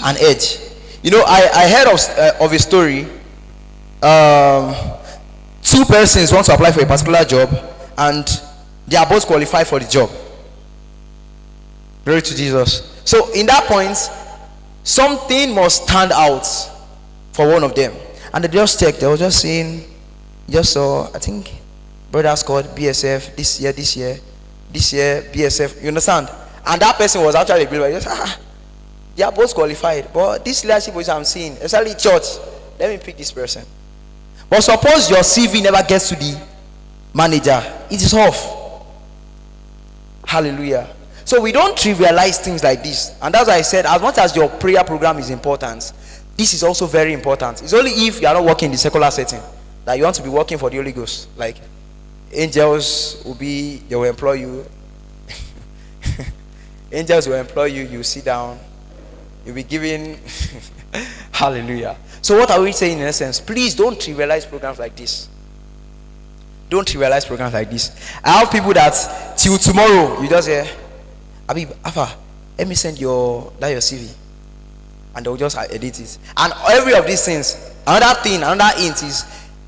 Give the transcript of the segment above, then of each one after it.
an edge. You know, I heard of a story. Two persons want to apply for a particular job, and they are both qualified for the job. Glory to Jesus. So in that point, something must stand out for one of them. And they just checked. They were just saying, just saw, I think, brother scored BSF this year, BSF. You understand? And that person was actually a believer. Just, they are both qualified. But this leadership which I'm seeing, especially church, let me pick this person. But suppose your CV never gets to the manager, it is off. Hallelujah. So we don't trivialize things like this. And that's why I said, as much as your prayer program is important, this is also very important. It's only if you are not working in the secular setting that you want to be working for the Holy Ghost. Like angels they will employ you. Angels will employ you, you sit down, you'll be given hallelujah. So what are we saying in essence? Please don't trivialize programs like this. Don't trivialize programs like this. I have people that till tomorrow you just say, Abib, Alpha, let me send your CV, and they'll just edit it. And every of these things, another hint is,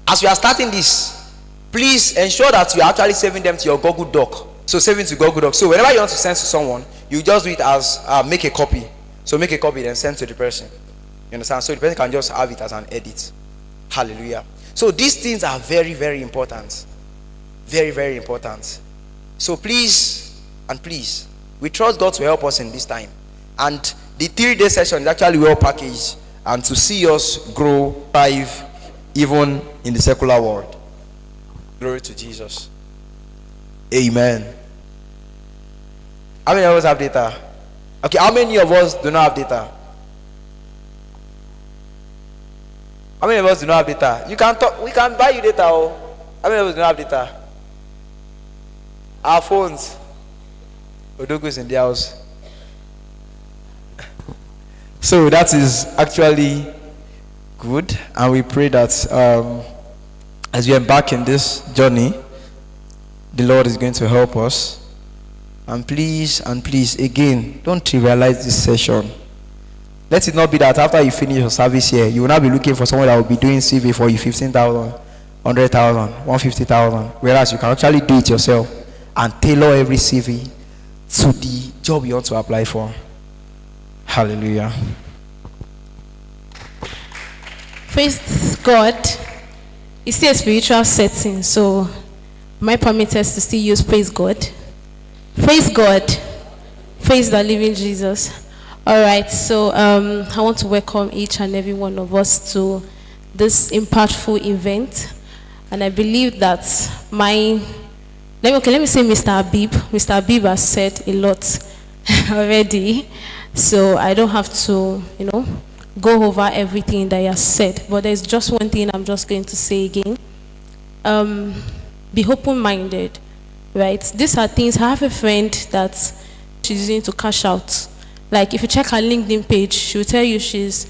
as you are starting this, please ensure that you are actually saving them to your Google Doc. So save it to Google Doc. So whenever you want to send to someone, you just do it as make a copy. So make a copy then send to the person. You understand? So the person can just have it as an edit. Hallelujah. So these things are very, very important. Very, very important. So please, we trust God to help us in this time. And the 3-day session is actually well packaged, and to see us grow, thrive, even in the secular world. Glory to Jesus. Amen. How many of us have data? Okay, how many of us do not have data? How many of us do not have data? You can talk, we can buy you data. Oh. How many of us do not have data? Our phones. Odogo's in the house. So that is actually good, and we pray that as we embark in this journey, the Lord is going to help us. And please, again, don't trivialize this session. Let it not be that after you finish your service here, you will not be looking for someone that will be doing CV for you 15,000, 100,000, 150,000, whereas you can actually do it yourself and tailor every CV to the job you want to apply for. Hallelujah. Praise God. It's still a spiritual setting, so am I permitted to still use praise God? Praise God. Praise the living Jesus. All right, so I want to welcome each and every one of us to this impactful event, and I believe that let me say Mr. Abib. Mr. Abib has said a lot already, so I don't have to, go over everything that he has said. But there's just one thing I'm just going to say again. Be open-minded, right? These are things. I have a friend that she's using to cash out. Like if you check her LinkedIn page, she will tell you she's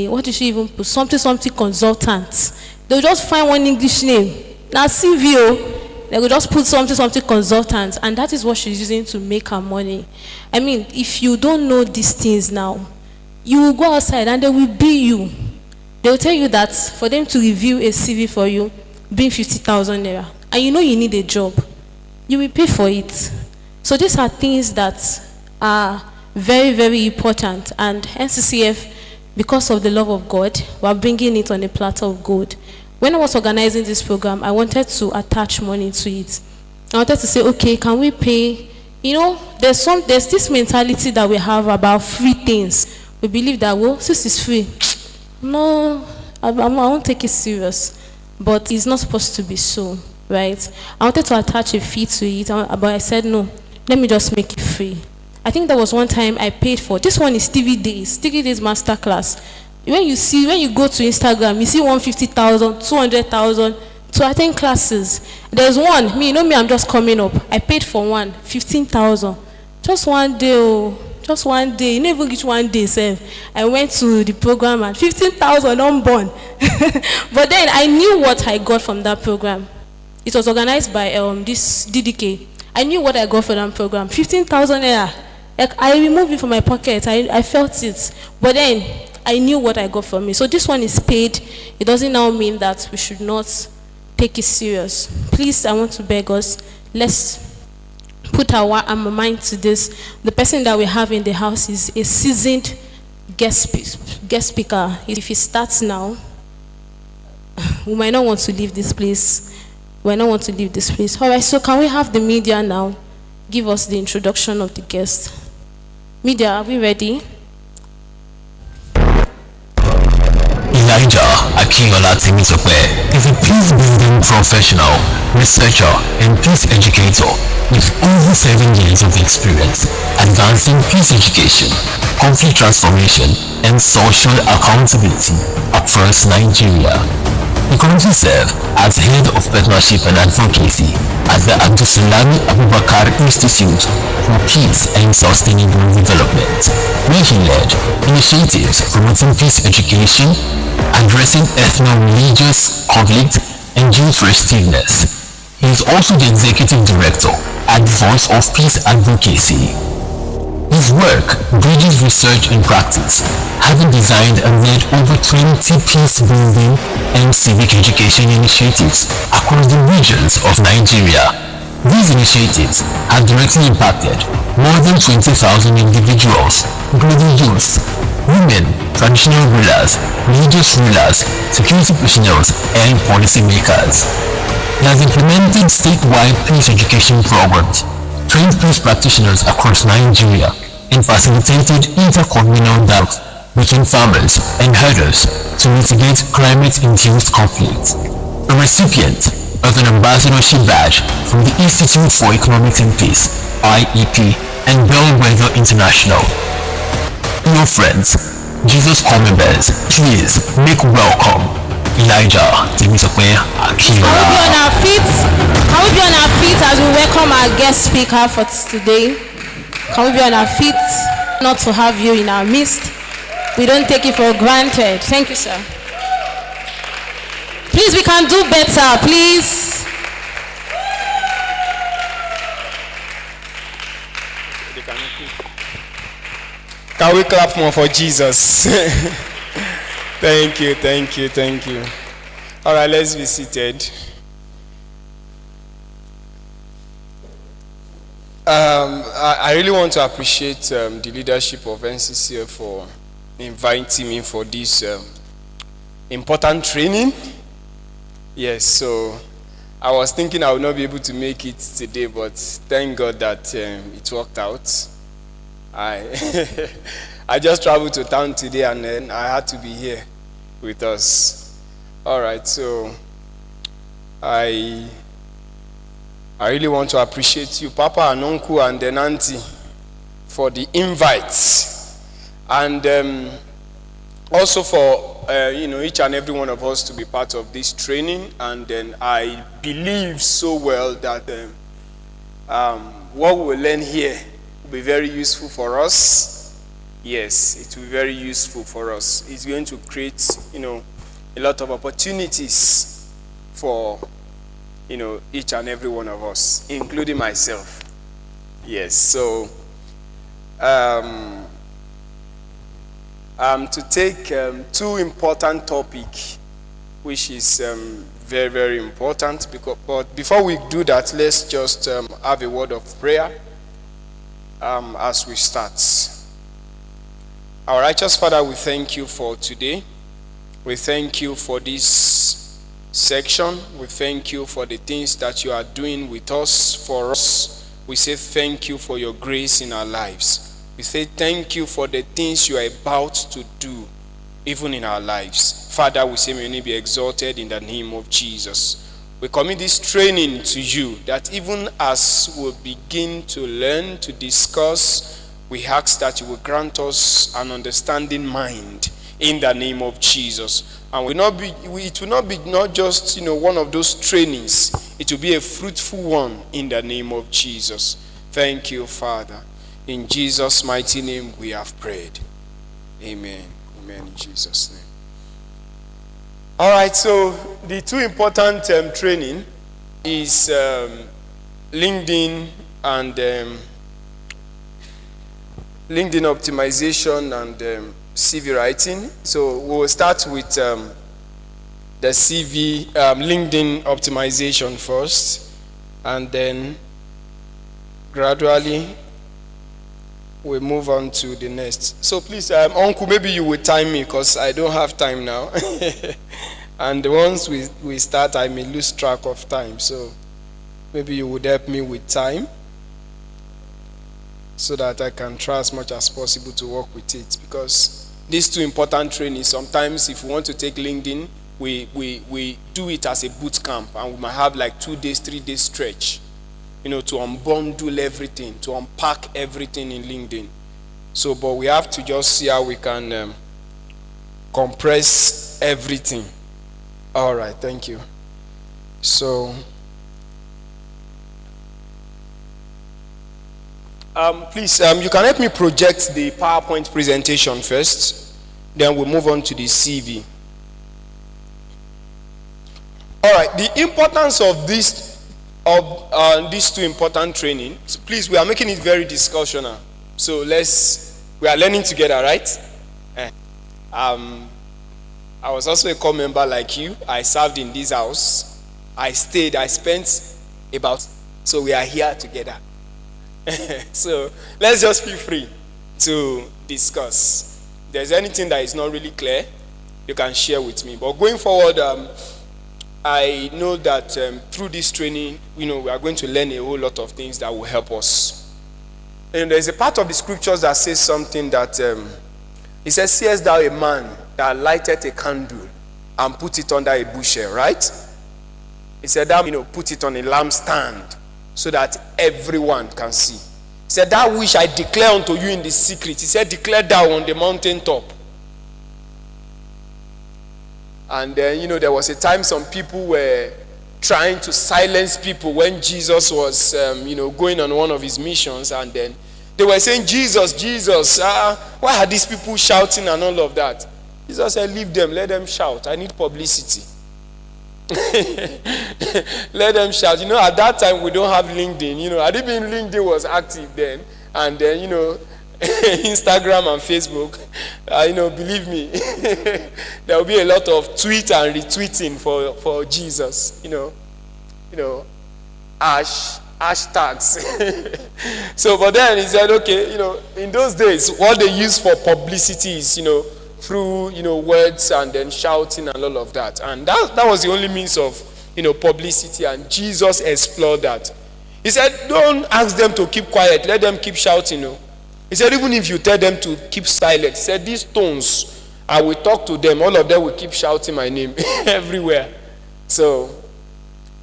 what did she even put? Something consultant. They'll just find one English name. Now CVO. They will just put something consultant, and that is what she's using to make her money. I mean, if you don't know these things now, you will go outside and they will bill you. They will tell you that for them to review a CV for you, being 50,000 naira, and you know you need a job, you will pay for it. So these are things that are very, very important, and NCCF, because of the love of God, we are bringing it on a platter of gold. When I was organizing this program, I wanted to attach money to it. I wanted to say, okay, can we pay? There's this mentality that we have about free things. We believe that, well, since it's free, no, I won't take it serious. But it's not supposed to be so, right? I wanted to attach a fee to it, but I said, no, let me just make it free. I think there was one time I paid for, this one is TV Days Masterclass. When you go to Instagram, you see 150,000, 200,000 to attend classes. There's one, I'm just coming up. I paid for one, 15,000. Just one day, you never reach one day, sir. I went to the program and 15,000 unborn. But then I knew what I got from that program. It was organized by this DDK. I knew what I got from that program. 15,000 naira. Like, I removed it from my pocket. I felt it. But then I knew what I got from it. So this one is paid. It doesn't now mean that we should not take it serious. Please, I want to beg us, let's put our mind to this. The person that we have in the house is a seasoned guest speaker. If he starts now, we might not want to leave this place. We might not want to leave this place. All right, so can we have the media now give us the introduction of the guest? Media, are we ready? Niger Akinola Timisope is a peace building professional, researcher, and peace educator with over 7 years of experience advancing peace education, conflict transformation, and social accountability across Nigeria. He currently serves as Head of Partnership and Advocacy at the Abdulsalami Abubakar Institute for Peace and Sustainable Development, where he led initiatives promoting peace education, addressing ethno-religious conflict, and youth restiveness. He is also the Executive Director at Voice of Peace Advocacy. His work bridges research and practice, having designed and led over 20 peace-building and civic education initiatives across the regions of Nigeria. These initiatives have directly impacted more than 20,000 individuals, including youth, women, traditional rulers, religious rulers, security personnel, and policymakers. He has implemented statewide peace education programs, trained peace practitioners across Nigeria, and facilitated intercommunal dialogue between farmers and herders to mitigate climate-induced conflict. A recipient of an ambassadorship badge from the Institute for Economics and Peace, IEP, and Bellwether International. Your friends, Jesus Call members, please make welcome Elijah Timisope Akinola. Can we be on our feet as we welcome our guest speaker for today? Can we be on our feet? Not to have you in our midst. We don't take it for granted. Thank you, sir. Please, we can do better, please. Can we clap more for Jesus? Thank you, thank you, thank you. All right, let's be seated. I really want to appreciate the leadership of NCCF for inviting me for this important training. Yes, so I was thinking I would not be able to make it today, but thank God that it worked out. I just traveled to town today and then I had to be here with us. All right, so I really want to appreciate you, Papa and Uncle and then Auntie, for the invites, and also for each and every one of us to be part of this training. And then I believe so well that what we will learn here will be very useful for us. Yes, it will be very useful for us. It's going to create a lot of opportunities for each and every one of us, including myself. Yes, so to take two important topics, which is very, very important. But before we do that, let's just have a word of prayer as we start. Our righteous Father, we thank you for today. We thank you for this section. We thank you for the things that you are doing with us, for us. We say thank you for your grace in our lives. We say thank you for the things you are about to do, even in our lives. Father, we say may you be exalted in the name of Jesus. We commit this training to you, that even as we begin to learn, to discuss, we ask that you will grant us an understanding mind in the name of Jesus. And it will not be not just one of those trainings. It will be a fruitful one in the name of Jesus. Thank you, Father. In Jesus' mighty name we have prayed. Amen. Amen. In Jesus' name. All right. So the two important training is LinkedIn and LinkedIn optimization and CV writing. So we will start with the CV, LinkedIn optimization first, and then gradually we move on to the next. So please, Uncle, maybe you will time me because I don't have time now. And once we start, I may lose track of time. So maybe you would help me with time so that I can try as much as possible to work with it. Because these two important trainings, sometimes if we want to take LinkedIn, we do it as a boot camp, and we might have like 2 days, 3 days stretch, to unbundle everything, to unpack everything in LinkedIn. So, but we have to just see how we can compress everything. All right, thank you. So, please, you can help me project the PowerPoint presentation first, then we'll move on to the CV. All right, the importance of these two important trainings, please, we are making it very discussional. So we are learning together, right? I was also a core member like you. I served in this house. I spent so we are here together. So let's just feel free to discuss. If there's anything that is not really clear, you can share with me. But going forward, I know that through this training, we are going to learn a whole lot of things that will help us. And there's a part of the scriptures that says something that it says, "Seest thou a man that lighteth a candle and put it under a bushel," right? He said that, put it on a lampstand so that everyone can see. He said, "That which I declare unto you in the secret," he said, "declare thou on the mountaintop." And then, there was a time some people were trying to silence people when Jesus was, going on one of his missions, and then they were saying, "Jesus, Jesus, why are these people shouting and all of that?" Jesus said, "Leave them, let them shout. I need publicity." Let them shout. At that time we don't have LinkedIn. I didn't mean LinkedIn was active then, and then Instagram and Facebook. Believe me, there will be a lot of tweet and retweeting for Jesus. Hashtags. So, but then he said, okay, in those days, what they use for publicity is, through, words and then shouting and all of that. And that was the only means of, publicity. And Jesus explored that. He said, don't ask them to keep quiet. Let them keep shouting. He said, even if you tell them to keep silent, he said, these stones, I will talk to them. All of them will keep shouting my name everywhere. So,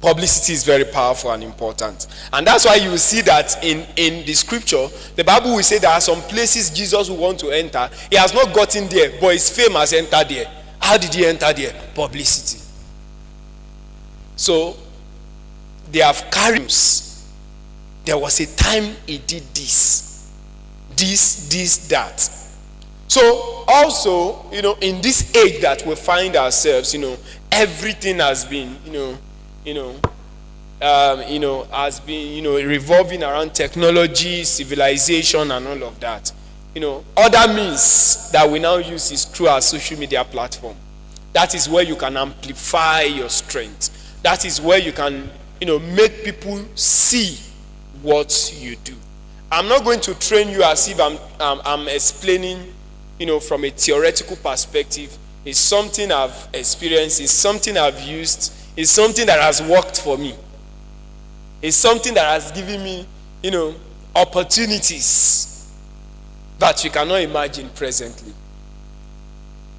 publicity is very powerful and important. And that's why you will see that in the scripture, the Bible will say there are some places Jesus will want to enter. He has not gotten there, but his fame has entered there. How did he enter there? Publicity. So, they have carried. There was a time he did this, that. So, also, in this age that we find ourselves, everything has been, has been, revolving around technology, civilization, and all of that. Other means that we now use is through our social media platform. That is where you can amplify your strength. That is where you can, make people see what you do. I'm not going to train you as if I'm explaining, from a theoretical perspective. It's something I've experienced. It's something I've used. It's something that has worked for me. It's something that has given me, opportunities that you cannot imagine presently.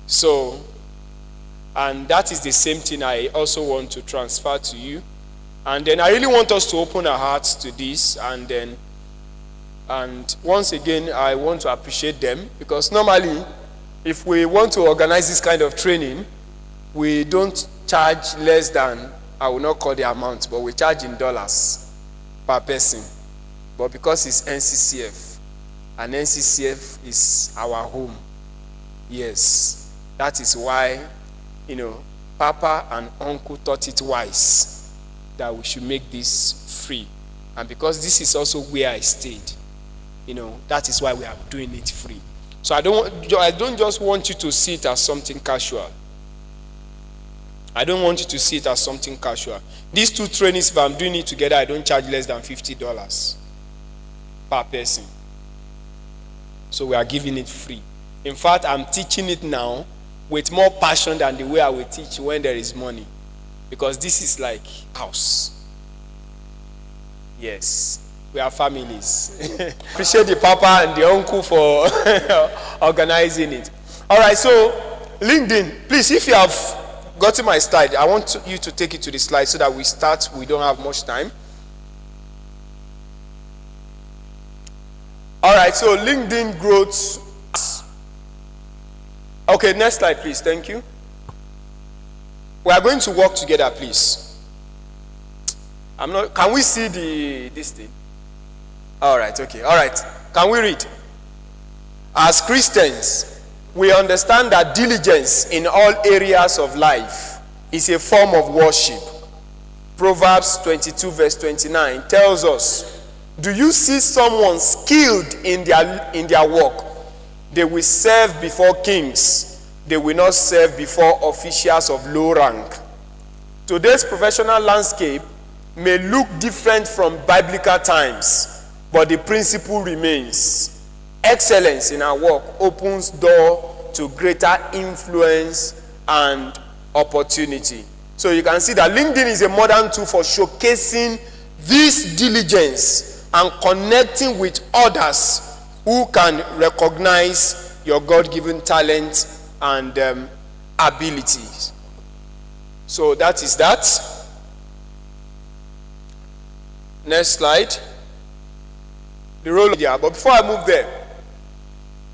So, and that is the same thing I also want to transfer to you. And then I really want us to open our hearts to this. And once again, I want to appreciate them, because normally, if we want to organize this kind of training, we don't charge less than, I will not call the amount, but we charge in dollars per person. But because it's NCCF, and NCCF is our home, yes, that is why, Papa and Uncle thought it wise that we should make this free. And because this is also where I stayed, That is why we are doing it free. So I don't just want you to see it as something casual. I don't want you to see it as something casual. These 2 trainings, if I'm doing it together, I don't charge less than $50 per person. So we are giving it free. In fact, I'm teaching it now with more passion than the way I will teach when there is money. Because this is like house. Yes. We are families. Appreciate the papa and the uncle for organizing it. All right, so LinkedIn, please, if you have gotten my slide, I want you to take it to the slide so that we start. We don't have much time. All right, so LinkedIn growth. Okay, next slide, please. Thank you. We are going to work together, please. Can we see this thing? All right, okay. All right. Can we read? As Christians, we understand that diligence in all areas of life is a form of worship. Proverbs 22 verse 29 tells us, do you see someone skilled in their work? They will serve before kings. They will not serve before officials of low rank. Today's professional landscape may look different from biblical times, but the principle remains. Excellence in our work opens door to greater influence and opportunity. So you can see that LinkedIn is a modern tool for showcasing this diligence and connecting with others who can recognize your God-given talent and abilities. So that is that. Next slide. The role of media. But before I move there,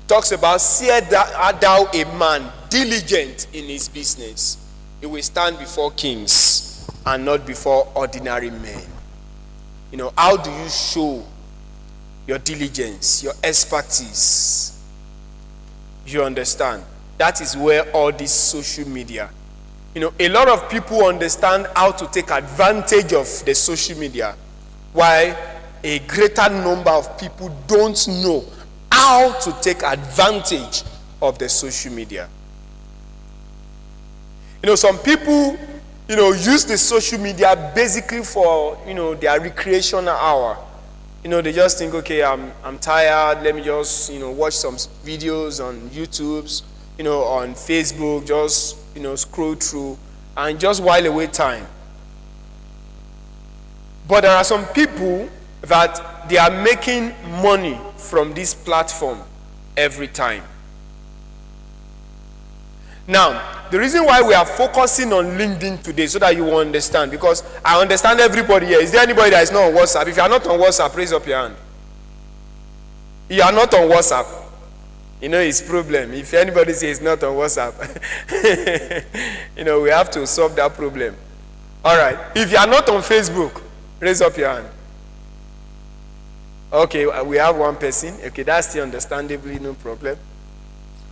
talks about, see thou a man diligent in his business. He will stand before kings and not before ordinary men. How do you show your diligence, your expertise? You understand? That is where all this social media. A lot of people understand how to take advantage of the social media, while a greater number of people don't know how to take advantage of the social media. Some people, use the social media basically for, their recreational hour. They just think, okay, I'm tired, let me just, watch some videos on YouTube, on Facebook, just, scroll through and just while away time. But there are some people that they are making money from this platform every time. Now, the reason why we are focusing on LinkedIn today, so that you will understand, because I understand everybody here. Is there anybody that is not on WhatsApp? If you are not on WhatsApp, raise up your hand. You are not on WhatsApp. It's problem. If anybody says not on WhatsApp, we have to solve that problem. All right. If you are not on Facebook, raise up your hand. Okay, we have one person. Okay, that's still understandably no problem.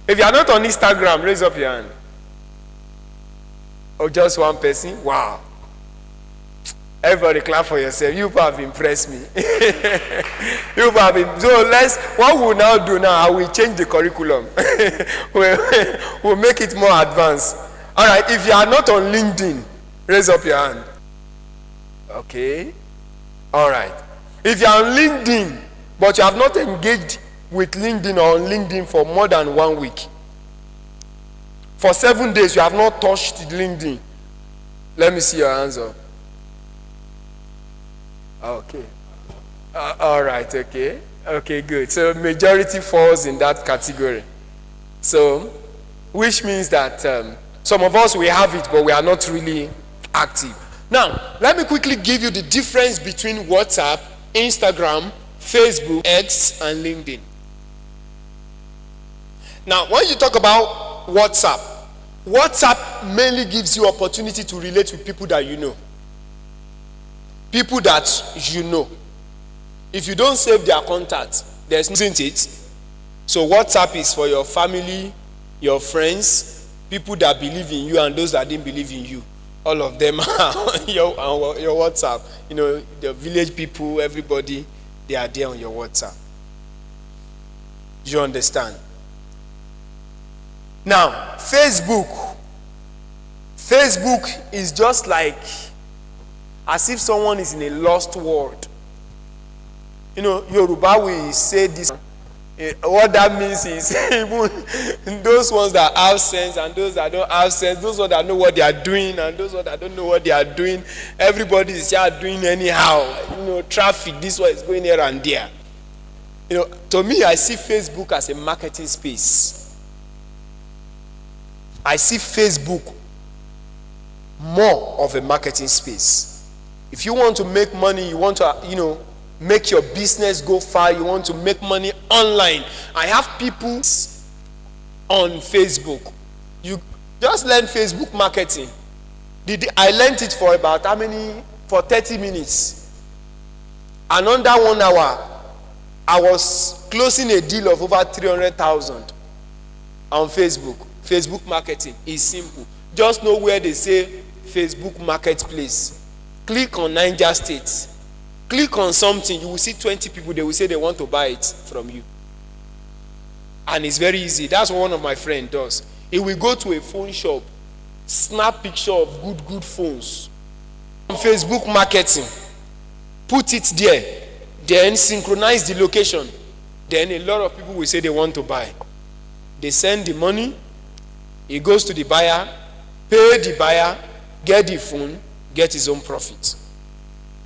If you are not on Instagram, raise up your hand. Or just one person. Wow. Everybody clap for yourself. You have impressed me. You have been. So what we'll now do now, I will change the curriculum. We'll make it more advanced. All right, if you are not on LinkedIn, raise up your hand. Okay. All right. If you are on LinkedIn, but you have not engaged with LinkedIn or on LinkedIn for more than 1 week, for 7 days you have not touched LinkedIn, let me see your hands up. Okay. All right. Okay. Okay, good. So majority falls in that category. So, which means that some of us, we have it, but we are not really active. Now, let me quickly give you the difference between WhatsApp, Instagram, Facebook, X, and LinkedIn. Now, when you talk about WhatsApp, WhatsApp mainly gives you opportunity to relate with people that you know. People that you know. If you don't save their contacts, there's isn't it? So WhatsApp is for your family, your friends, people that believe in you and those that didn't believe in you. All of them are on your WhatsApp. The village people, everybody, they are there on your WhatsApp. You understand? Now, Facebook is just like as if someone is in a lost world. You know, Yoruba will say this. What that means is even those ones that have sense and those that don't have sense, those ones that know what they are doing and those ones that don't know what they are doing, everybody is just doing anyhow. You know, traffic, this one is going here and there. You know, to me, I see Facebook as a marketing space. I see Facebook more of a marketing space. If you want to make money, you want to, make your business go far, you want to make money online. I have people on Facebook. You just learn Facebook marketing. I learned it for about for 30 minutes. And under 1 hour, I was closing a deal of over 300,000 on Facebook. Facebook marketing is simple. Just know where they say Facebook Marketplace. Click on Niger State. Click on something, you will see 20 people, they will say they want to buy it from you. And it's very easy. That's what one of my friends does. He will go to a phone shop, snap picture of good phones. On Facebook marketing, put it there, then synchronize the location. Then a lot of people will say they want to buy. They send the money, he goes to the buyer, pay the buyer, get the phone, get his own profit.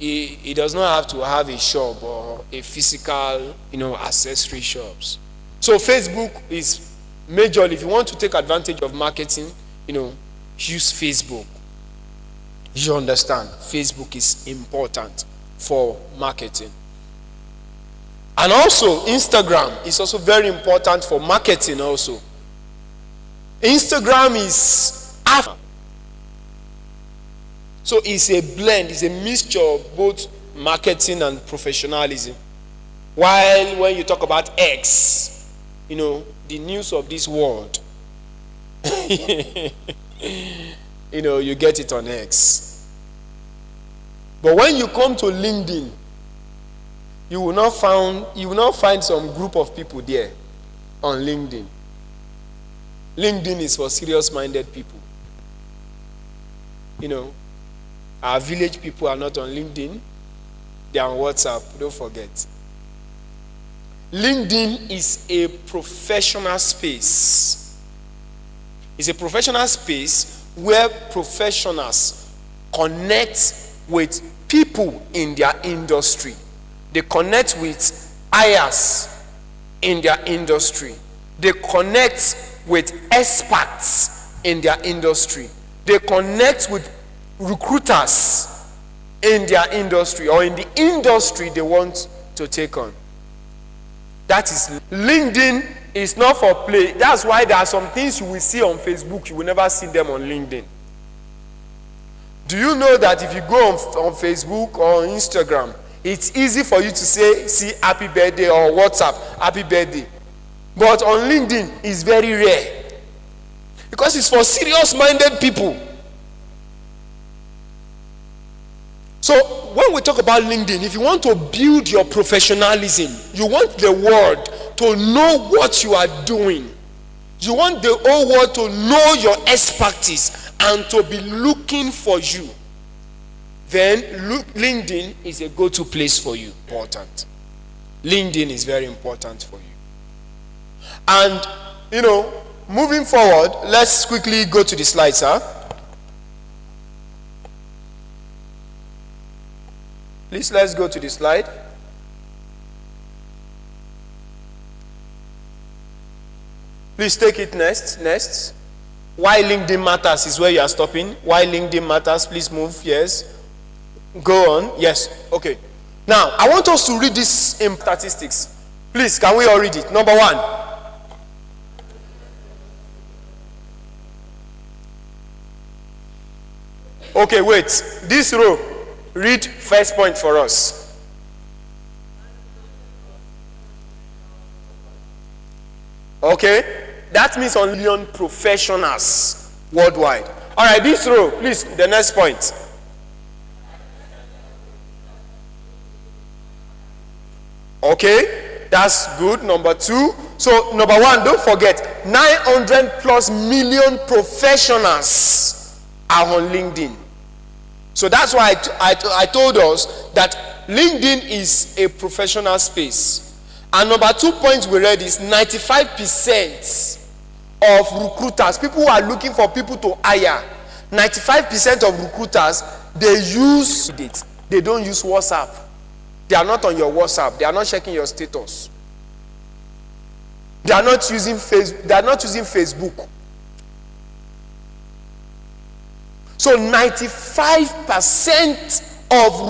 He does not have to have a shop or a physical, accessory shops. So Facebook is majorly, if you want to take advantage of marketing, use Facebook. You understand? Facebook is important for marketing. And also, Instagram is also very important for marketing also. Instagram is after. So it's a blend, it's a mixture of both marketing and professionalism. While when you talk about X, the news of this world, you get it on X. But when you come to LinkedIn, you will not find some group of people there on LinkedIn. LinkedIn is for serious-minded people. Our village people are not on LinkedIn. They are on WhatsApp. Don't forget. LinkedIn is a professional space. It's a professional space where professionals connect with people in their industry. They connect with hires in their industry. They connect with experts in their industry. They connect with recruiters in their industry or in the industry they want to take on. That is, LinkedIn is not for play. That's why there are some things you will see on Facebook, you will never see them on LinkedIn. Do you know that if you go on Facebook or Instagram, it's easy for you to see happy birthday or WhatsApp, happy birthday. But on LinkedIn, it's very rare. Because it's for serious-minded people. So when we talk about LinkedIn, if you want to build your professionalism, you want the world to know what you are doing. You want the whole world to know your expertise and to be looking for you. Then LinkedIn is a go-to place for you. Important. LinkedIn is very important for you. And, moving forward, let's quickly go to the slides, Please, let's go to the slide. Please take it next. Why LinkedIn matters is where you are stopping. Why LinkedIn matters, please move. Yes. Go on. Yes. Okay. Now, I want us to read this in statistics. Please, can we all read it? Number 1. Okay, wait. This row. Read first point for us. Okay, that means on million professionals worldwide. All right, this row, please, the next point. Okay, that's good. Number 2, So, number one, don't forget, 900 plus million professionals are on LinkedIn. So that's why I told us that LinkedIn is a professional space. And number 2 point we read is 95% of recruiters, people who are looking for people to hire, 95% of recruiters, they use it. They don't use WhatsApp. They are not on your WhatsApp. They are not checking your status. They are not using Facebook. They are not using Facebook. So 95% of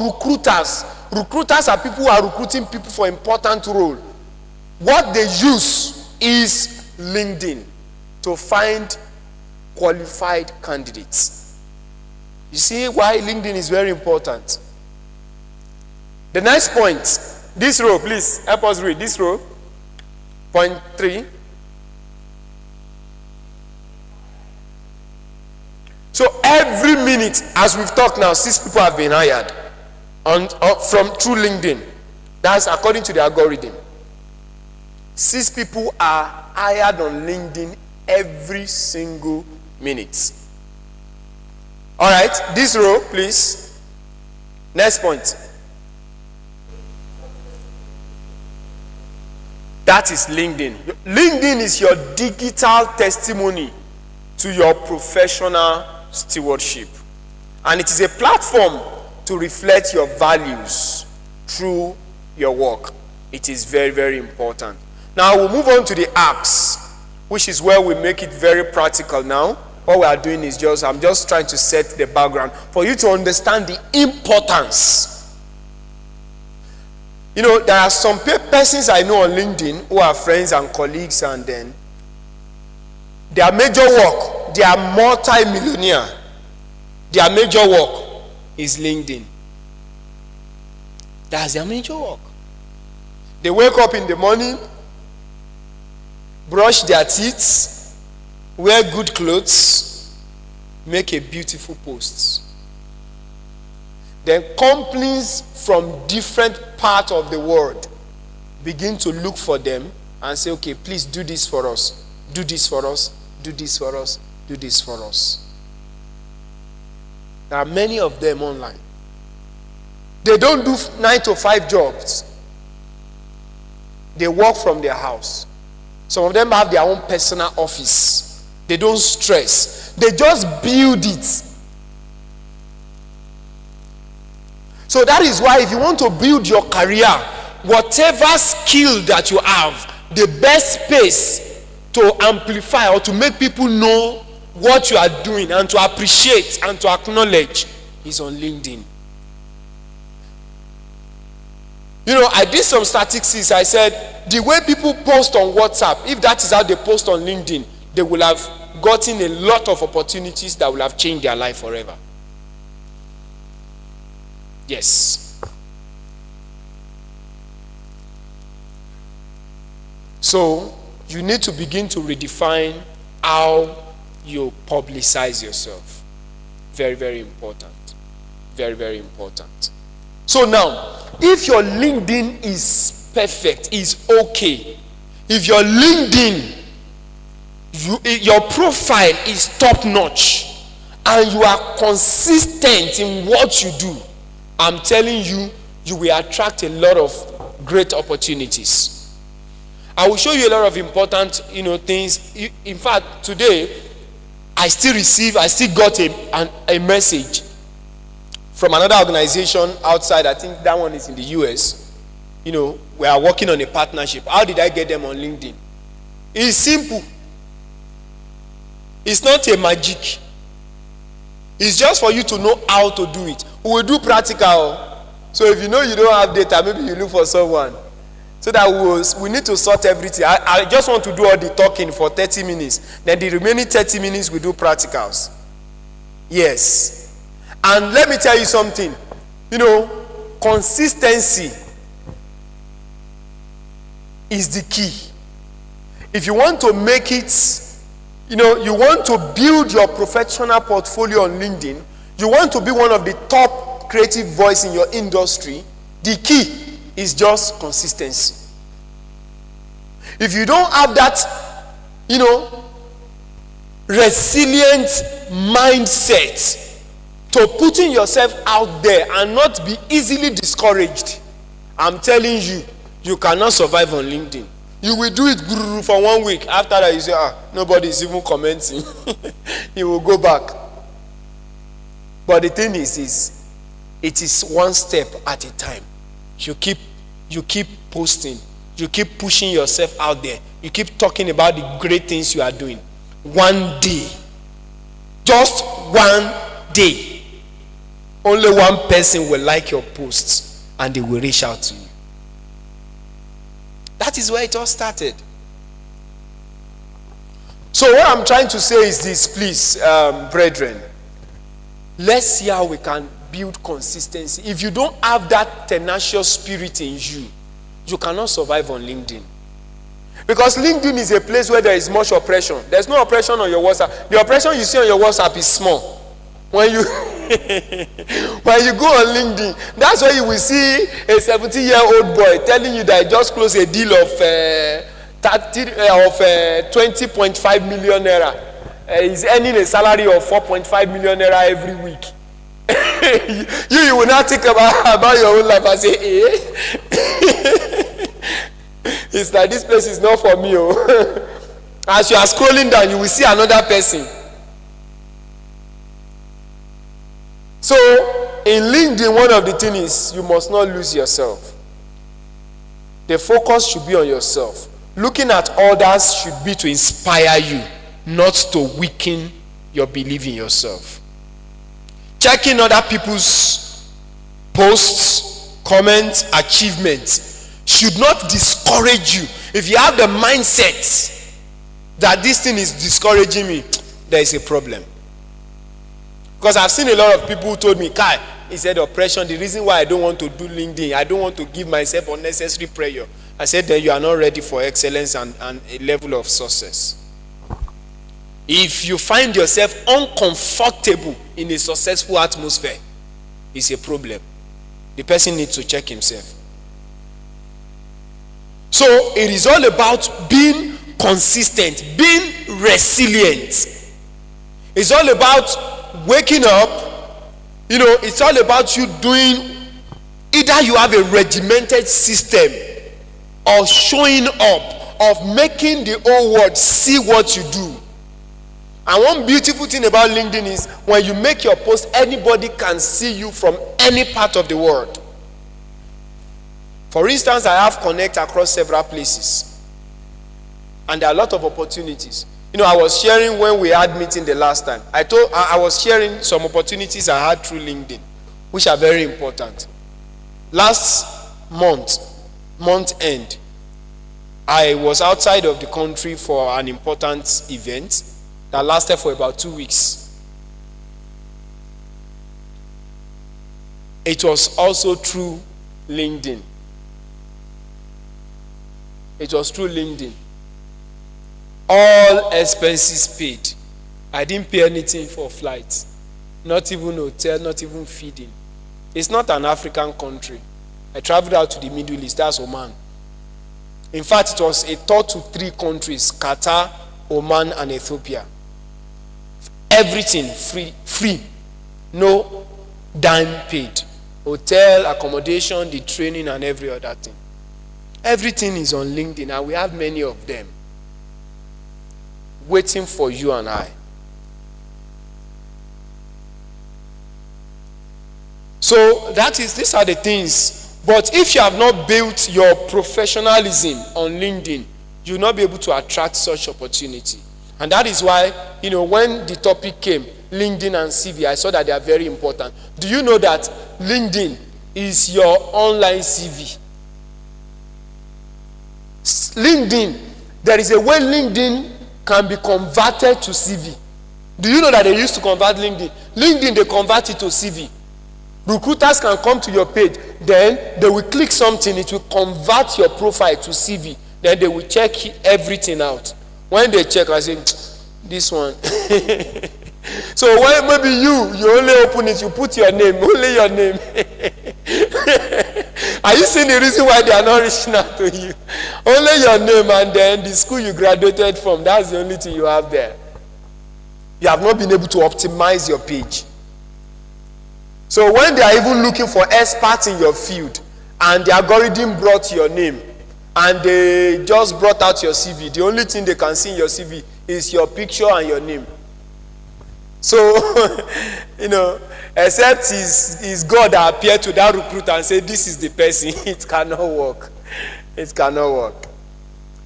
recruiters are people who are recruiting people for important role. What they use is LinkedIn to find qualified candidates. You see why LinkedIn is very important. The next point, this row, please help us read this row. Point 3. So every minute, as we've talked now, 6 people have been hired from through LinkedIn. That's according to the algorithm. 6 people are hired on LinkedIn every single minute. All right, this row, please. Next point. That is LinkedIn. LinkedIn is your digital testimony to your professional stewardship. And it is a platform to reflect your values through your work. It is very, very important. Now we'll move on to the apps, which is where we make it very practical now. What we are doing is I'm just trying to set the background for you to understand the importance. You know, there are some persons I know on LinkedIn who are friends and colleagues, and then their major work, they are multi-millionaire. Their major work is LinkedIn. That's their major work. They wake up in the morning, brush their teeth, wear good clothes, make a beautiful post. Then companies from different parts of the world begin to look for them and say, okay, please do this for us, do this for us, do this for us, do this for us. There are many of them online. They don't do 9 to 5 jobs. They work from their house. Some of them have their own personal office. They don't stress. They just build it. So that is why if you want to build your career, whatever skill that you have, the best space to amplify or to make people know what you are doing and to appreciate and to acknowledge is on LinkedIn. You know, I did some statistics. I said the way people post on WhatsApp, if that is how they post on LinkedIn, they will have gotten a lot of opportunities that will have changed their life forever. Yes. So you need to begin to redefine how you publicize yourself. Very, very important. Very, very important. So now, if your LinkedIn is perfect, is okay, if your LinkedIn, your profile is top notch, and you are consistent in what you do, I'm telling you, you will attract a lot of great opportunities. I will show you a lot of important, things. In fact, today, I still got a message from another organization outside. I think that one is in the US. We are working on a partnership. How did I get them on LinkedIn? It's simple. It's not a magic. It's just for you to know how to do it. We will do practical. So if you know you don't have data, maybe you look for someone. So that we need to sort everything. I just want to do all the talking for 30 minutes. Then the remaining 30 minutes we do practicals. Yes. And let me tell you something. Consistency is the key. If you want to make it, you want to build your professional portfolio on LinkedIn, you want to be one of the top creative voice in your industry, the key is just consistency. If you don't have that, resilient mindset to putting yourself out there and not be easily discouraged, I'm telling you, you cannot survive on LinkedIn. You will do it for 1 week. After that, you say, nobody is even commenting. You will go back. But the thing is it is one step at a time. You keep posting. You keep pushing yourself out there. You keep talking about the great things you are doing. One day, just one day, only one person will like your posts and they will reach out to you. That is where it all started. So what I'm trying to say is this, please, brethren. Let's see how we can build consistency. If you don't have that tenacious spirit in you, you cannot survive on LinkedIn. Because LinkedIn is a place where there is much oppression. There's no oppression on your WhatsApp. The oppression you see on your WhatsApp is small. When you when you go on LinkedIn, that's why you will see a 70-year-old boy telling you that he just closed a deal of 20.5 million naira. He's earning a salary of 4.5 million naira every week. you will not think about your own life and say, it's like this place is not for me. As you are scrolling down, you will see another person. So in LinkedIn, one of the things is you must not lose yourself. The focus should be on yourself. Looking at others should be to inspire you, not to weaken your belief in yourself. Checking other people's posts, comments, achievements should not discourage you. If you have the mindset that this thing is discouraging me, there is a problem. Because I've seen a lot of people who told me, Kai, he said oppression, the reason why I don't want to do LinkedIn, I don't want to give myself unnecessary pressure. I said, then you are not ready for excellence and a level of success. If you find yourself uncomfortable in a successful atmosphere, it's a problem. The person needs to check himself. So it is all about being consistent, being resilient. It's all about waking up. It's all about you doing, either you have a regimented system of showing up, of making the whole world see what you do. And one beautiful thing about LinkedIn is when you make your post, anybody can see you from any part of the world. For instance, I have connect across several places. And there are a lot of opportunities. I was sharing when we had meeting the last time. I was sharing some opportunities I had through LinkedIn, which are very important. Last month end, I was outside of the country for an important event that lasted for about 2 weeks. It was also through LinkedIn. It was through LinkedIn. All expenses paid. I didn't pay anything for flights. Not even hotel, not even feeding. It's not an African country. I traveled out to the Middle East, that's Oman. In fact, it was a tour to 3 countries, Qatar, Oman, and Ethiopia. Everything free. No dime paid. Hotel, accommodation, the training, and every other thing. Everything is on LinkedIn, and we have many of them waiting for you and I. So these are the things. But if you have not built your professionalism on LinkedIn, you will not be able to attract such opportunity. And that is why, when the topic came, LinkedIn and CV, I saw that they are very important. Do you know that LinkedIn is your online CV? LinkedIn, there is a way LinkedIn can be converted to CV. Do you know that they used to convert LinkedIn? LinkedIn, they convert it to CV. Recruiters can come to your page, then they will click something, it will convert your profile to CV. Then they will check everything out. When they check, I say, this one. So when maybe you only open it, you put your name, only your name. Are you seeing the reason why they are not reaching out to you? Only your name and then the school you graduated from. That's the only thing you have there. You have not been able to optimize your page. So when they are even looking for experts in your field and the algorithm brought your name and they just brought out your CV, the only thing they can see in your CV is your picture and your name. So, except is God that appeared to that recruiter and said, this is the person, it cannot work. It cannot work.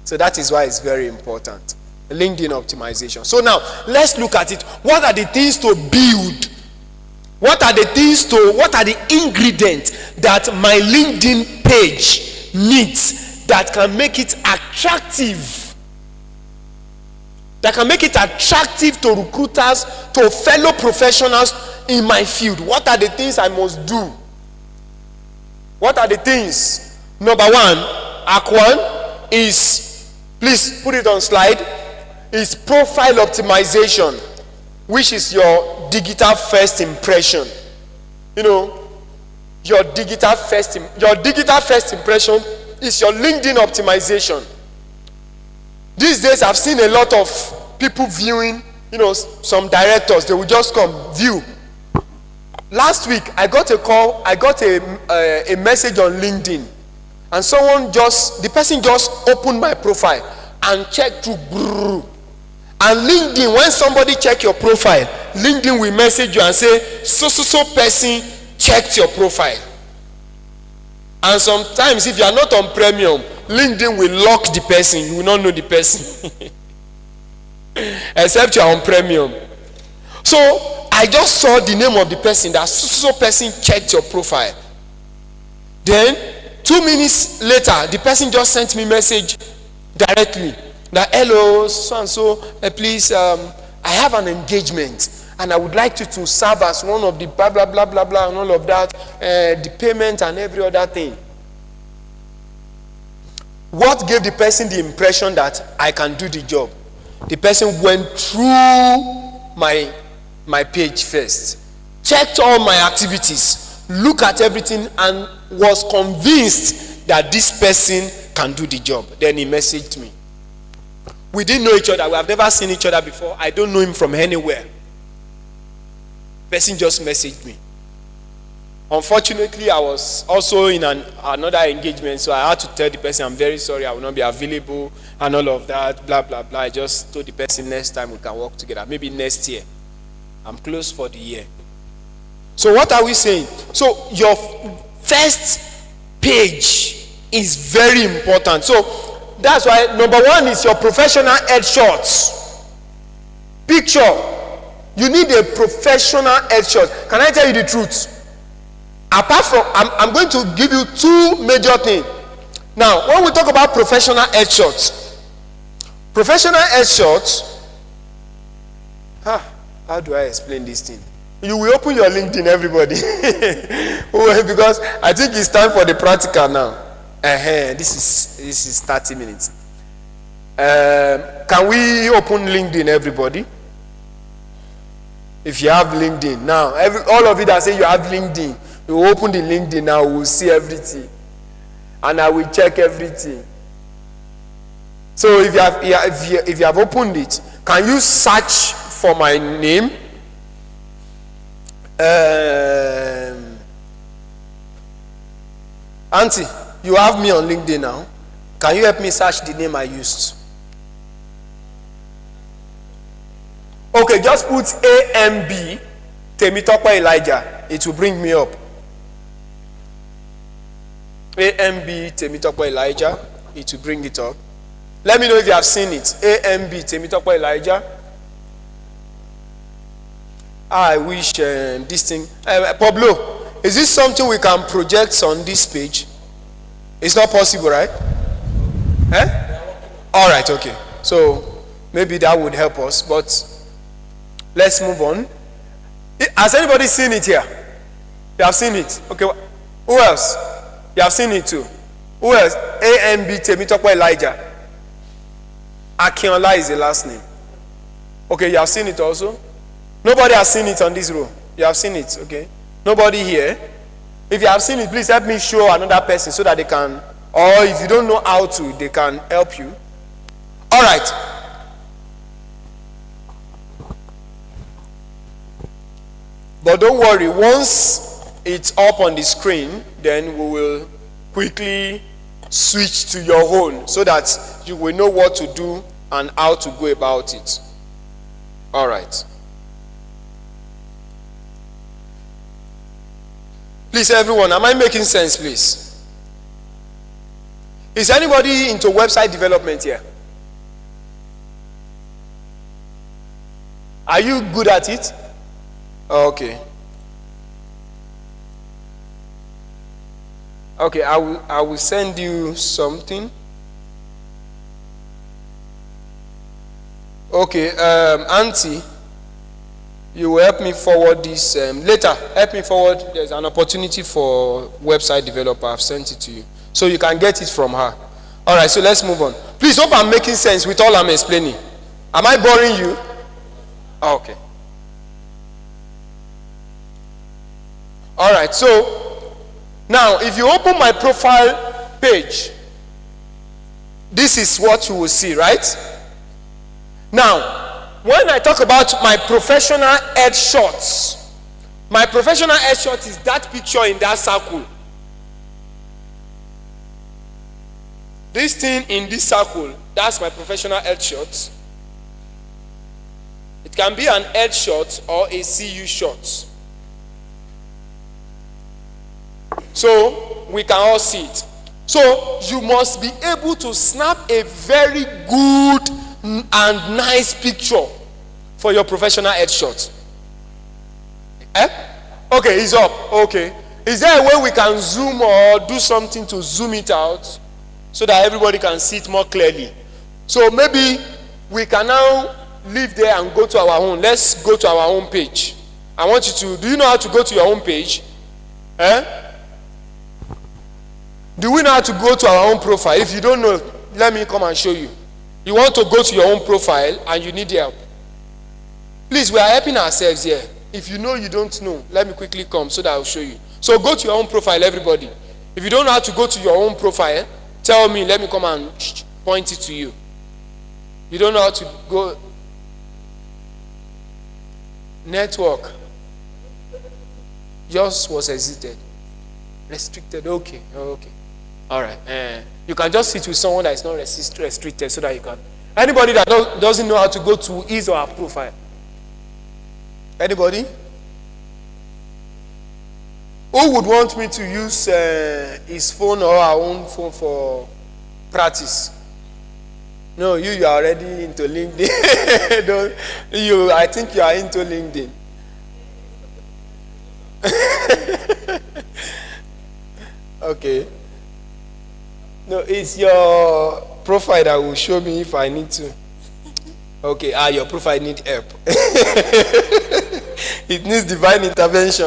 So that is why it's very important. LinkedIn optimization. So now, let's look at it. What are the things to build? What are the ingredients that my LinkedIn page needs that can make it attractive? That can make it attractive to recruiters, to fellow professionals in my field. What are the things I must do? What are the things? Number one, Act 1 is, please put it on slide, is profile optimization, which is your digital first impression. Your digital first impression is your LinkedIn optimization. These days I've seen a lot of people viewing, some directors, they will just come view. Last week I got a call, I got a message on LinkedIn, and the person just opened my profile and checked through. And LinkedIn, when somebody check your profile, LinkedIn will message you and say, so person checked your profile. And sometimes if you are not on premium, LinkedIn will lock the person. You will not know the person. Except you are on premium. So I just saw the name of the person, that so person checked your profile. Then 2 minutes later, the person just sent me message directly that, hello, so and so, please, I have an engagement and I would like you to serve as one of the blah blah blah blah blah and all of that, the payment and every other thing. What gave the person the impression that I can do the job? The person went through my page first, checked all my activities, looked at everything, and was convinced that this person can do the job. Then he messaged me. We didn't know each other. We have never seen each other before. I don't know him from anywhere. Person just messaged me. Unfortunately, I was also in another engagement, so I had to tell the person, I'm very sorry, I will not be available and all of that, blah, blah, blah. I just told the person, next time we can work together, maybe next year. I'm close for the year. So what are we saying? So your first page is very important. So that's why number one is your professional headshots. Picture. You need a professional headshot. Can I tell you the truth? Apart from, I'm going to give you 2 major things. Now, when we talk about professional headshots, how do I explain this thing? You will open your LinkedIn, everybody. Because I think it's time for the practical now. This is 30 minutes. Can we open LinkedIn, everybody? If you have LinkedIn now, all of you that say you have LinkedIn, you open the LinkedIn now, we'll see everything, and I will check everything. So if you have opened it, can you search for my name? Auntie, you have me on LinkedIn now. Can you help me search the name I used? Okay, just put AMB Temitope Elijah. It will bring me up. AMB Temitope Elijah. It will bring it up. Let me know if you have seen it. AMB Temitope Elijah. I wish this thing. Pablo, is this something we can project on this page? It's not possible, right? All right, okay. So maybe that would help us, but let's move on. Has anybody seen it here? You have seen it? Okay. Who else? You have seen it too. Who else? AMB Temitope Elijah. Akinola is the last name. Okay, you have seen it also? Nobody has seen it on this row. You have seen it, okay? Nobody here. If you have seen it, please help me show another person so that they can Or if you don't know how to, they can help you. All right. But don't worry, once it's up on the screen, then we will quickly switch to your own so that you will know what to do and how to go about it. All right. Please, everyone, am I making sense, please? Is anybody into website development here? Are you good at it? Okay. Okay, I will send you something. Okay, Auntie, you will help me forward this later. Help me forward. There's an opportunity for website developer. I've sent it to you, so you can get it from her. All right, so let's move on. Please hope I'm making sense with all I'm explaining. Am I boring you? Okay. All right, so now if you open my profile page, this is what you will see, right? Now, when I talk about my professional headshots, my professional headshot is that picture in that circle. This thing in this circle, that's my professional headshot. It can be an headshot or a CU shot. So we can all see it. So you must be able to snap a very good and nice picture for your professional headshot. Okay, it's up. Okay. Is there a way we can zoom or do something to zoom it out so that everybody can see it more clearly? So maybe we can now leave there and go to our own. Let's go to our own page. I want you to, do you know how to go to your own page? Do we know how to go to our own profile? If you don't know, let me come and show you. You want to go to your own profile and you need help. Please, we are helping ourselves here. If you know you don't know, let me quickly come so that I'll show you. So go to your own profile, everybody. If you don't know how to go to your own profile, tell me, let me come and point it to you. You don't know how to go. Network. Yours was exited. Restricted. Okay. Okay. All right. You can just sit with someone that is not restricted so that you can. Anybody that doesn't know how to go to his or her profile? Anybody? Who would want me to use his phone or our own phone for practice? No, you are already into LinkedIn. I think you are into LinkedIn. Okay. No, it's your profile that will show me if I need to. Okay, your profile needs help. It needs divine intervention.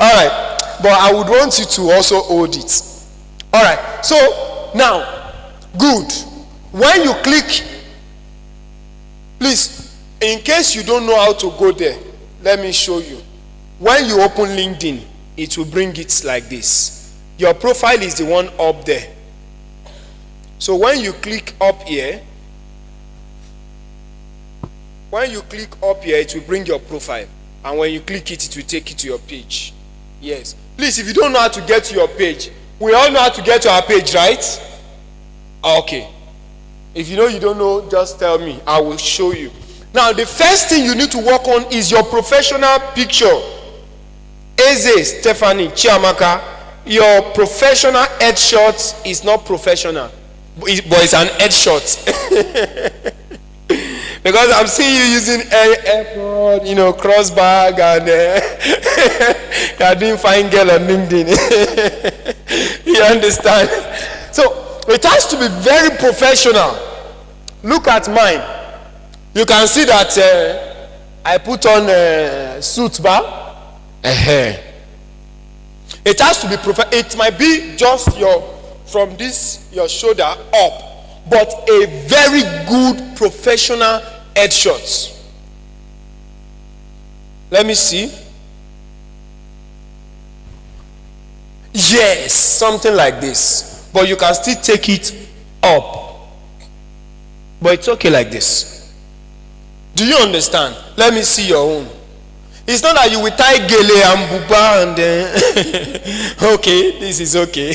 All right, but I would want you to also hold it. All right, so now, good. When you click, please, in case you don't know how to go there, let me show you. When you open LinkedIn, it will bring it like this. Your profile is the one up there. So when you click up here, it will bring your profile. And when you click it, it will take you to your page. Yes. Please, if you don't know how to get to your page, we all know how to get to our page, right? Okay. If you know you don't know, just tell me. I will show you. Now, the first thing you need to work on is your professional picture. Eze, Stephanie, Chiamaka, your professional headshot is not professional, but it's an headshot. Because I'm seeing you using AirPod, cross bag, and you're doing fine girl on LinkedIn. You understand? So it has to be very professional. Look at mine. You can see that I put on suit bar. It has to be it might be just from your shoulder up, but a very good professional headshot. Let me see. Yes, something like this. But you can still take it up. But it's okay like this. Do you understand? Let me see your own. It's not that you will tie gele and buba and then okay, this is okay.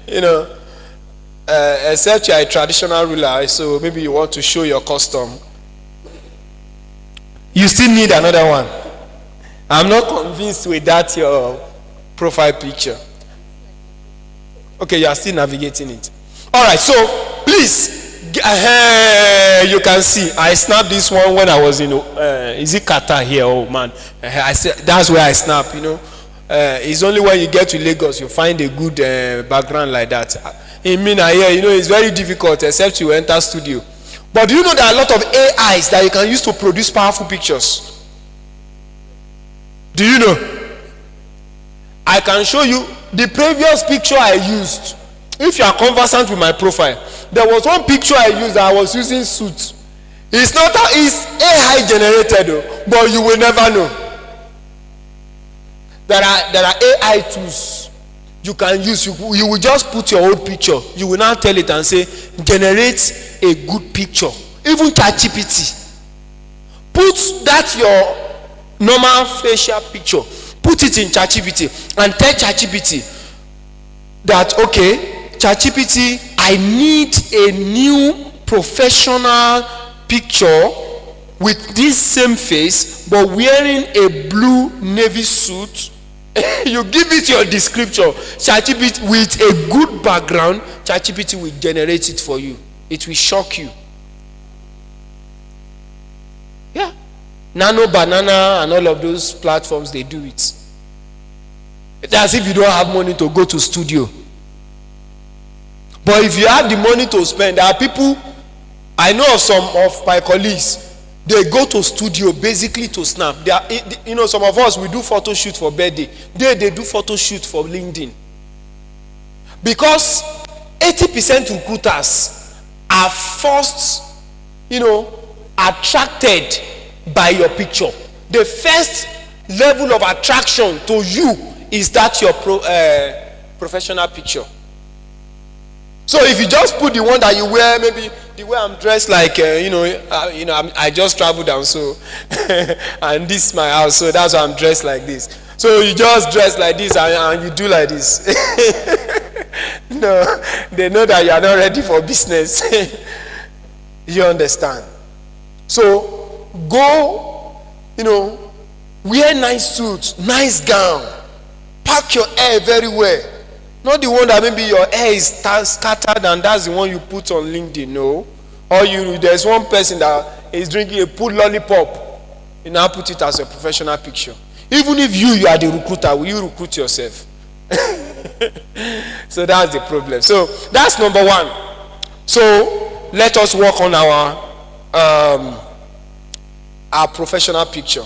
You know, except you are a traditional ruler, so maybe you want to show your custom. You still need another one. I'm not convinced with that your profile picture. Okay, you are still navigating it. All right, so please, you can see I snapped this one when I was in is it Qatar here? Oh man, I said that's where I snap. You know, it's only when you get to Lagos you find a good background like that. In Mina here, you know, it's very difficult except you enter studio. But do you know there are a lot of AIs that you can use to produce powerful pictures? Do you know? I can show you the previous picture I used. If you are conversant with my profile, there was one picture I used that I was using suit. It's not it's AI generated though, but you will never know. There are AI tools you can use. You will just put your old picture. You will now tell it and say generate a good picture. Even ChatGPT. Put that your normal facial picture. Put it in ChatGPT and tell ChatGPT that okay, ChatGPT, I need a new professional picture with this same face but wearing a blue navy suit. You give it your description, ChatGPT with a good background, ChatGPT will generate it for you. It will shock you. Yeah. Nano Banana and all of those platforms, they do it. It's as if you don't have money to go to studio. But if you have the money to spend, there are people, I know of some of my colleagues, they go to studio basically to snap. They are, you know, some of us, we do photo shoot for birthday. They do photo shoot for LinkedIn. Because 80% recruiters are first, you know, attracted by your picture. The first level of attraction to you is that your professional picture. So if you just put the one that you wear, maybe the way I'm dressed, like I just traveled down, so and this is my house, so that's why I'm dressed like this. So you just dress like this and you do like this. No, they know that you are not ready for business. You understand? So go, wear nice suits, nice gown, pack your hair very well. Not the one that maybe your hair is scattered and that's the one you put on LinkedIn, no. Or there's one person that is drinking a pulled lollipop, you now put it as a professional picture. Even if you are the recruiter, will you recruit yourself? So that's the problem. So that's number one. So let us work on our professional picture.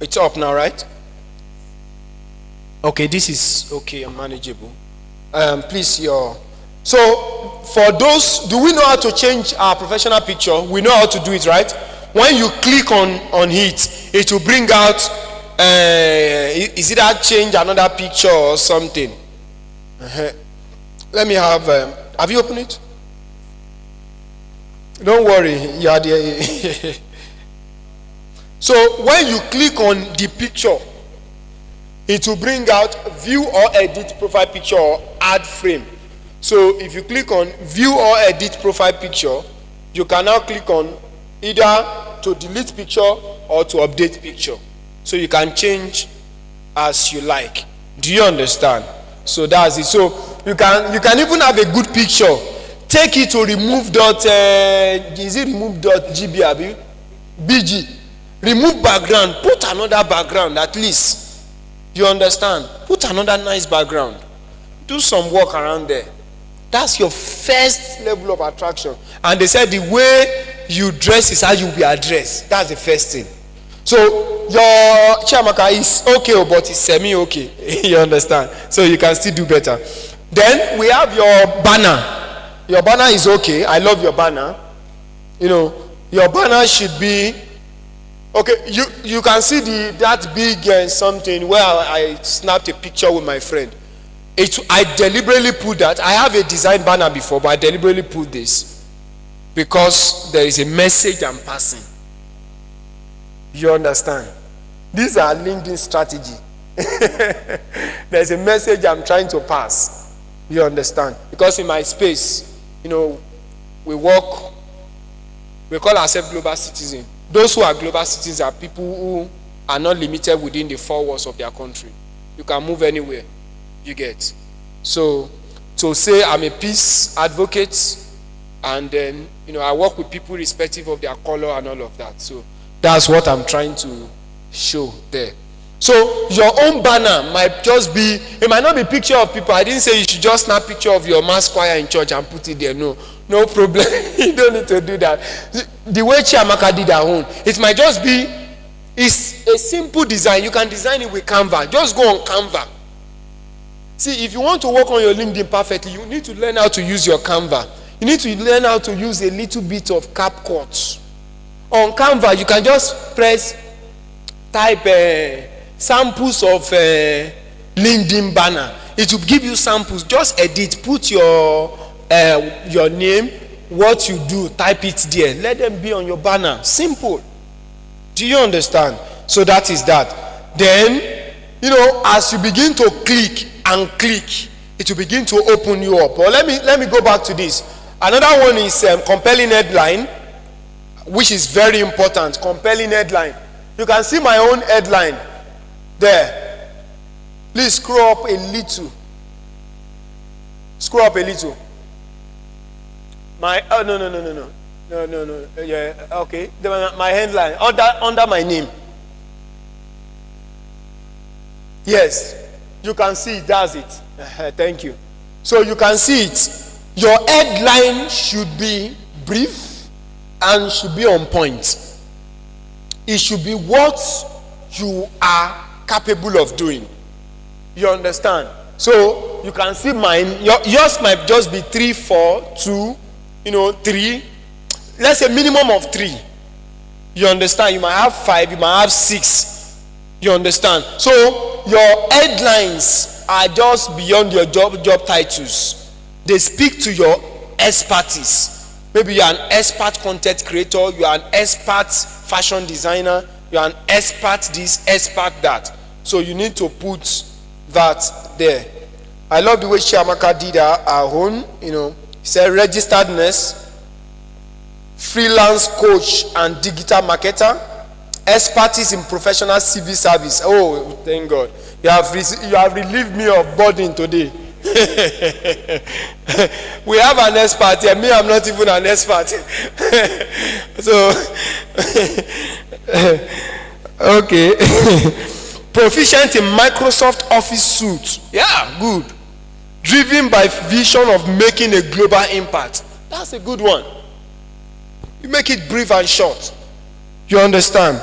It's up now, right? Okay, this is okay and manageable. Please, so for those, do we know how to change our professional picture? We know how to do it, right? When you click on it, it will bring out is it that change another picture or something? Let me have you opened it? Don't worry, you are there. So when you click on the picture, it will bring out view or edit profile picture or add frame. So if you click on view or edit profile picture, you can now click on either to delete picture or to update picture. So you can change as you like. Do you understand? So that's it. So you can even have a good picture. Take it to remove remove.gb BG. Remove background, put another background at least. You understand? Put another nice background. Do some work around there. That's your first level of attraction. And they said the way you dress is how you will be addressed. That's the first thing. So your chiamaka is okay, but it's semi-okay. You understand? So you can still do better. Then we have your banner. Your banner is okay. I love your banner. Your banner should be okay. You can see that big something where I snapped a picture with my friend. I deliberately put that. I have a design banner before, but I deliberately put this because there is a message I'm passing. You understand? These are LinkedIn strategy. There's a message I'm trying to pass. You understand? Because in my space, we call ourselves global citizens. Those who are global citizens are people who are not limited within the four walls of their country. You can move anywhere. You get. So to say I'm a peace advocate, and then I work with people irrespective of their color and all of that. So that's what I'm trying to show there. So your own banner might just be, it might not be picture of people. I didn't say you should just snap picture of your mass choir in church and put it there. No problem. You don't need to do that. The way Chiamaka did her own, it might just be, it's a simple design. You can design it with Canva. Just go on Canva. See, if you want to work on your LinkedIn perfectly, you need to learn how to use your Canva. You need to learn how to use a little bit of CapCut. On Canva, you can just type samples of LinkedIn banner. It will give you samples. Just edit, put your name, what you do, type it there. Let them be on your banner. Simple. Do you understand? So that is that. Then, as you begin to click and click, it will begin to open you up. Or let me go back to this. Another one is compelling headline, which is very important. Compelling headline. You can see my own headline there. Please scroll up a little. Scroll up a little. No. Yeah, okay. My headline under my name. Yes, you can see it. That's it. Thank you. So you can see it. Your headline should be brief and should be on point. It should be what you are capable of doing. You understand? So you can see mine. Yours might just be 3, 4, 2, 3. Let's say minimum of 3. You understand? You might have 5, you might have 6. You understand? So your headlines are just beyond your job titles. They speak to your expertise. Maybe you are an expert content creator, you are an expert fashion designer, you are an expert this, expert that. So you need to put that there. I love the way Chiamaka did her own. He said registered nurse, freelance coach and digital marketer, expertise in professional civil service. Oh, thank God. You have relieved me of burden today. We have an expert here. Me, I'm not even an expert. So, okay. Proficient in Microsoft Office suite. Yeah, good. Driven by vision of making a global impact. That's a good one. You make it brief and short. You understand?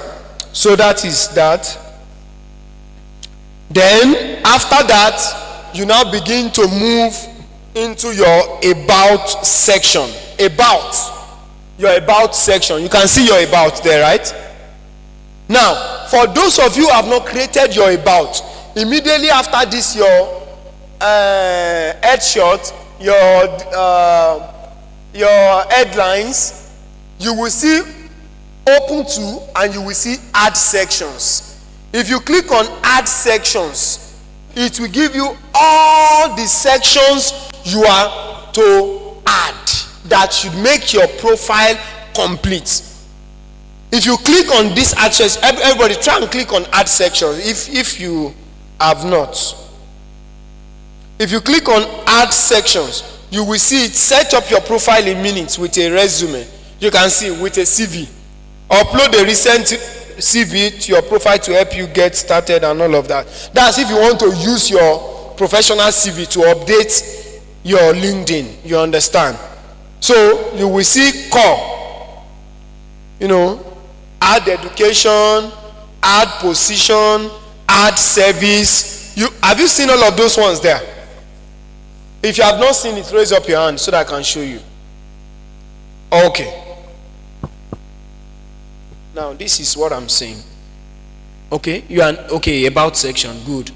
So that is that. Then, after that, you now begin to move into your about section. Your about section. You can see your about there, right? Now, for those of you who have not created your about, immediately after this, your headshot, your headlines, you will see open to, and you will see add sections. If you click on add sections, it will give you all the sections you are to add that should make your profile complete. If you click on this add section, everybody try and click on add section if you have not. If you click on add sections, you will see it set up your profile in minutes with a resume. You can see with a CV. Upload a recent CV to your profile to help you get started and all of that. That's if you want to use your professional CV to update your LinkedIn. You understand? So you will see core, add education, add position, add service. Have you seen all of those ones there? If you have not seen it, raise up your hand so that I can show you. Okay. Now this is what I'm saying. Okay, about section. Good.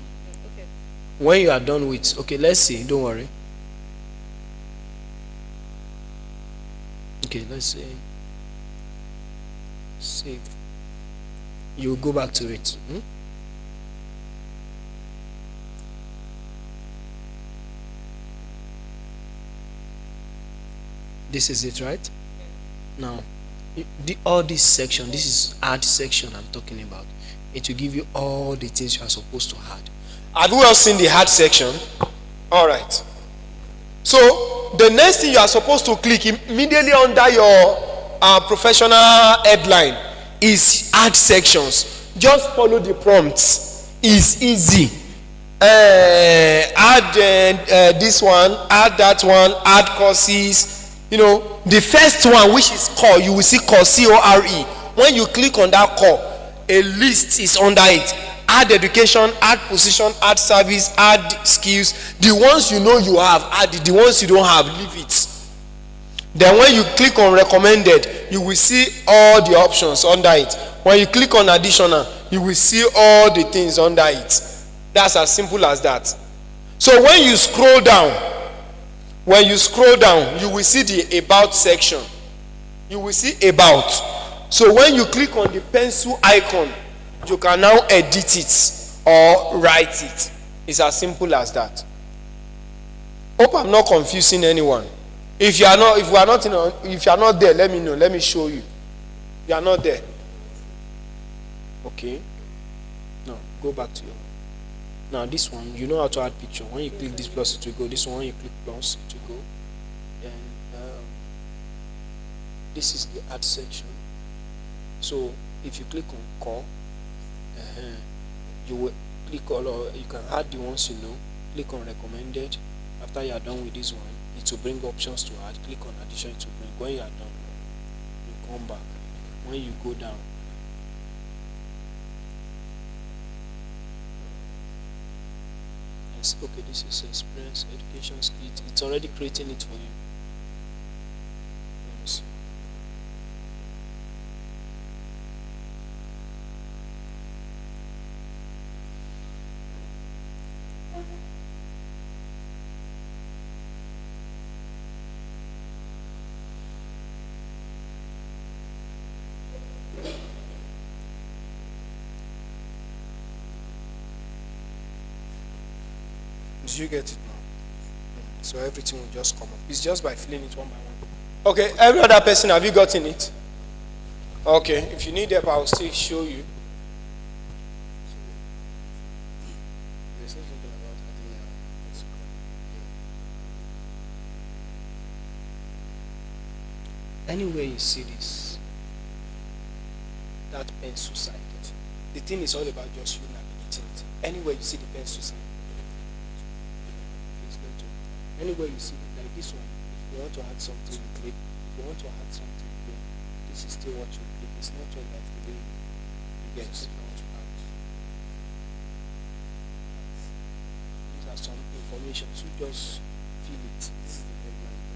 When you are done with, okay, let's see, don't worry. Okay, let's say save. You go back to it. This is it, right? Now, all this section, this is add section I'm talking about. It will give you all the things you are supposed to add. Have you all seen the add section? All right. So the next thing you are supposed to click immediately under your professional headline is add sections. Just follow the prompts. It's easy. Add this one, add that one, add courses. You know, the first one, which is core, you will see core, C-O-R-E. When you click on that core, a list is under it. Add education, add position, add service, add skills. The ones you know you have, add it. The ones you don't have, leave it. Then when you click on recommended, you will see all the options under it. When you click on additional, you will see all the things under it. That's as simple as that. So when you scroll down, you will see the about section. You will see about. So when you click on the pencil icon, you can now edit it or write it. It's as simple as that. Hope I'm not confusing anyone. If you are not there, let me know. Let me show you. You are not there. Okay. Now go back to your. Now this one, you know how to add picture. When you click this plus, it will go. This one, when you click plus, it will go. And this is the add section. So if you click on core, you will click you can add the ones you know. Click on recommended. After you are done with this one, it will bring options to add. Click on addition, it will bring. When you are done, you come back. When you go down, okay, this is experience education skit. It's already creating it for you. Let me see. Did you get it now? So everything will just come up. It's just by filling it one by one. Okay, every other person, have you gotten it? Okay, if you need help, I'll still show you. Anywhere you see this, that pencil side, the thing is all about just you navigating it. Anywhere you see the pencil side, anywhere you see it, like this one, if you want to add something, you click. If you want to add something, you click. This is still what you click. It's not all that the way you get it. These are some information, so just feel it. This is the headline.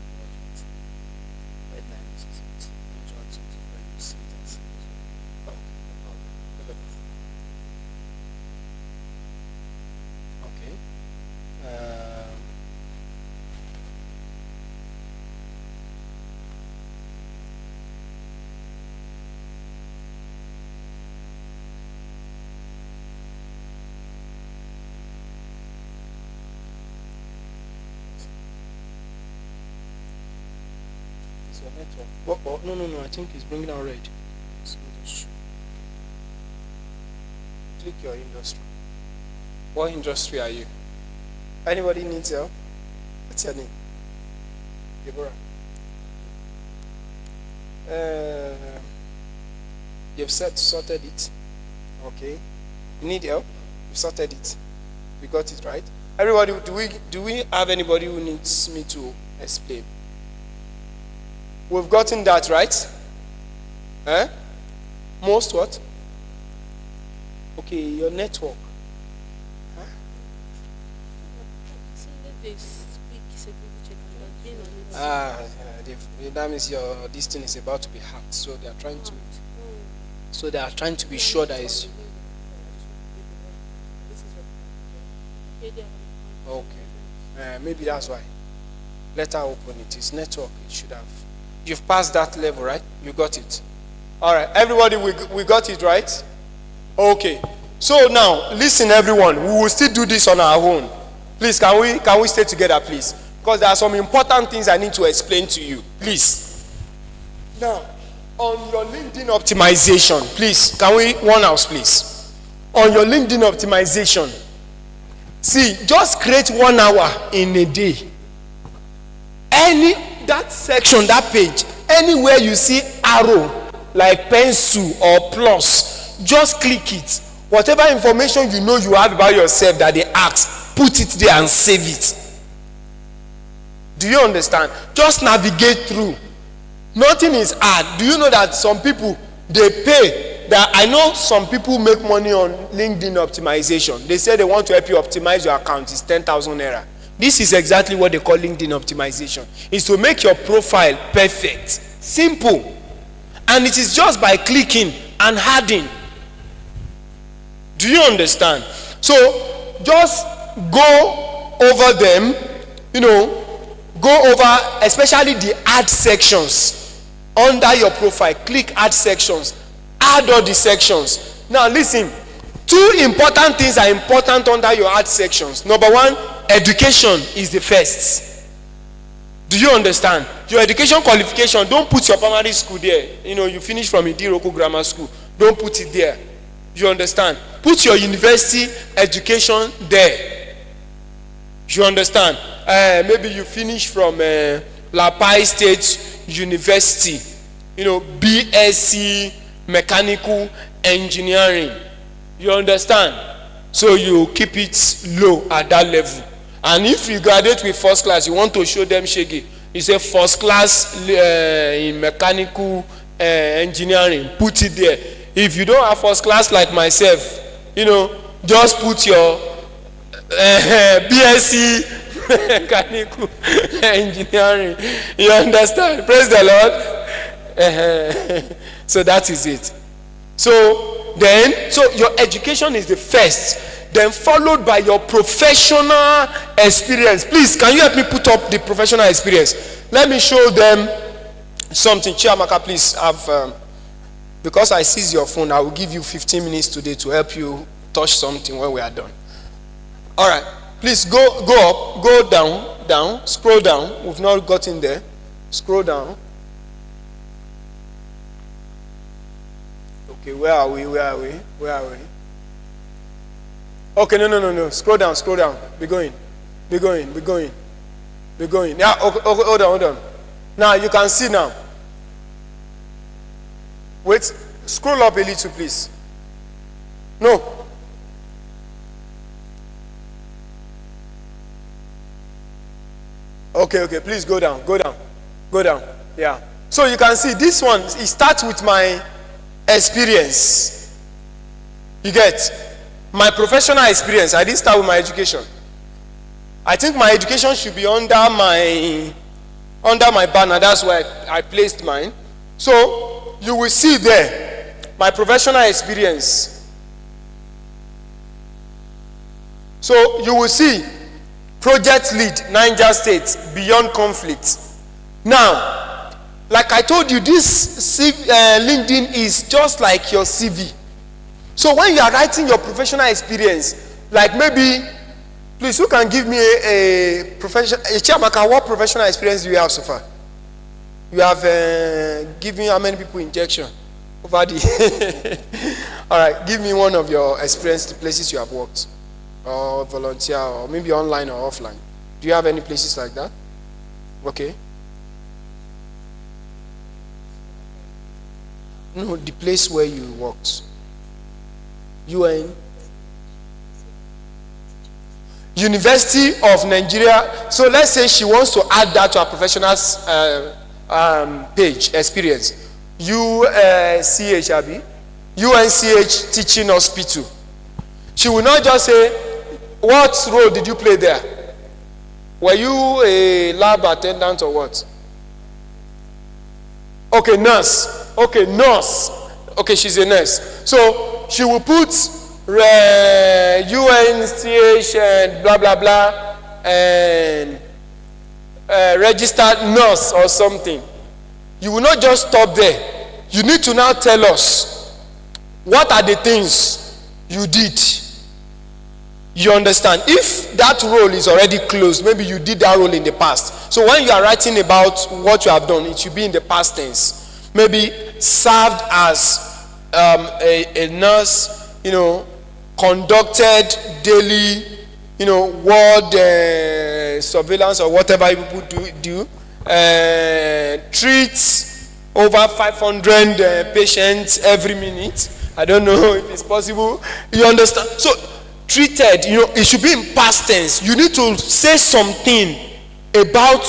Headline is it. You want to add something, when you see it as okay. Network. No, I think it's bringing out red. Click your industry. What industry are you? Anybody needs help? What's your name? Deborah. You've sorted it. Okay. You need help? You've sorted it. We got it right. Everybody, do we have anybody who needs me to explain? We've gotten that right. Most what? Okay, your network. That means this thing is about to be hacked. So they are trying to be sure that it's. Okay. Maybe that's why. Let her open it. It's network. It should have. You've passed that level, right? You got it. All right. Everybody, we got it, right? Okay. So now, listen, everyone. We will still do this on our own. Please, can we stay together, please? Because there are some important things I need to explain to you. Please. Now, on your LinkedIn optimization, please, can we one house, please? On your LinkedIn optimization, see, just create 1 hour in a day. That section, that page, anywhere you see arrow, like pencil or plus, just click it. Whatever information you know you have about yourself that they ask, put it there and save it. Do you understand? Just navigate through. Nothing is hard. Do you know that some people, they pay? That I know some people make money on LinkedIn optimization. They say they want to help you optimize your account. It's 10,000 naira. This is exactly what they call LinkedIn optimization. It's to make your profile perfect. Simple. And it is just by clicking and adding. Do you understand? So just go over them, go over especially the add sections under your profile. Click add sections. Add all the sections. Now listen, 2 important things are important under your add sections. Number 1, education is the first. Do you understand? Your education qualification, don't put your primary school there. You finish from Idiroko Grammar School. Don't put it there. You understand? Put your university education there. You understand? Maybe you finish from Lapai State University. BSc Mechanical Engineering. You understand? So you keep it low at that level. And if you graduate with first class, you want to show them shaggy. You say first class in mechanical engineering. Put it there. If you don't have first class like myself, just put your BSc mechanical engineering. You understand? Praise the Lord. So that is it. So your education is the first, then followed by your professional experience. Please, can you help me put up the professional experience? Let me show them something. Chiamaka, please have, because I seize your phone, I will give you 15 minutes today to help you touch something when we are done. All right, please go up, go down, scroll down. We've not gotten there. Scroll down. Okay, where are we? Okay, no. Scroll down. Be going. Yeah, okay, hold on. Now you can see now. Wait, scroll up a little, please. No. Okay, please go down. Yeah. So you can see this one, it starts with my experience. You get my professional experience. I didn't start with my education. I think my education should be under my banner. That's why I placed mine. So you will see there my professional experience. So you will see project lead, Niger State, beyond conflict. Now, like I told you, this LinkedIn is just like your CV. So when you are writing your professional experience, like maybe, please, who can give me a professional, Chiamaka, what professional experience do you have so far? You have given how many people injection over the all right, give me one of your experience, the places you have worked, or volunteer, or maybe online or offline. Do you have any places like that? Okay. No, the place where you worked. UN. University of Nigeria. So let's say she wants to add that to her professional page experience. UCH, UNCH Teaching Hospital. She will not just say, what role did you play there? Were you a lab attendant or what? Okay, nurse. Okay, nurse. Okay, she's a nurse. So she will put UNCH and blah blah blah registered nurse or something, you will not just stop there. You need to now tell us what are the things you did. You understand? If that role is already closed, maybe you did that role in the past. So when you are writing about what you have done, it should be in the past tense. Maybe served as a nurse, conducted daily, ward surveillance or whatever people do. Treats over 500 patients every minute. I don't know if it's possible. You understand? So treated, it should be in past tense. You need to say something about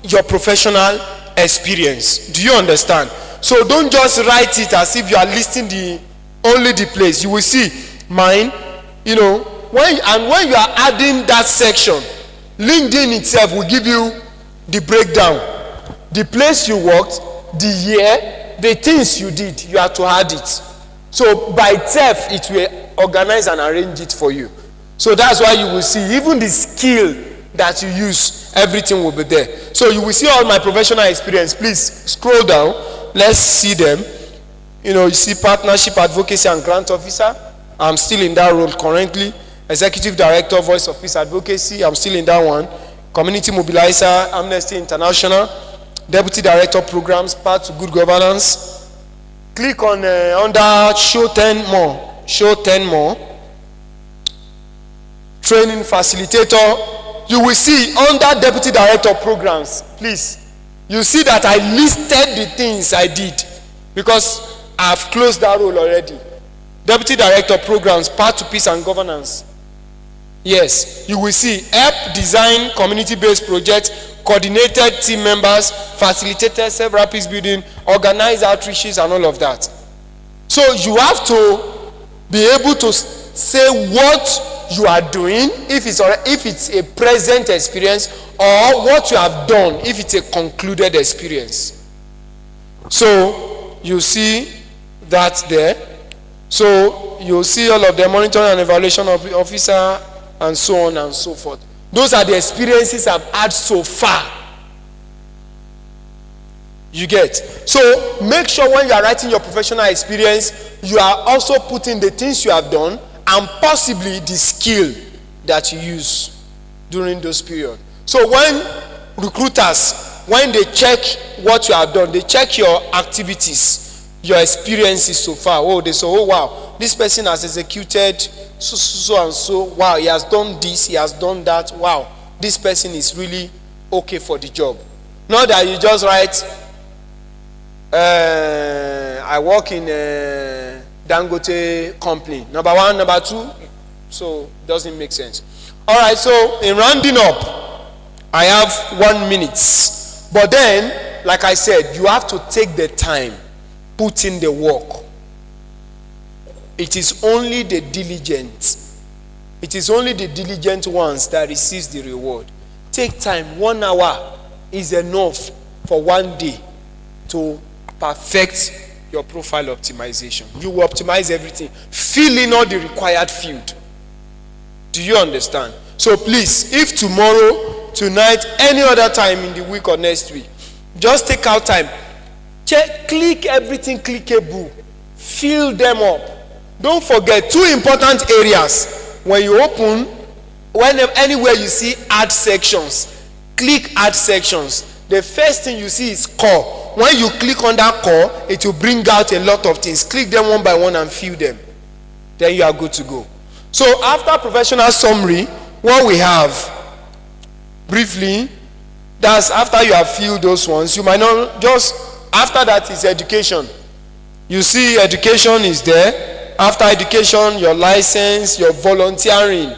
your professional experience. Do you understand? So don't just write it as if you are listing only the place. You will see mine, when you are adding that section, LinkedIn itself will give you the breakdown, the place you worked, the year, the things you did. You have to add it. So by itself, it will organize and arrange it for you. So that's why you will see even the skill that you use, everything will be there. So you will see all my professional experience. Please scroll down. Let's see them. You see partnership, advocacy, and grant officer. I'm still in that role currently. Executive director, voice of peace advocacy. I'm still in that one. Community mobilizer, Amnesty International. Deputy director programs, path to good governance. Click on under show 10 more. Show 10 more. Training facilitator. You will see under deputy director programs, please, you see that I listed the things I did because I've closed that role already. Deputy director programs, path to peace and governance. Yes, you will see help design community-based projects, coordinated team members, facilitated several peace building, organized outreaches, and all of that. So you have to be able to say what you are doing, if it's a present experience, or what you have done if it's a concluded experience. So you see that there. So you'll see all of the monitoring and evaluation of the officer and so on and so forth. Those are the experiences I've had so far. You get? So make sure when you are writing your professional experience, you are also putting the things you have done and possibly the skill that you use during those periods. So when recruiters, when they check what you have done, they check your activities, your experiences so far. Oh, they say, oh wow, this person has executed so and so. Wow, he has done this, he has done that. Wow, this person is really okay for the job. Not that you just write, I work in Dangote company. Number one, number two. So it doesn't make sense. All right, so in rounding up, I have 1 minute. But then, like I said, you have to take the time, put in the work. It is only the diligent. It is only the diligent ones that receives the reward. Take time. 1 hour is enough for 1 day to perfect your profile optimization. You will optimize everything. Fill in all the required field. Do you understand? So please, if tomorrow, tonight, any other time in the week or next week, just take out time. Check, click everything clickable. Fill them up. Don't forget 2 important areas. When you open, anywhere you see add sections, click add sections. The first thing you see is core. When you click on that core, it will bring out a lot of things. Click them one by one and fill them. Then you are good to go. So after professional summary, what we have, briefly, that's after you have filled those ones. You might not just, after that is education. You see education is there. After education, your license, your volunteering,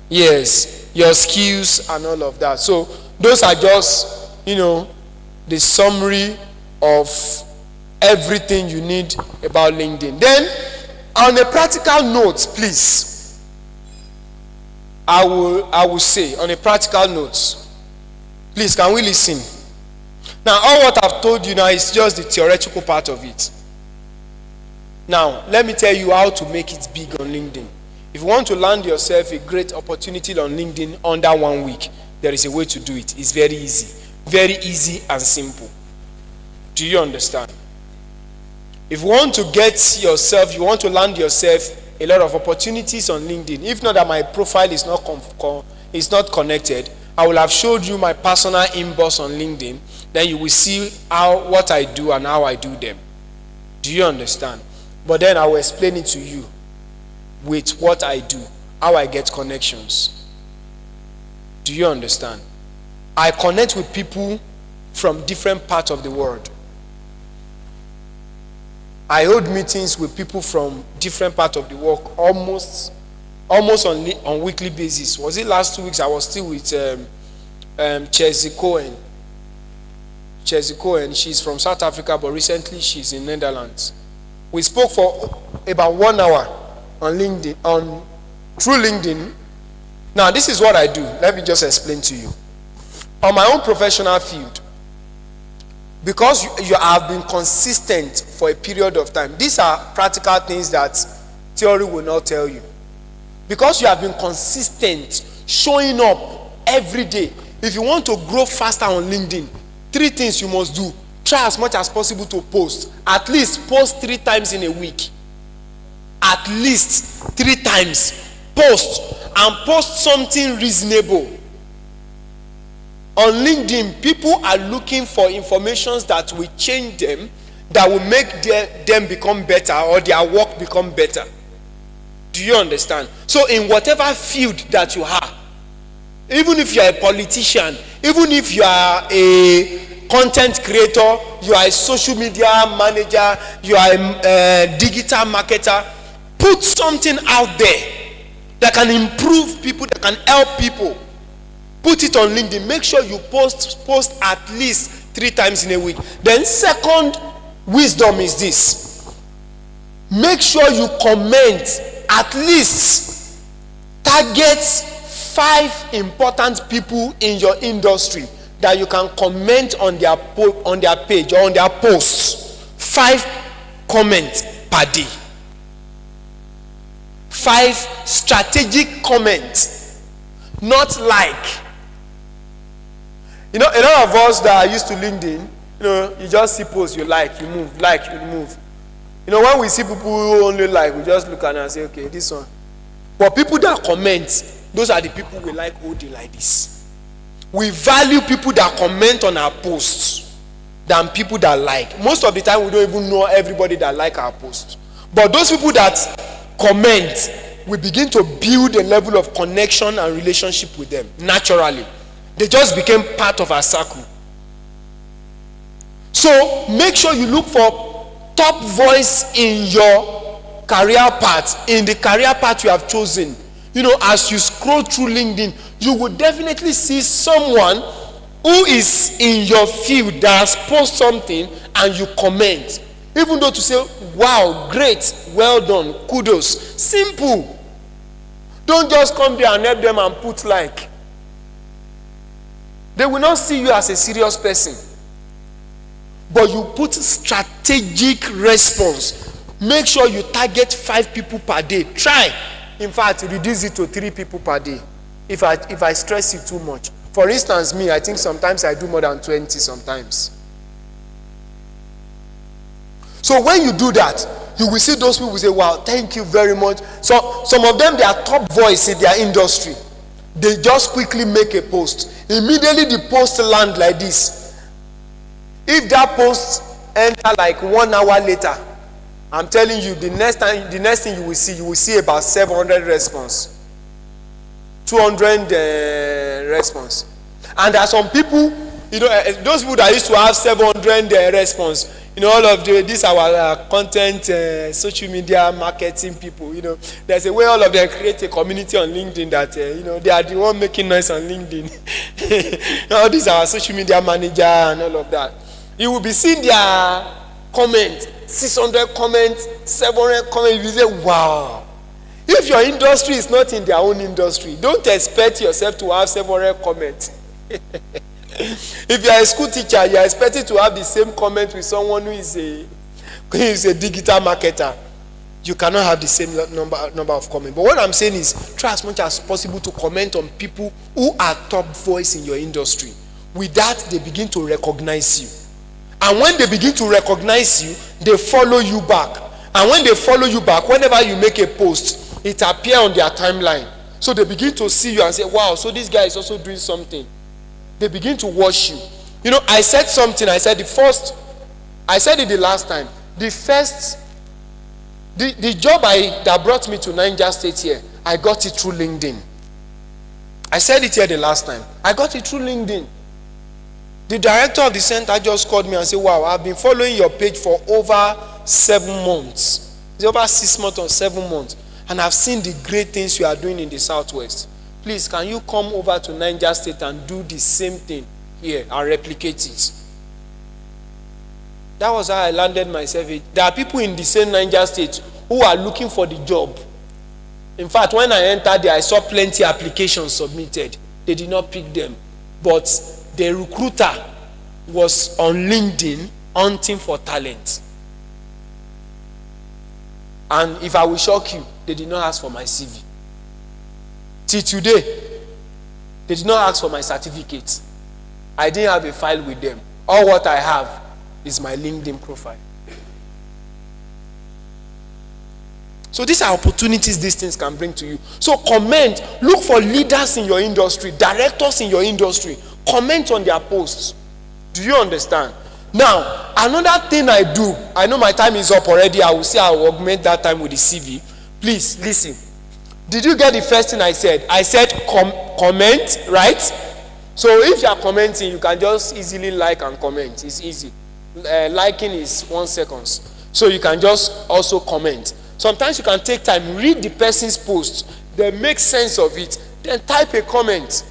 yes, your skills and all of that. So those are just, the summary of everything you need about LinkedIn. Then, on a practical note, please, I will say, on a practical note, please, can we listen? Now, all what I've told you now is just the theoretical part of it. Now, let me tell you how to make it big on LinkedIn. If you want to land yourself a great opportunity on LinkedIn under 1 week, there is a way to do it. It's very easy. Very easy and simple. Do you understand? If you want to get yourself, you want to land yourself a lot of opportunities on LinkedIn. If not that my profile is not connected, I will have showed you my personal inbox on LinkedIn. Then you will see what I do and how I do them. Do you understand? But then I will explain it to you with what I do, how I get connections. Do you understand? I connect with people from different parts of the world. I hold meetings with people from different parts of the world almost on weekly basis. Was it last 2 weeks? I was still with Chelsea Cohen. Chelsea Cohen, she's from South Africa, but recently she's in Netherlands. We spoke for about 1 hour on LinkedIn, through LinkedIn. Now, this is what I do. Let me just explain to you. On my own professional field, because you have been consistent for a period of time, these are practical things that theory will not tell you. Because you have been consistent, showing up every day. If you want to grow faster on LinkedIn, 3 things you must do. Try as much as possible to post. At least post 3 times in a week. At least 3 times. Post. And post something reasonable. On LinkedIn, people are looking for information that will change them, that will make them become better or their work become better. Do you understand? So in whatever field that you are, even if you are a politician, even if you are a content creator, you are a social media manager, you are a digital marketer, put something out there that can improve people, that can help people. Put it on LinkedIn. Make sure you post at least 3 times in a week. Then second wisdom is this. Make sure you comment at least. Target 5 important people in your industry that you can comment on their page or on their posts. 5 comments per day. 5 strategic comments. Not like. You know, a lot of us that are used to LinkedIn, you just see posts, you like, you move, like, you move. When we see people who only like, we just look at it and say, okay, this one. But people that comment, those are the people we like holding like this. We value people that comment on our posts than people that like. Most of the time, we don't even know everybody that like our posts. But those people that comment, we begin to build a level of connection and relationship with them naturally. They just became part of our circle. So make sure you look for top voice in your career path, in the career path you have chosen. As you scroll through LinkedIn, you will definitely see someone who is in your field that has posted something and you comment. Even though to say, wow, great, well done, kudos. Simple. Don't just come there and help them and put like. They will not see you as a serious person. But you put strategic response. Make sure you target 5 people per day. Try. In fact, reduce it to 3 people per day. If I stress it too much. For instance, me, I think sometimes I do more than 20 sometimes. So when you do that, you will see those people say, wow, thank you very much. So some of them, they are top voice in their industry. They just quickly make a post. Immediately the post land like this. If that post enter like 1 hour later, I'm telling you, the next thing you will see about 700 response, 200 response. And there are some people, those people that used to have 700 response. All of these are our content, social media marketing people. There's a way all of them create a community on LinkedIn that they are the one making noise on LinkedIn. All these are our social media manager and all of that. You will be seeing their comments, 600 comments, 700 comments. You say, wow. If your industry is not in their own industry, don't expect yourself to have 700 comments. If you are a school teacher, you are expected to have the same comment with someone who is a digital marketer. you cannot have the same number of comments. But what I'm saying is, try as much as possible to comment on people who are top voice in your industry. With that, they begin to recognize you. And when they begin to recognize you, they follow you back. And when they follow you back, whenever you make a post, it appears on their timeline. So they begin to see you and say, wow, so this guy is also doing something. They begin to watch you. You know, I said something. I said it the last time. The job that brought me to Niger State here, I got it through LinkedIn. I said it here the last time. I got it through LinkedIn. The director of the center just called me and said, wow, I've been following your page for over 7 months. It's over 6 months or 7 months. And I've seen the great things you are doing in the Southwest. Please, can you come over to Niger State and do the same thing here and replicate it? That was how I landed myself. There are people in the same Niger State who are looking for the job. In fact, when I entered there, I saw plenty applications submitted. They did not pick them. But the recruiter was on LinkedIn hunting for talent. And if I will shock you, they did not ask for my CV. Till today, they did not ask for my certificate. I didn't have a file with them. All what I have is my LinkedIn profile. So these are opportunities these things can bring to you. So comment, look for leaders in your industry, directors in your industry. Comment on their posts. Do you understand? Now, another thing I do, I know my time is up already. I will say I will augment that time with the CV. Please, listen. Did you get the first thing I said? I said comment, right? So if you are commenting, you can just easily like and comment. It's easy. Liking is 1 second. So you can just also comment. Sometimes you can take time, read the person's post, then make sense of it, then type a comment.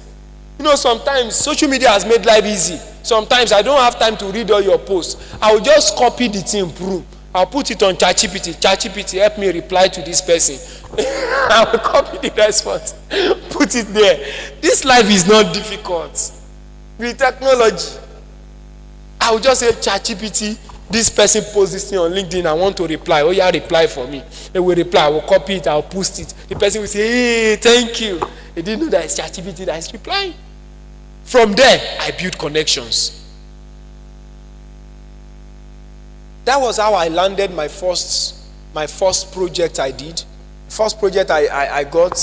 You know, sometimes social media has made life easy. Sometimes I don't have time to read all your posts. I will just copy the thing through. I'll put it on ChatGPT. ChatGPT, help me reply to this person. I will copy the response, put it there. This life is not difficult. With technology, I will just say, ChatGPT, this person posts this thing on LinkedIn, I want to reply. Oh yeah, reply for me. They will reply, I will copy it, I will post it. The person will say, hey, thank you. They didn't know that it's ChatGPT that is replying. From there, I build connections. That was how I landed my first project I did. First project I got,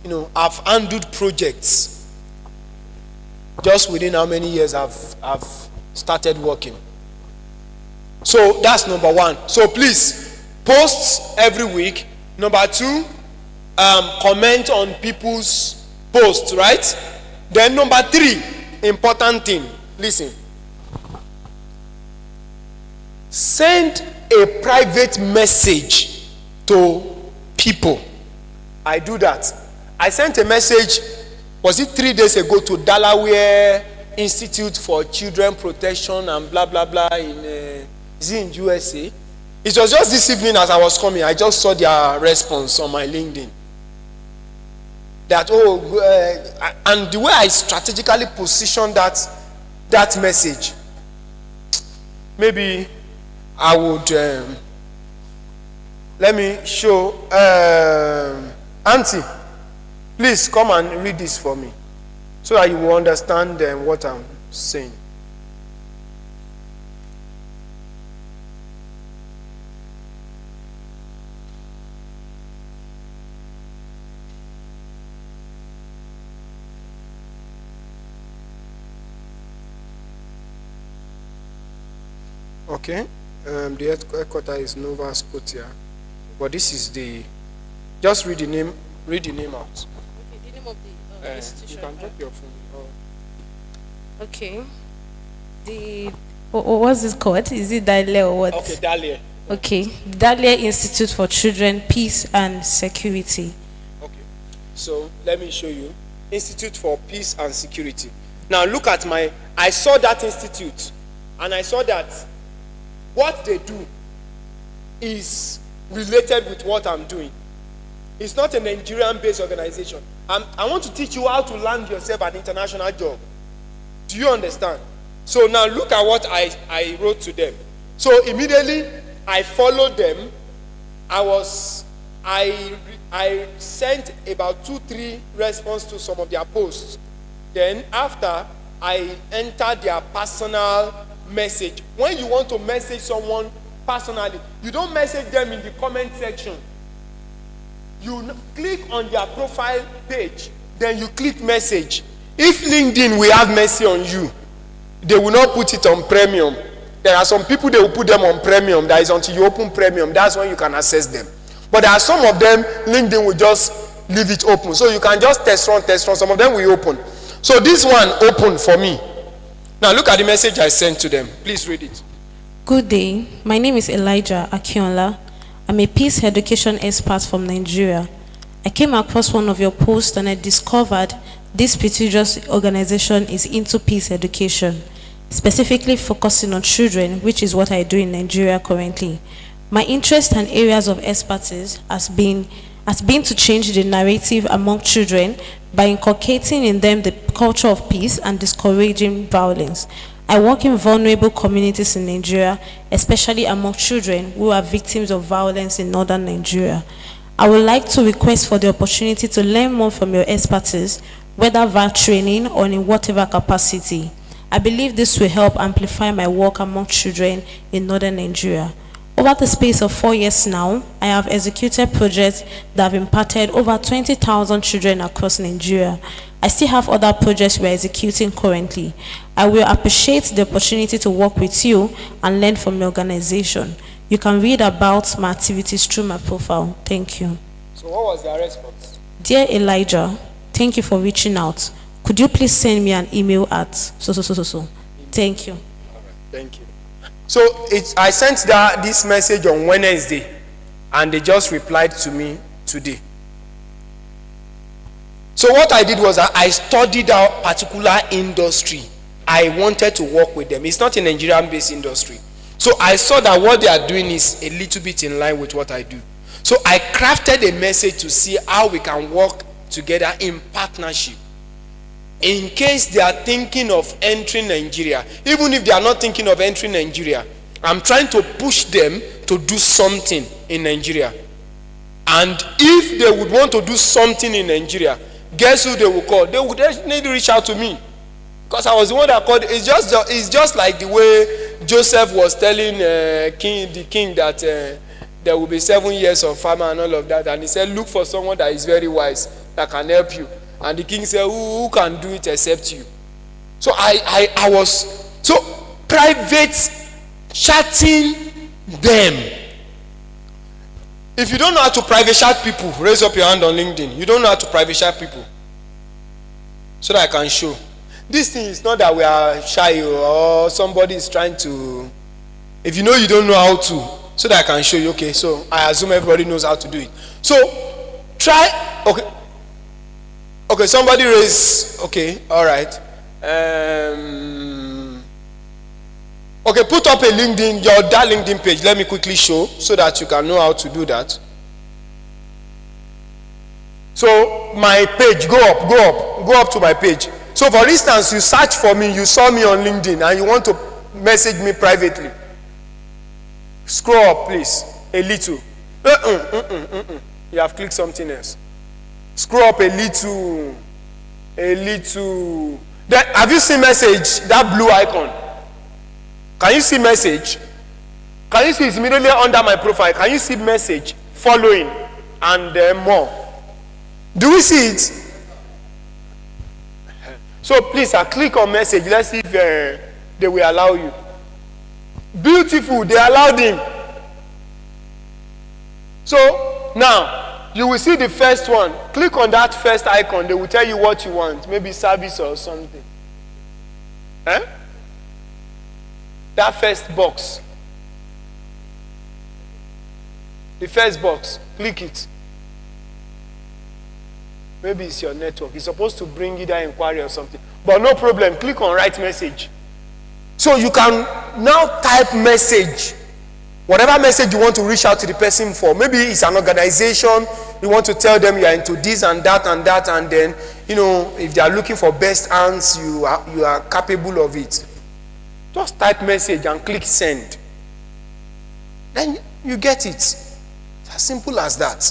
you know, I've handled projects. Just within how many years I've started working. So that's number 1. So please, post every week. Number 2, comment on people's posts, right? Then number 3, important thing, listen. Send a private message to people. I do that. I sent a message, was it 3 days ago, to Delaware Institute for Children Protection and blah blah blah is it in USA? It was just this evening as I was coming, I just saw their response on my LinkedIn. That and the way I strategically positioned that message, maybe I would let me show Auntie, please come and read this for me so that you will understand what I'm saying. Okay, the headquarters is Nova Scotia, but this is the. Just read the name. Read the name out. Okay, the name of the institution. You can drop your phone. Oh. Okay. What's this called? Is it Dalia or what? Okay, Dalia. Okay, Dalia Institute for Children, Peace and Security. Okay, so let me show you. Institute for Peace and Security. Now look at I saw that institute, and I saw that what they do is related with what I'm doing. It's not a Nigerian-based organization. I want to teach you how to land yourself an international job. Do you understand? So now look at what I wrote to them. So immediately I followed them I sent about 2-3 responses to some of their posts. Then after, I entered their personal message. When you want to message someone personally, you don't message them in the comment section. You click on their profile page, then you click message. If LinkedIn will have mercy on you, they will not put it on premium. There are some people, they will put them on premium. That is until you open premium. That's when you can access them. But there are some of them, LinkedIn will just leave it open. So you can just test run. Some of them will open. So this one opened for me. Now look at the message I sent to them. Please read it. Good day. My name is Elijah Akinola. I'm a peace education expert from Nigeria. I came across one of your posts and I discovered this prestigious organization is into peace education, specifically focusing on children, which is what I do in Nigeria currently. My interest and areas of expertise has been to change the narrative among children by inculcating in them the culture of peace and discouraging violence. I work in vulnerable communities in Nigeria, especially among children who are victims of violence in northern Nigeria. I would like to request for the opportunity to learn more from your expertise, whether via training or in whatever capacity. I believe this will help amplify my work among children in northern Nigeria. Over the space of 4 years now, I have executed projects that have impacted over 20,000 children across Nigeria. I still have other projects we are executing currently. I will appreciate the opportunity to work with you and learn from your organization. You can read about my activities through my profile. Thank you. So what was their response? Dear Elijah, thank you for reaching out. Could you please send me an email at so. Thank you. All right, thank you. So I sent this message on Wednesday, and they just replied to me today. So what I did was I studied a particular industry. I wanted to work with them. It's not a Nigerian-based industry. So I saw that what they are doing is a little bit in line with what I do. So I crafted a message to see how we can work together in partnership. In case they are thinking of entering Nigeria, even if they are not thinking of entering Nigeria, I'm trying to push them to do something in Nigeria. And if they would want to do something in Nigeria, guess who they will call? They would need to reach out to me. Because I was the one that called. It's just like the way Joseph was telling the king that there will be 7 years of famine and all of that. And he said, look for someone that is very wise, that can help you. And the king said, who can do it except you? So I was so private chatting them. If you don't know how to private chat people, raise up your hand on LinkedIn. You don't know how to private chat people. So that I can show. This thing is not that we are shy or somebody is trying to. If you know you don't know how to, so that I can show you. Okay, so I assume everybody knows how to do it. So try. Okay, somebody raise. Okay, all right. Okay, put up a LinkedIn, that LinkedIn page. Let me quickly show so that you can know how to do that. So my page, go up to my page. So for instance, you search for me, you saw me on LinkedIn, and you want to message me privately. Scroll up, please, a little. You have clicked something else. Scroll up a little. Then, have you seen message? That blue icon. Can you see message? Can you see it's immediately under my profile? Can you see message, following, and more? Do we see it? So please, click on message. Let's see if they will allow you. Beautiful, they allowed him. So now you will see the first one. Click on that first icon. They will tell you what you want. Maybe service or something. That first box. The first box. Click it. Maybe it's your network. It's supposed to bring either inquiry or something. But no problem. Click on write message. So you can now type message. Whatever message you want to reach out to the person for. Maybe it's an organization. You want to tell them you are into this and that and that. And then, if they are looking for best hands, you are capable of it. Just type message and click send. Then you get it. As simple as that.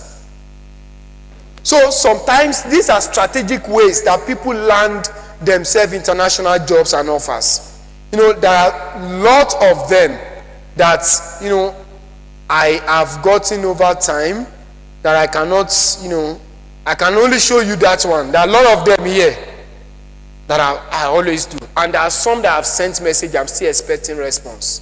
So sometimes these are strategic ways that people land themselves international jobs and offers. There are a lot of them that, I have gotten over time that I cannot, I can only show you that one. There are a lot of them here that I always do. And there are some that have sent message, I'm still expecting response.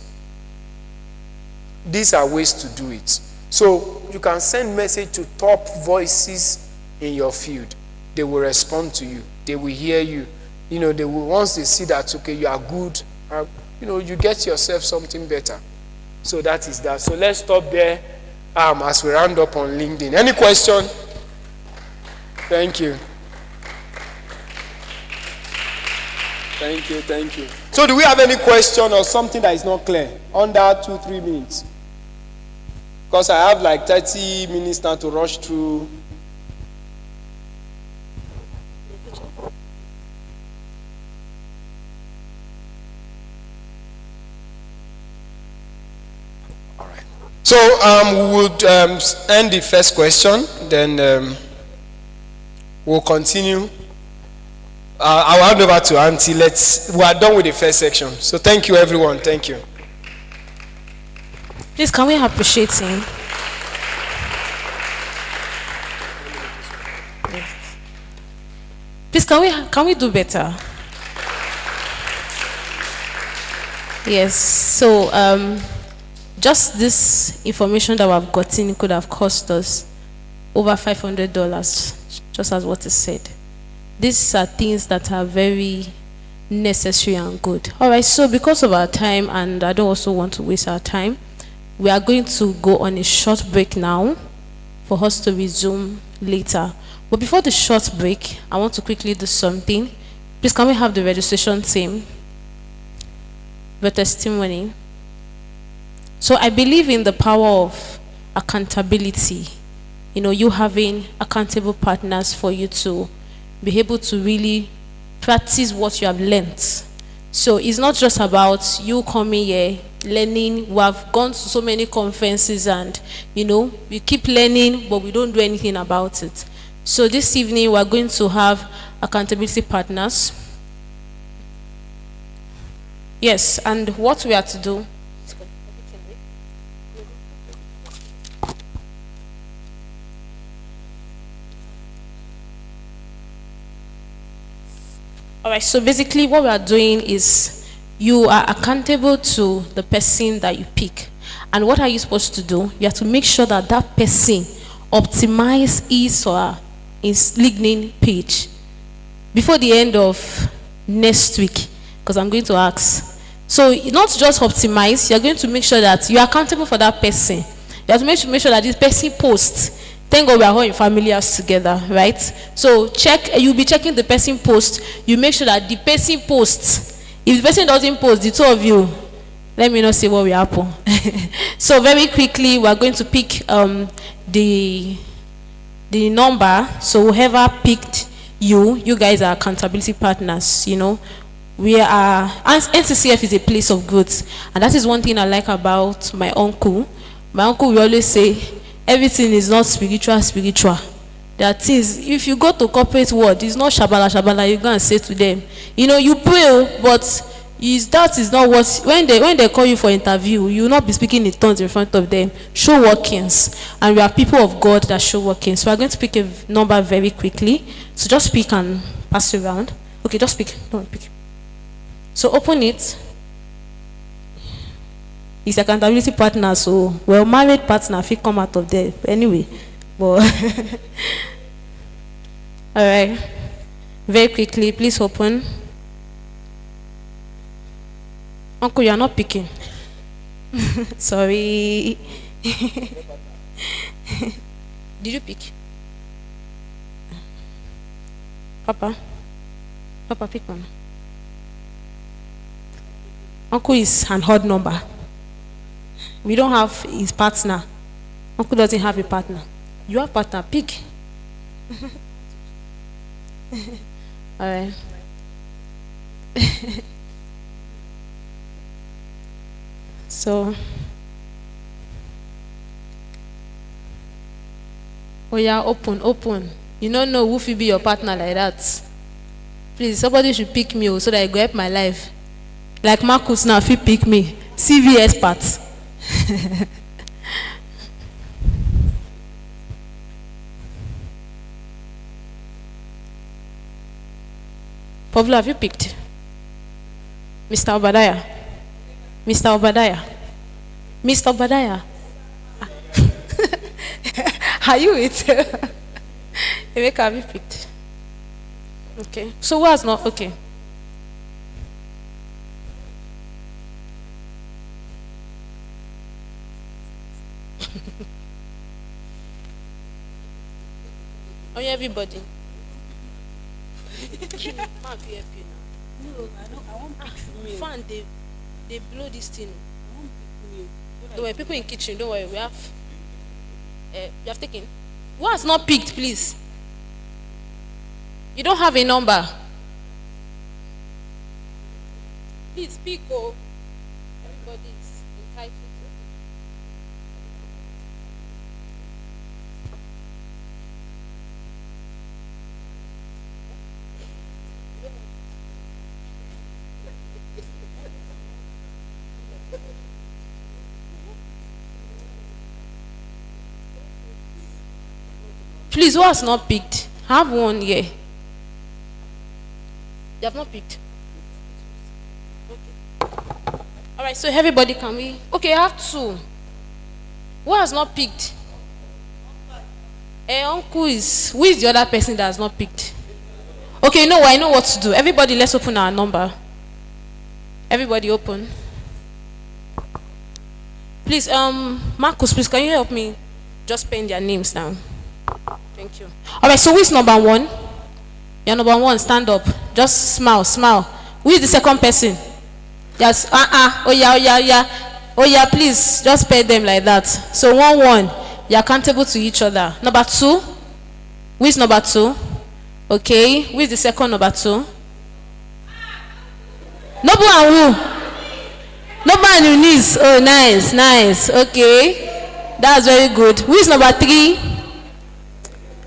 These are ways to do it. So you can send message to top voices in your field. They will respond to you. They will hear you. They will, once they see that, okay, you are good, you get yourself something better. So that is that. So let's stop there as we round up on LinkedIn. Any question? Thank you. Thank you. So do we have any question or something that is not clear? Under 2-3 minutes. Because I have like 30 minutes now to rush through. All right. So we would end the first question, then we'll continue. I'll hand over to Auntie. We are done with the first section. So thank you, everyone. Thank you. Please, can we appreciate him? Please, can we do better? Yes. So, just this information that we've gotten could have cost us over $500, just as what is said. These are things that are very necessary and good. All right. So, because of our time, and I don't also want to waste our time, we are going to go on a short break now for us to resume later. But before the short break, I want to quickly do something. Please, can we have the registration team? The testimony. So I believe in the power of accountability. You having accountable partners for you to be able to really practice what you have learned. So it's not just about you coming here, learning. We have gone to so many conferences and, we keep learning, but we don't do anything about it. So this evening, we're going to have accountability partners. Yes, and what we are to do. All right, so basically what we are doing is you are accountable to the person that you pick. And what are you supposed to do? You have to make sure that that person optimize his or her LinkedIn page before the end of next week, because I'm going to ask. So not just optimize, you're going to make sure that you are accountable for that person. You have to make sure that this person posts. Thank God we are all in family house together, right? So you'll be checking the person post. You make sure that the person posts. If the person doesn't post, the two of you, let me not say what will happen. So very quickly, we're going to pick the number. So whoever picked you guys are accountability partners. We are, NCCF is a place of growth, and that is one thing I like about my uncle. My uncle will always say, everything is not spiritual. There are things, if you go to corporate world, it's not shabala, you go and say to them, you pray, but that is not what, when they call you for interview, you will not be speaking in tongues in front of them. Show workings, and we are people of God that show workings. So we're going to pick a number very quickly. So just pick and pass it around. Okay, just pick. Don't pick. So open it. It's accountability partner, so married partner if come out of there anyway. But all right, very quickly, please open. Uncle, you are not picking. Sorry. Did you pick? Papa, pick one. Uncle is an odd number. We don't have his partner. Uncle doesn't have a partner. You have partner, pick. All right. So Oh yeah, open. You don't know who will be your partner like that. Please, somebody should pick me so that I go help my life. Like Marcus now, if he pick me, CV expert. Pablo, have you picked? Mr. Obadiah. Mr. Obadiah. Mr. Obadiah. Are you it? Emeka, have you picked? Okay. So who has not? Okay. Oh, yeah, everybody. Mark, you help you now. No, I won't pick female. Fan, they blow this thing. I won't pick female. Don't worry, people in kitchen, don't worry. We have, you have taken. Who has not picked, please? You don't have a number. Please pick, oh. Everybody is entitled to. Please, who has not picked? I have one here. You have not picked. Okay. All right. So everybody, can we? Okay, I have two. Who has not picked? Uncle is. Who is the other person that has not picked? Okay, you know what? I know what to do. Everybody, let's open our number. Everybody, open. Please, Marcus, please, can you help me? Just pen their names down. Thank you. All right. So who is number one? You're number one. Stand up. Just smile. Who is the second person? Yes. Oh yeah. Please, just pay them like that. So 1-1. You're accountable to each other. Number two. Who is number two? Okay. Who is the second number two? Noble and who? Noble and Eunice. Oh, nice. Okay. That's very good. Who is number three?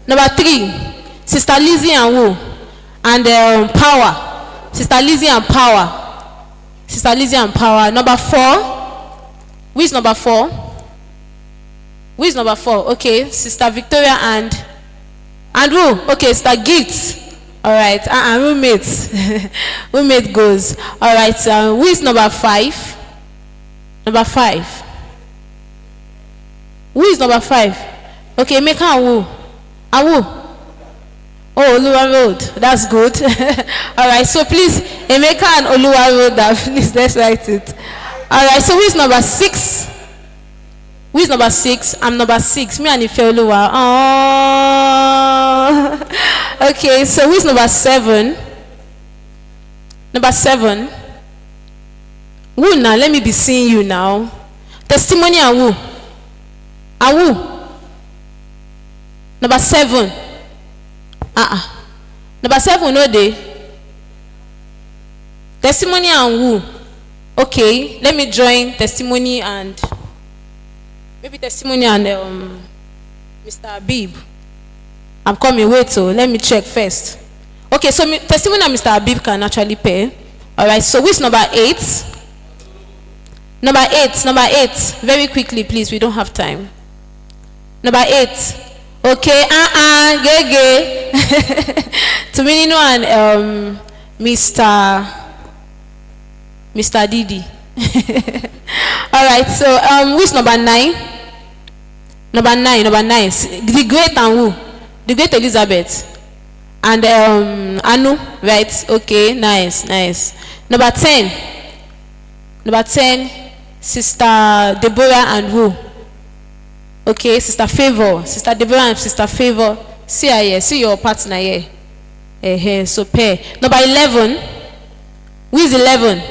Number three. Sister Lizzie and who? And Power. Sister Lizzie and Power. Number four. Who is number four? Okay. Sister Victoria and who? Okay, Sister Gift. All right. Roommates. Roommate goes. All right. Who is number five? Who is number five? Okay, make her and who? Oh, Oluwa Road. That's good. All right. So please, Emeka and Oluwa Road. Please, let's write it. All right. So who is number six? I'm number 6. Me and Ife Oluwa. Oh. Okay. So who is number 7? Who now? Let me be seeing you now. Testimony and who? Number 7. Number 7, no day. Testimony and who? Okay, let me join testimony and maybe testimony and Mr. Abib. I'm coming. Wait, so let me check first. Okay, so testimony and Mr. Abib can actually pay. All right. So which number 8? Number 8. Very quickly, please. We don't have time. Number 8. Okay, gege. Tuminino and Mr. Didi. All right, so who's number 9? Number 9. The great and who? The great Elizabeth. And Anu, right? Okay, nice. Number 10, Sister Deborah and who? Okay, Sister Favor. Sister Deborah and Sister Favor. See her here. See your partner here. So pair. Number 11. Who is 11?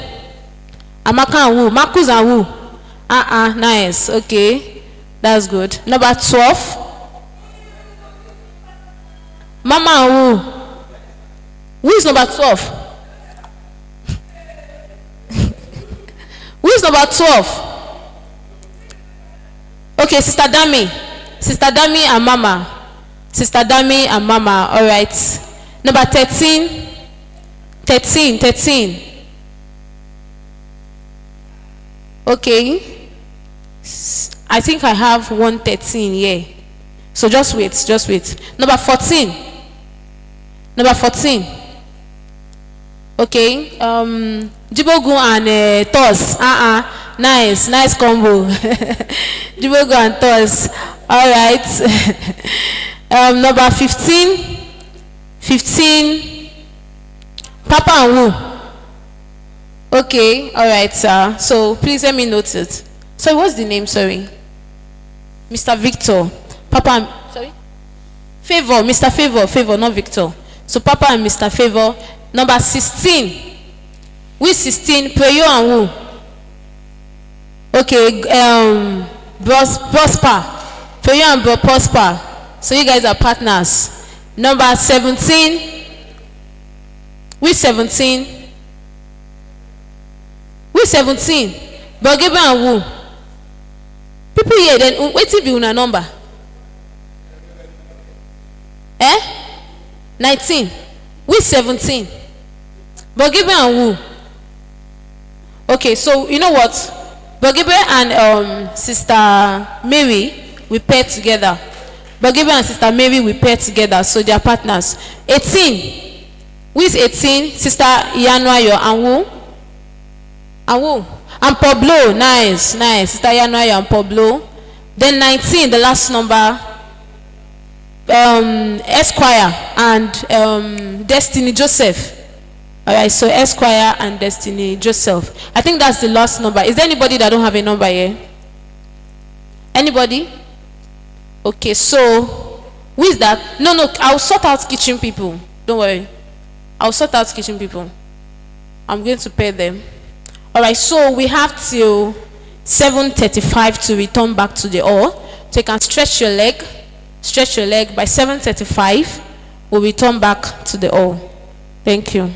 Amaka and who? Marcus and who? Nice. Okay. That's good. Number 12. Mama and who? Who is number 12? Who is number 12? Okay, Sister Dami and Mama. Sister Dami and Mama. All right. Number 13. 13. Okay. I think I have 113 here. So just wait. Number 14. Okay. Jibogu and Toss. Nice combo. Jibogu and Toss. All right. Number 15. Papa and Wu. Okay. All right, sir. So please let me note it. So what's the name? Sorry. Mr. Victor. Papa and, sorry? Favor. Mr. Favor, not Victor. So Papa and Mr. Favor. Number 16. With 16, Preyo and Wu. Okay, Prosper. Preyo and Prosper. So you guys are partners. Number 17. With 17. Bogebe and Wu. People here, then wait till be una number. 19. With 17. Bogebe and Wu. Okay, so you know what? Bogebe and Sister Mary we pair together. Bogebe and Sister Mary we pair together, so they are partners. 18. With 18, Sister Yanuayo and Wu. And Pablo. Nice. Sister Yanuayo and Pablo. Then 19, the last number. Esquire and Destiny Joseph. All right, so Esquire and Destiny Joseph. I think that's the last number. Is there anybody that don't have a number here? Anybody? Okay, so who is that? No, I'll sort out kitchen people. Don't worry. I'll sort out kitchen people. I'm going to pay them. All right, so we have till 7:35 to return back to the hall. So you can stretch your leg. By 7:35, we'll return back to the hall. Thank you.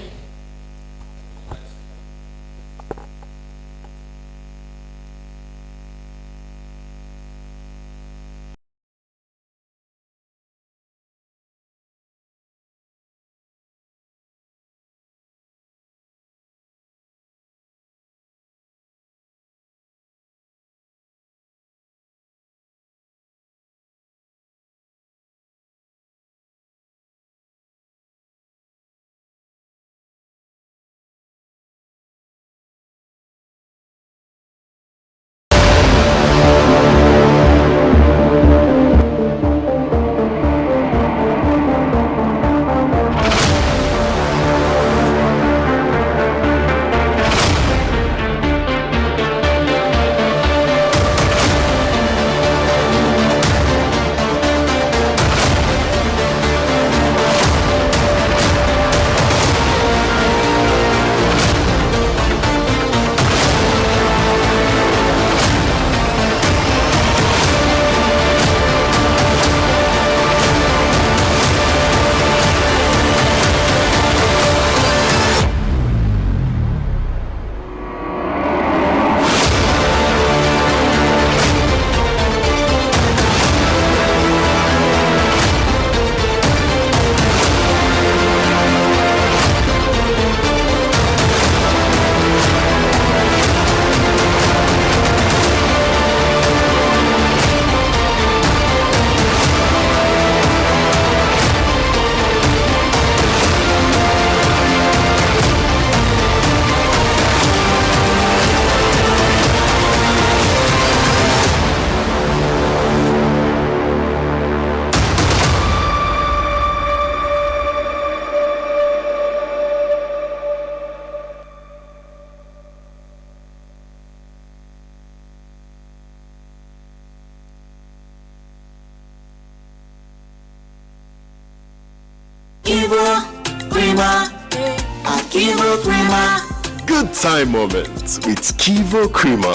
Good time moments with Kivo Creamer.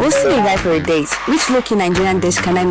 Boasting a guy for a date, which low-key Nigerian dish can I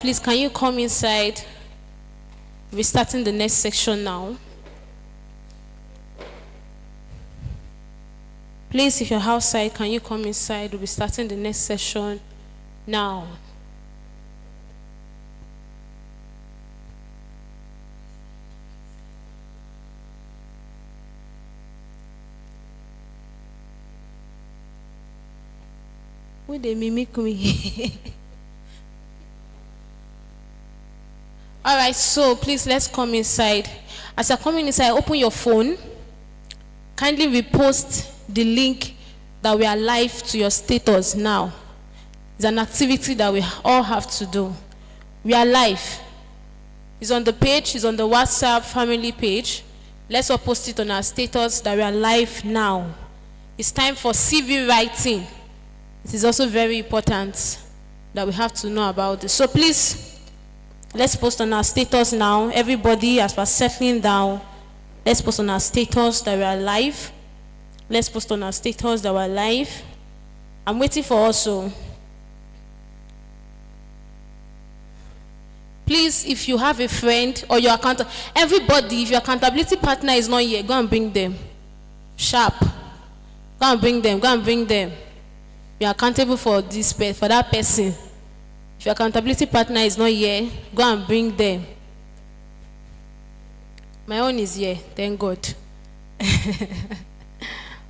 Please, can you come inside? We're starting the next section now. Please, if you're outside, can you come inside? We'll be starting the next session now. Will they mimic me? All right, so please let's come inside. As you're coming inside, open your phone. Kindly repost the link that we are live to your status now. It's an activity that we all have to do. We are live. It's on the page, it's on the WhatsApp family page. Let's all post it on our status that we are live now. It's time for CV writing. It is also very important that we have to know about this. So please, let's post on our status now. Everybody, as we're settling down, let's post on our status that we are live. Let's post on our status that we're live. I'm waiting for also. Please, if you have a friend or your everybody, if your accountability partner is not here, go and bring them. Sharp. Go and bring them. Go and bring them. You are accountable for this for that person. If your accountability partner is not here, go and bring them. My own is here. Thank God.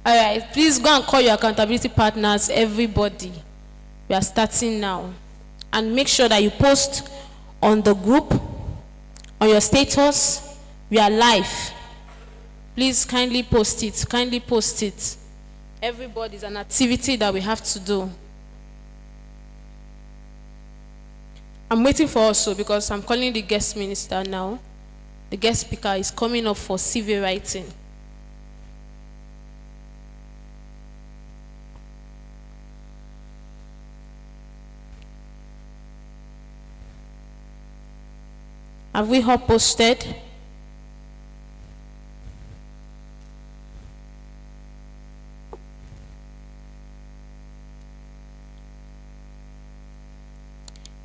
All right. Please go and call your accountability partners. Everybody. We are starting now, and make sure that you post on the group, on your status. We are live. Please kindly post it. Kindly post it. Everybody is an activity that we have to do. I'm waiting for also because I'm calling the guest minister now. The guest speaker is coming up for CV writing. Have we all posted?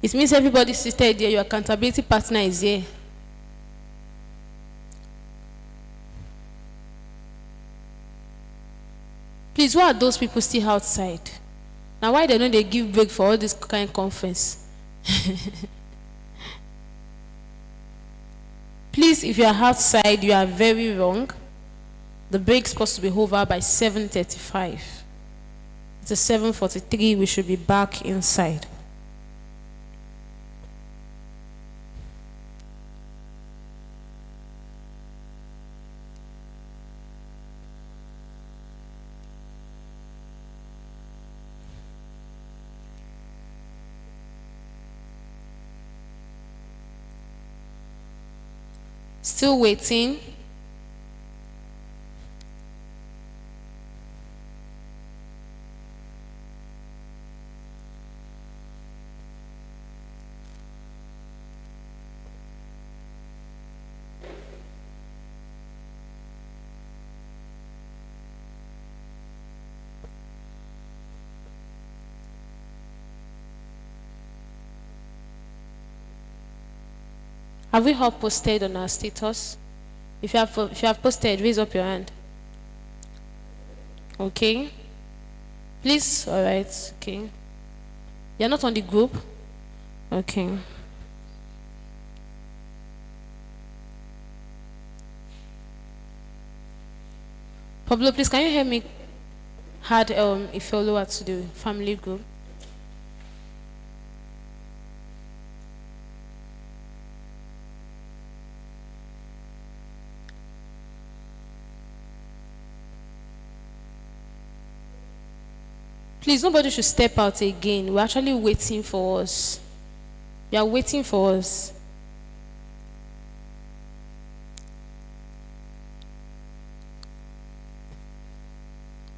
It means everybody seated there, your accountability partner is here. Please, why are those people still outside? Now, why they don't they give break for all this kind of conference? Please, if you are outside, you are very wrong. The break is supposed to be over by 7:35. It's 7:43. We should be back inside. Still waiting. Have we all posted on our status? If you have posted, raise up your hand. Okay. Please, all right. Okay. You're not on the group. Okay. Pablo, please, can you help me add a follower to the family group? Please, nobody should step out again. We're actually waiting for us. We are waiting for us.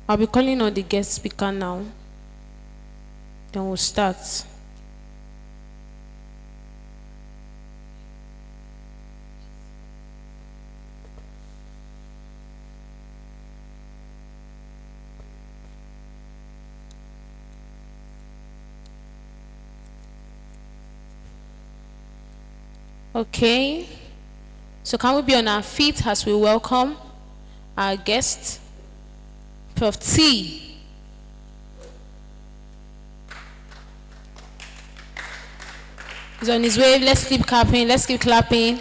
I'll be calling on the guest speaker now. Then we'll start. Okay, so can we be on our feet as we welcome our guest, Prof. T. He's on his way. Let's keep clapping. Let's keep clapping.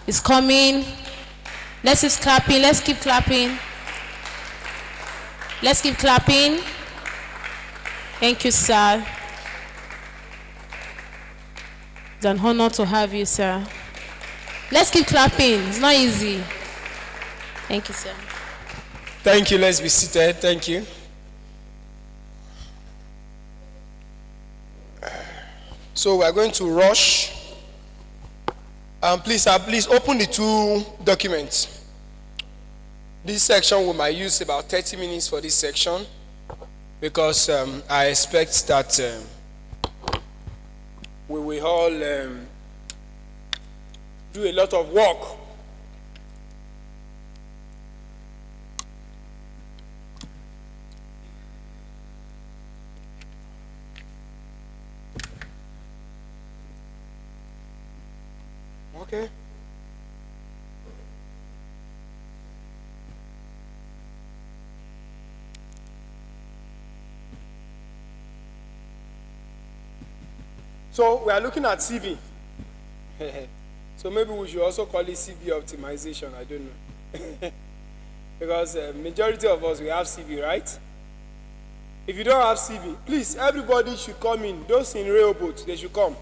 He's coming. Let's keep clapping. Let's keep clapping. Let's keep clapping. Thank you, sir. It's an honor to have you, sir. Let's keep clapping. It's not easy. Thank you, sir. Thank you. Let's be seated. Thank you. So we're going to rush. Please open the two documents. This section we might use about 30 minutes for this section. because I expect that we will all do a lot of work. Okay. So we are looking at CV. So maybe we should also call it CV optimization. I don't know. Because majority of us, we have CV, right? If you don't have CV, please, everybody should come in. Those in Rehoboth, they should come.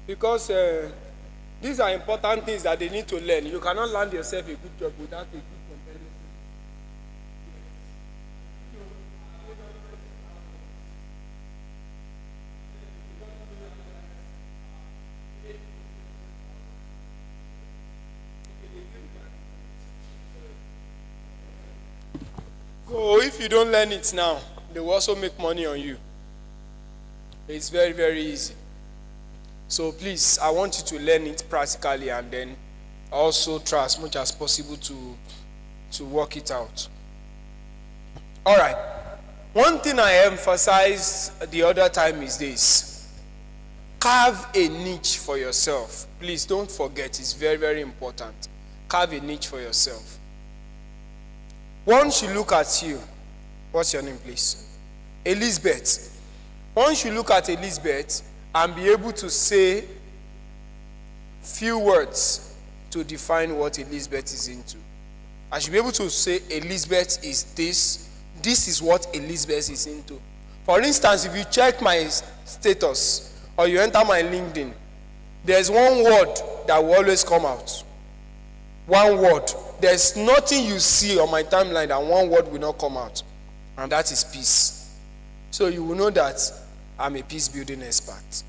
Because these are important things that they need to learn. You cannot land yourself a good job without a good comparison. So if you don't learn it now, they will also make money on you. It's very, very easy. So please, I want you to learn it practically and then also try as much as possible to work it out. All right. One thing I emphasized the other time is this. Carve a niche for yourself. Please don't forget, it's very, very important. Carve a niche for yourself. One should look at you. What's your name, please? Elizabeth. One should look at Elizabeth and be able to say few words to define what Elizabeth is into. I should be able to say Elizabeth is this is what Elizabeth is into. For instance, if you check my status or you enter my LinkedIn, there's one word that will always come out. One word. There's nothing you see on my timeline that one word will not come out, and that is peace. So you will know that I'm a peace building expert.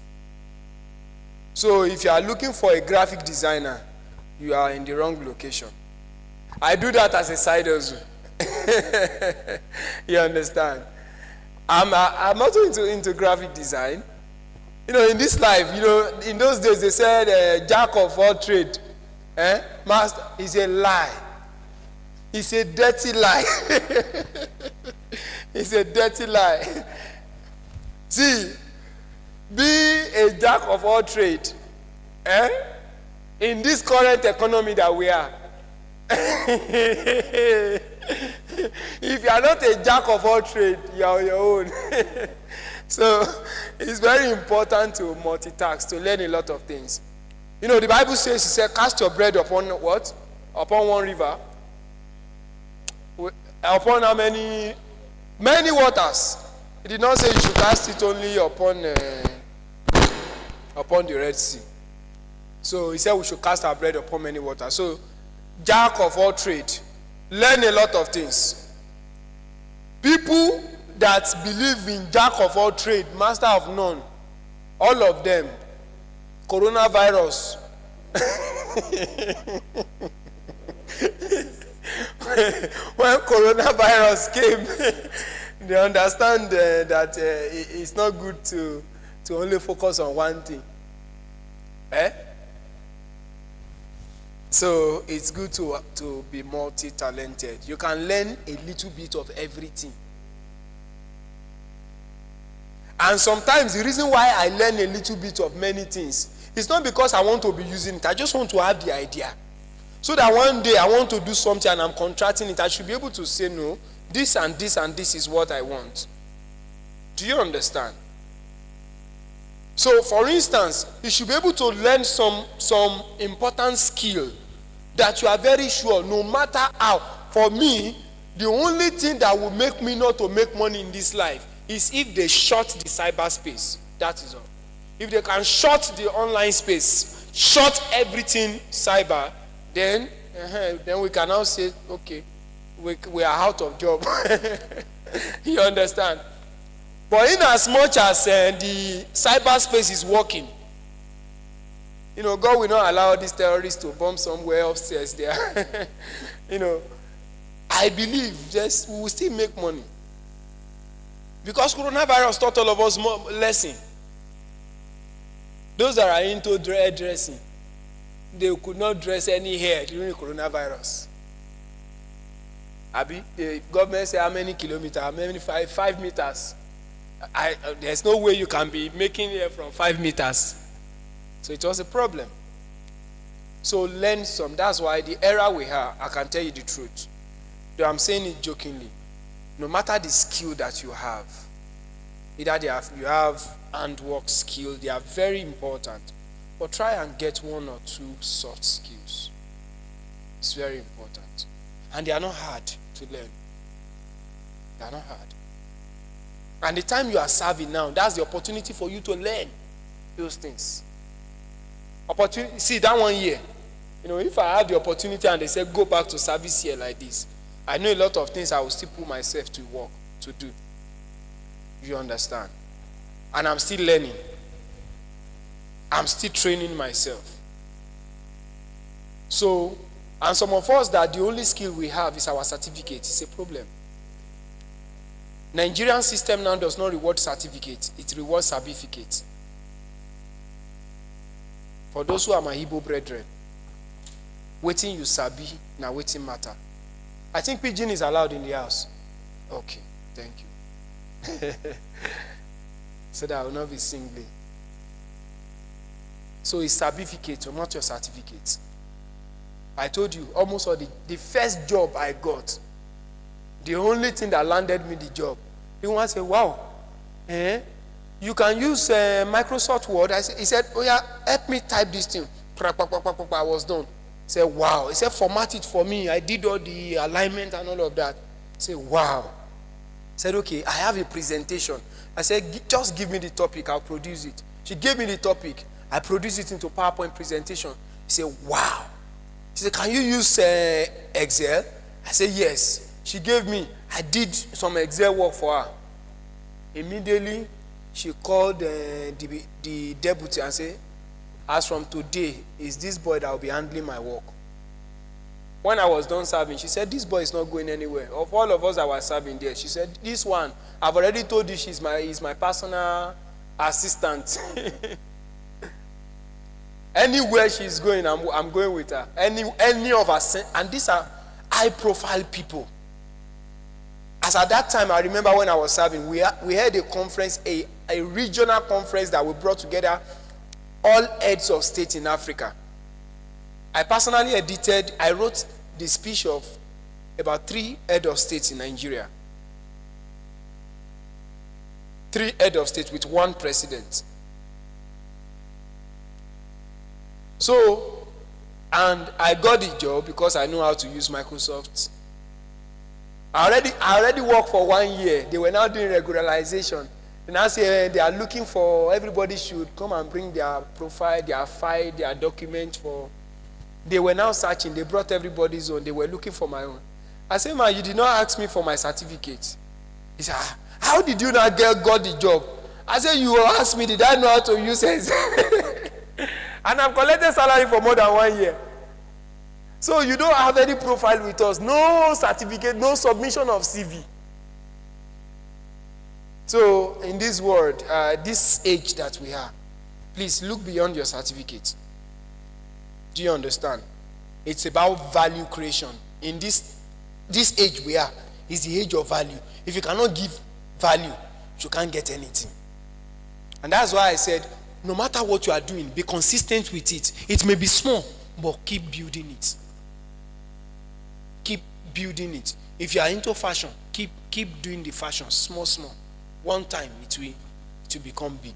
So if you are looking for a graphic designer, you are in the wrong location. I do that as a side hustle. You understand? I'm not into graphic design. You know, in this life, you know, in those days they said jack of all trade. Master is a lie. It's a dirty lie. It's a dirty lie. See, be a jack of all trade. In this current economy that we are. If you are not a jack of all trade, you are on your own. So it's very important to multitask, to learn a lot of things. You know, the Bible says, it said, cast your bread upon what? Upon one river. Upon how many? Many waters. It did not say you should cast it only upon the Red Sea. So he said we should cast our bread upon many waters. So, jack of all trade. Learn a lot of things. People that believe in jack of all trade, master of none, all of them, coronavirus. When coronavirus came, they understand that it's not good to only focus on one thing. So it's good to be multi-talented. You can learn a little bit of everything. And sometimes the reason why I learn a little bit of many things, it's not because I want to be using it. I just want to have the idea. So that one day I want to do something and I'm contracting it, I should be able to say, no, this and this and this is what I want. Do you understand? So, for instance, you should be able to learn some important skill that you are very sure, no matter how. For me, the only thing that will make me not to make money in this life is if they shut the cyberspace. That is all. If they can shut the online space, shut everything cyber, then we can now say, okay, we are out of job. You understand? But in as much as the cyberspace is working, God will not allow these terrorists to bomb somewhere upstairs there. I believe just we will still make money. Because coronavirus taught all of us more lesson. Those that are into dressing, they could not dress any hair during the coronavirus. Abi, the government say how many kilometers, how many 5 meters. There's no way you can be making hair from 5 meters. So it was a problem. So learn some. That's why the era we have, I can tell you the truth. Though I'm saying it jokingly. No matter the skill that you have, either you have handwork skill, they are very important. But try and get 1 or 2 soft skills. It's very important. And they are not hard to learn. They are not hard. And the time you are serving now, that's the opportunity for you to learn those things. See, that 1 year, if I have the opportunity and they say go back to service here like this, I know a lot of things I will still put myself to work to do. You understand? And I'm still learning. I'm still training myself. So, and some of us that the only skill we have is our certificate. It's a problem. Nigerian system now does not reward certificates. It rewards certificates. For those who are my Igbo brethren, waiting you sabi, now waiting matter. I think pidgin is allowed in the house. Okay, thank you. So that I will not be singly. So it's certificate, not your certificate. I told you, almost all the first job I got, the only thing that landed me the job, everyone said, wow, you can use Microsoft Word. He said, oh yeah, help me type this thing. I was done. He said, wow. He said, format it for me. I did all the alignment and all of that. He said, wow. He said, okay, I have a presentation. I said, just give me the topic, I'll produce it. She gave me the topic. I produced it into PowerPoint presentation. He said, wow. She said, can you use Excel? I said, yes. She gave me. I did some Excel work for her. Immediately, she called the deputy and said, as from today, is this boy that will be handling my work. When I was done serving, she said, this boy is not going anywhere. Of all of us that were serving there, she said, this one, I've already told you he's my personal assistant. Anywhere she's going, I'm going with her. Any of us, and these are high-profile people. As at that time, I remember when I was serving, we had a conference, a regional conference that we brought together all heads of state in Africa. I personally I wrote the speech of about 3 heads of states in Nigeria. 3 heads of state with 1 president. So, and I got the job because I know how to use Microsoft. I already worked for 1 year. They were now doing regularization. And now say they are looking for, everybody should come and bring their profile, their file, their document for. They were now searching. They brought everybody's own. They were looking for my own. I said, man, you did not ask me for my certificate. He said, how did you not got the job? I said, you asked me, did I know how to use it? And I've collected salary for more than 1 year. So you don't have any profile with us. No certificate, no submission of CV. So in this world, this age that we are, please look beyond your certificate. Do you understand? It's about value creation. In this age we are, is the age of value. If you cannot give value, you can't get anything. And that's why I said, no matter what you are doing, be consistent with it. It may be small, but keep building it. Keep building it. If you are into fashion, keep doing the fashion, small. One time it will become big.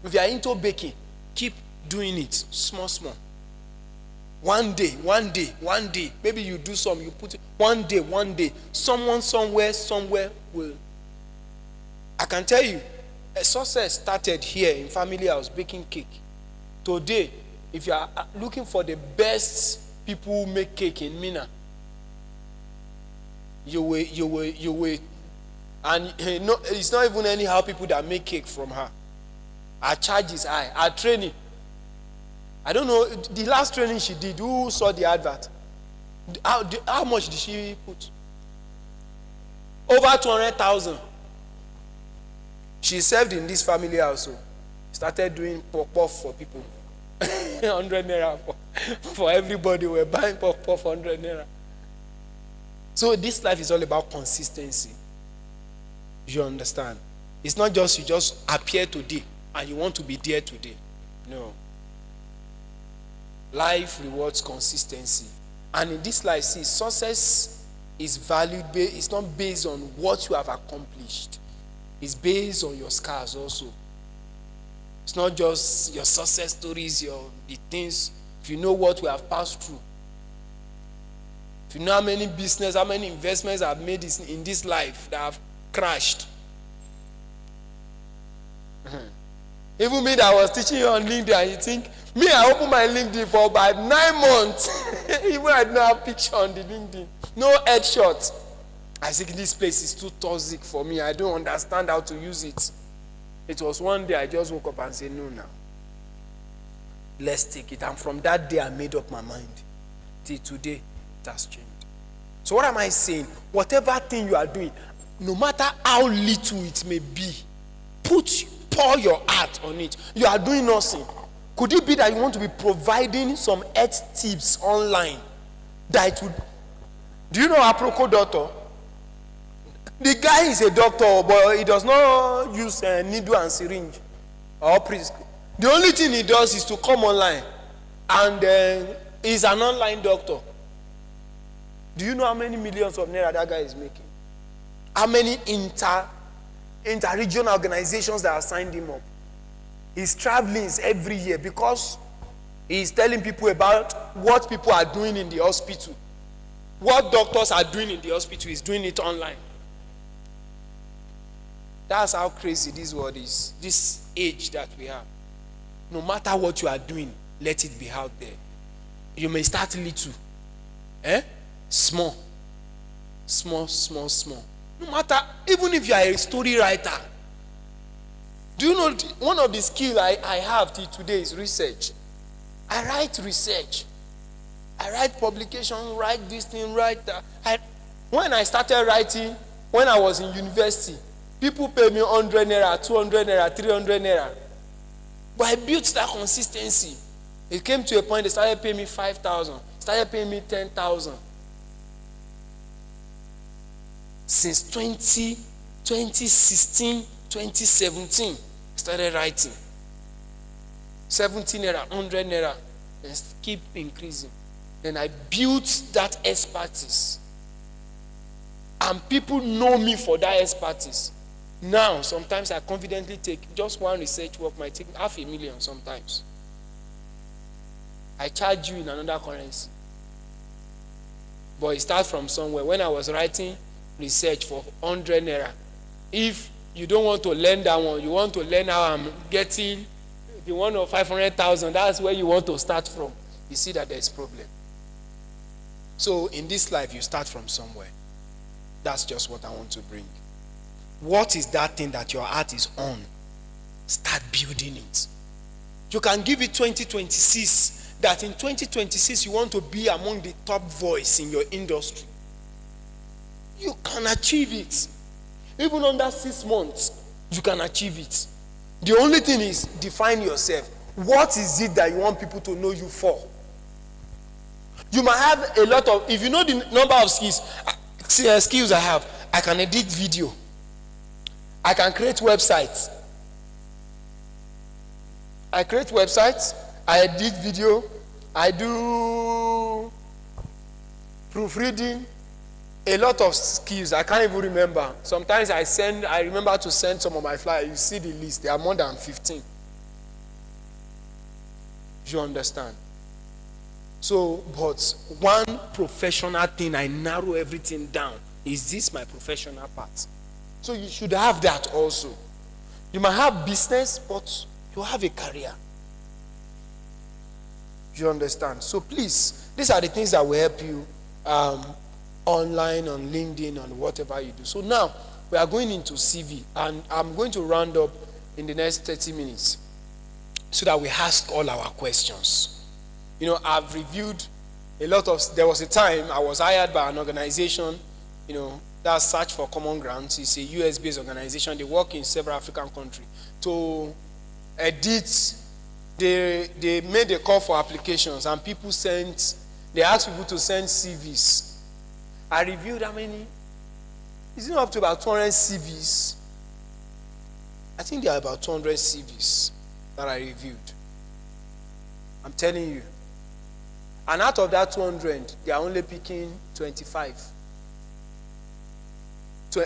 If you are into baking, keep doing it, small. One day, maybe you do some, you put it, one day, someone somewhere will. I can tell you, a success started here in family house, baking cake. Today, if you are looking for the best people who make cake in Mina, you will, and it's not even anyhow people that make cake from her. Our charge is high, our training. I don't know, the last training she did, who saw the advert? How much did she put? Over 200,000. She served in this family also. Started doing pop-off for people. 100 naira for everybody. We're buying pop-off 100 naira. So this life is all about consistency. You understand? It's not just you just appear today and you want to be there today. No. Life rewards consistency. And in this life, see, success is valued, it's not based on what you have accomplished. It's based on your scars also. It's not just your success stories, the things, if you know what we have passed through. If you know how many business, how many investments I've made in this life that have crashed. Even me that was teaching you on LinkedIn, and you think, me, I opened my LinkedIn for about 9 months. Even I don't have a picture on the LinkedIn. No headshot. I think this place is too toxic for me. I don't understand how to use it. It was one day I just woke up and said, no, now. Let's take it. And from that day, I made up my mind. Till today, it has changed. So what am I saying? Whatever thing you are doing, no matter how little it may be, pour your heart on it. You are doing nothing. Could it be that you want to be providing some health tips online that it would... Do you know Aproko doctor? The guy is a doctor, but he does not use needle and syringe or priest. The only thing he does is to come online, and he's an online doctor. Do you know how many millions of naira that guy is making? How many inter-regional organizations that have signed him up? He's traveling every year because he's telling people about what people are doing in the hospital. What doctors are doing in the hospital, he's doing it online. That's how crazy this world is, this age that we have. No matter what you are doing, let it be out there. You may start little. Small. No matter, even if you are a story writer. Do you know one of the skills I have till today is research. I write research. I write publication, write this thing, write that. When I started writing, when I was in university, people pay me 100 naira, 200 naira, 300 naira. But I built that consistency. It came to a point they started paying me 5,000, started paying me 10,000. Since 2016, 2017, started writing. 70 naira, 100 naira, and keep increasing. Then I built that expertise. And people know me for that expertise. Now, sometimes I confidently take just one research work, might take $500,000 sometimes. I charge you in another currency. But it starts from somewhere. When I was writing research for 100 naira, if you don't want to learn that one, you want to learn how I'm getting the one of 500,000, that's where you want to start from. You see that there's problem. So in this life, you start from somewhere. That's just what I want to bring. What is that thing that your heart is on? Start building it. You can give it 2026, that in 2026 you want to be among the top voice in your industry. You can achieve it. Even under 6 months, you can achieve it. The only thing is define yourself. What is it that you want people to know you for? You might have a lot of, if you know the number of skills I have, I can edit video. I can create websites. I create websites, I edit video, I do proofreading, a lot of skills. I can't even remember. Sometimes I remember to send some of my flyers. You see the list, there are more than 15. You understand? So, but one professional thing, I narrow everything down. Is this my professional part? So you should have that also. You might have business, but you have a career. You understand? So please, these are the things that will help you online, on LinkedIn, on whatever you do. So now, we are going into CV, and I'm going to round up in the next 30 minutes so that we ask all our questions. I've reviewed a lot of. There was a time I was hired by an organization, that Search for Common Ground. It's a US-based organization. They work in several African countries to edit. They made a call for applications, and they asked people to send CVs. I reviewed how many. Is it up to about 200 CVs? I think there are about 200 CVs that I reviewed. I'm telling you. And out of that 200, they are only picking 25.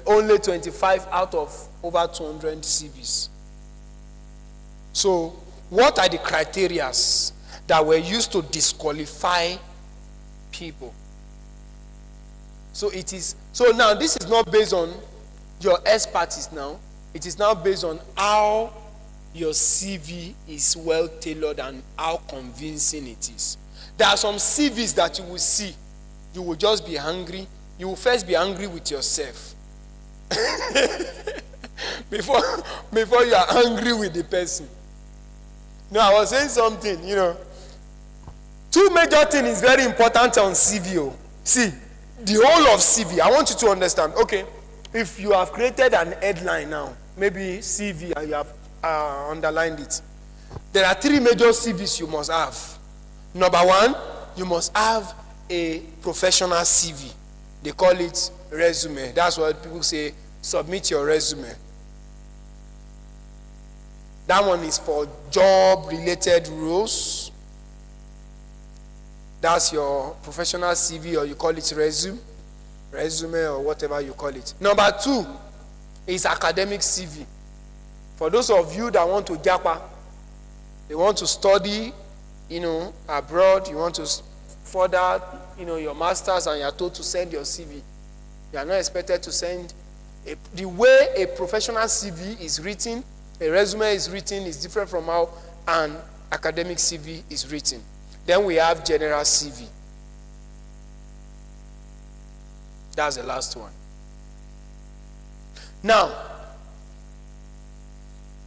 Only 25 out of over 200 CVs. So, what are the criteria that were used to disqualify people? So now this is not based on your expertise now. It is now based on how your CV is well tailored and how convincing it is. There are some CVs that you will see. You will just be angry. You will first be angry with yourself. before you are angry with the person. No, I was saying something, Two major things is very important on CV. See, the whole of CV, I want you to understand. Okay, if you have created an headline now, maybe CV, and you have underlined it. There are 3 major CVs you must have. Number 1, you must have a professional CV. They call it resume. That's what people say, submit your resume. That one is for job-related roles. That's your professional CV, or you call it resume or whatever you call it. Number 2 is academic CV. For those of you that want to japa, they want to study, abroad, you want to further, your masters, and you are told to send your CV. You are not expected to send. The way a professional CV is written, a resume is written, is different from how an academic CV is written. Then we have general CV. That's the last one. Now,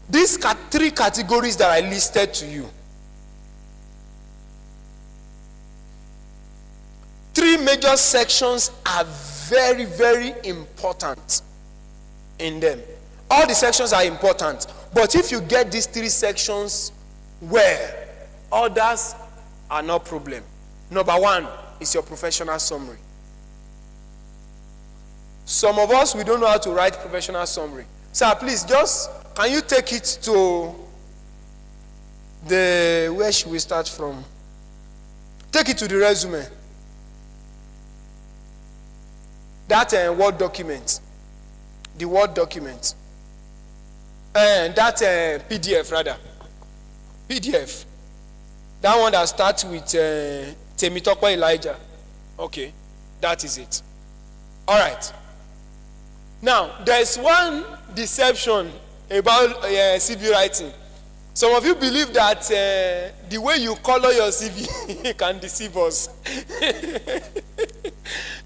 these 3 categories that I listed to you, 3 major sections are very, very important in them. All the sections are important, but if you get these 3 sections well, others are no problem. Number 1 is your professional summary. Some of us, we don't know how to write professional summary. Sir, please, can you take it to where should we start from? Take it to the resume. That Word document. The Word document. And that PDF, rather. PDF. That one that starts with Temitokwa Elijah. Okay, that is it. All right. Now, there's one deception about CV writing. Some of you believe that the way you color your CV can deceive us.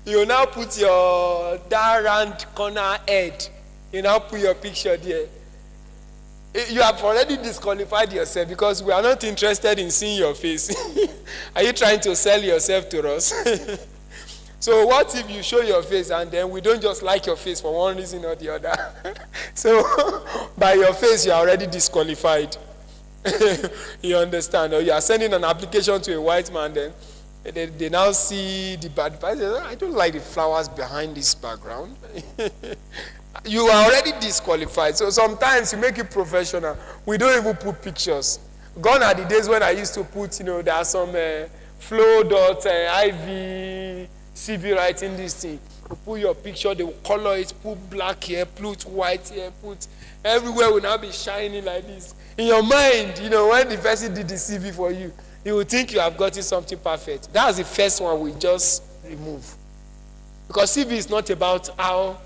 You now put that round corner head. You now put your picture there. You have already disqualified yourself because we are not interested in seeing your face. Are you trying to sell yourself to us? So what if you show your face and then we don't just like your face for one reason or the other? So by your face you are already disqualified. You understand? Or you are sending an application to a white man, then they now see the bad part. I don't like the flowers behind this background. You are already disqualified. So sometimes you make it professional. We don't even put pictures. Gone are the days when I used to put, there are some flow.iv CV writing this thing. You put your picture, they will color it, put black here, put white here, put everywhere will now be shining like this. In your mind, when the person did the CV for you, you will think you have gotten something perfect. That's the first one we just remove. Because CV is not about how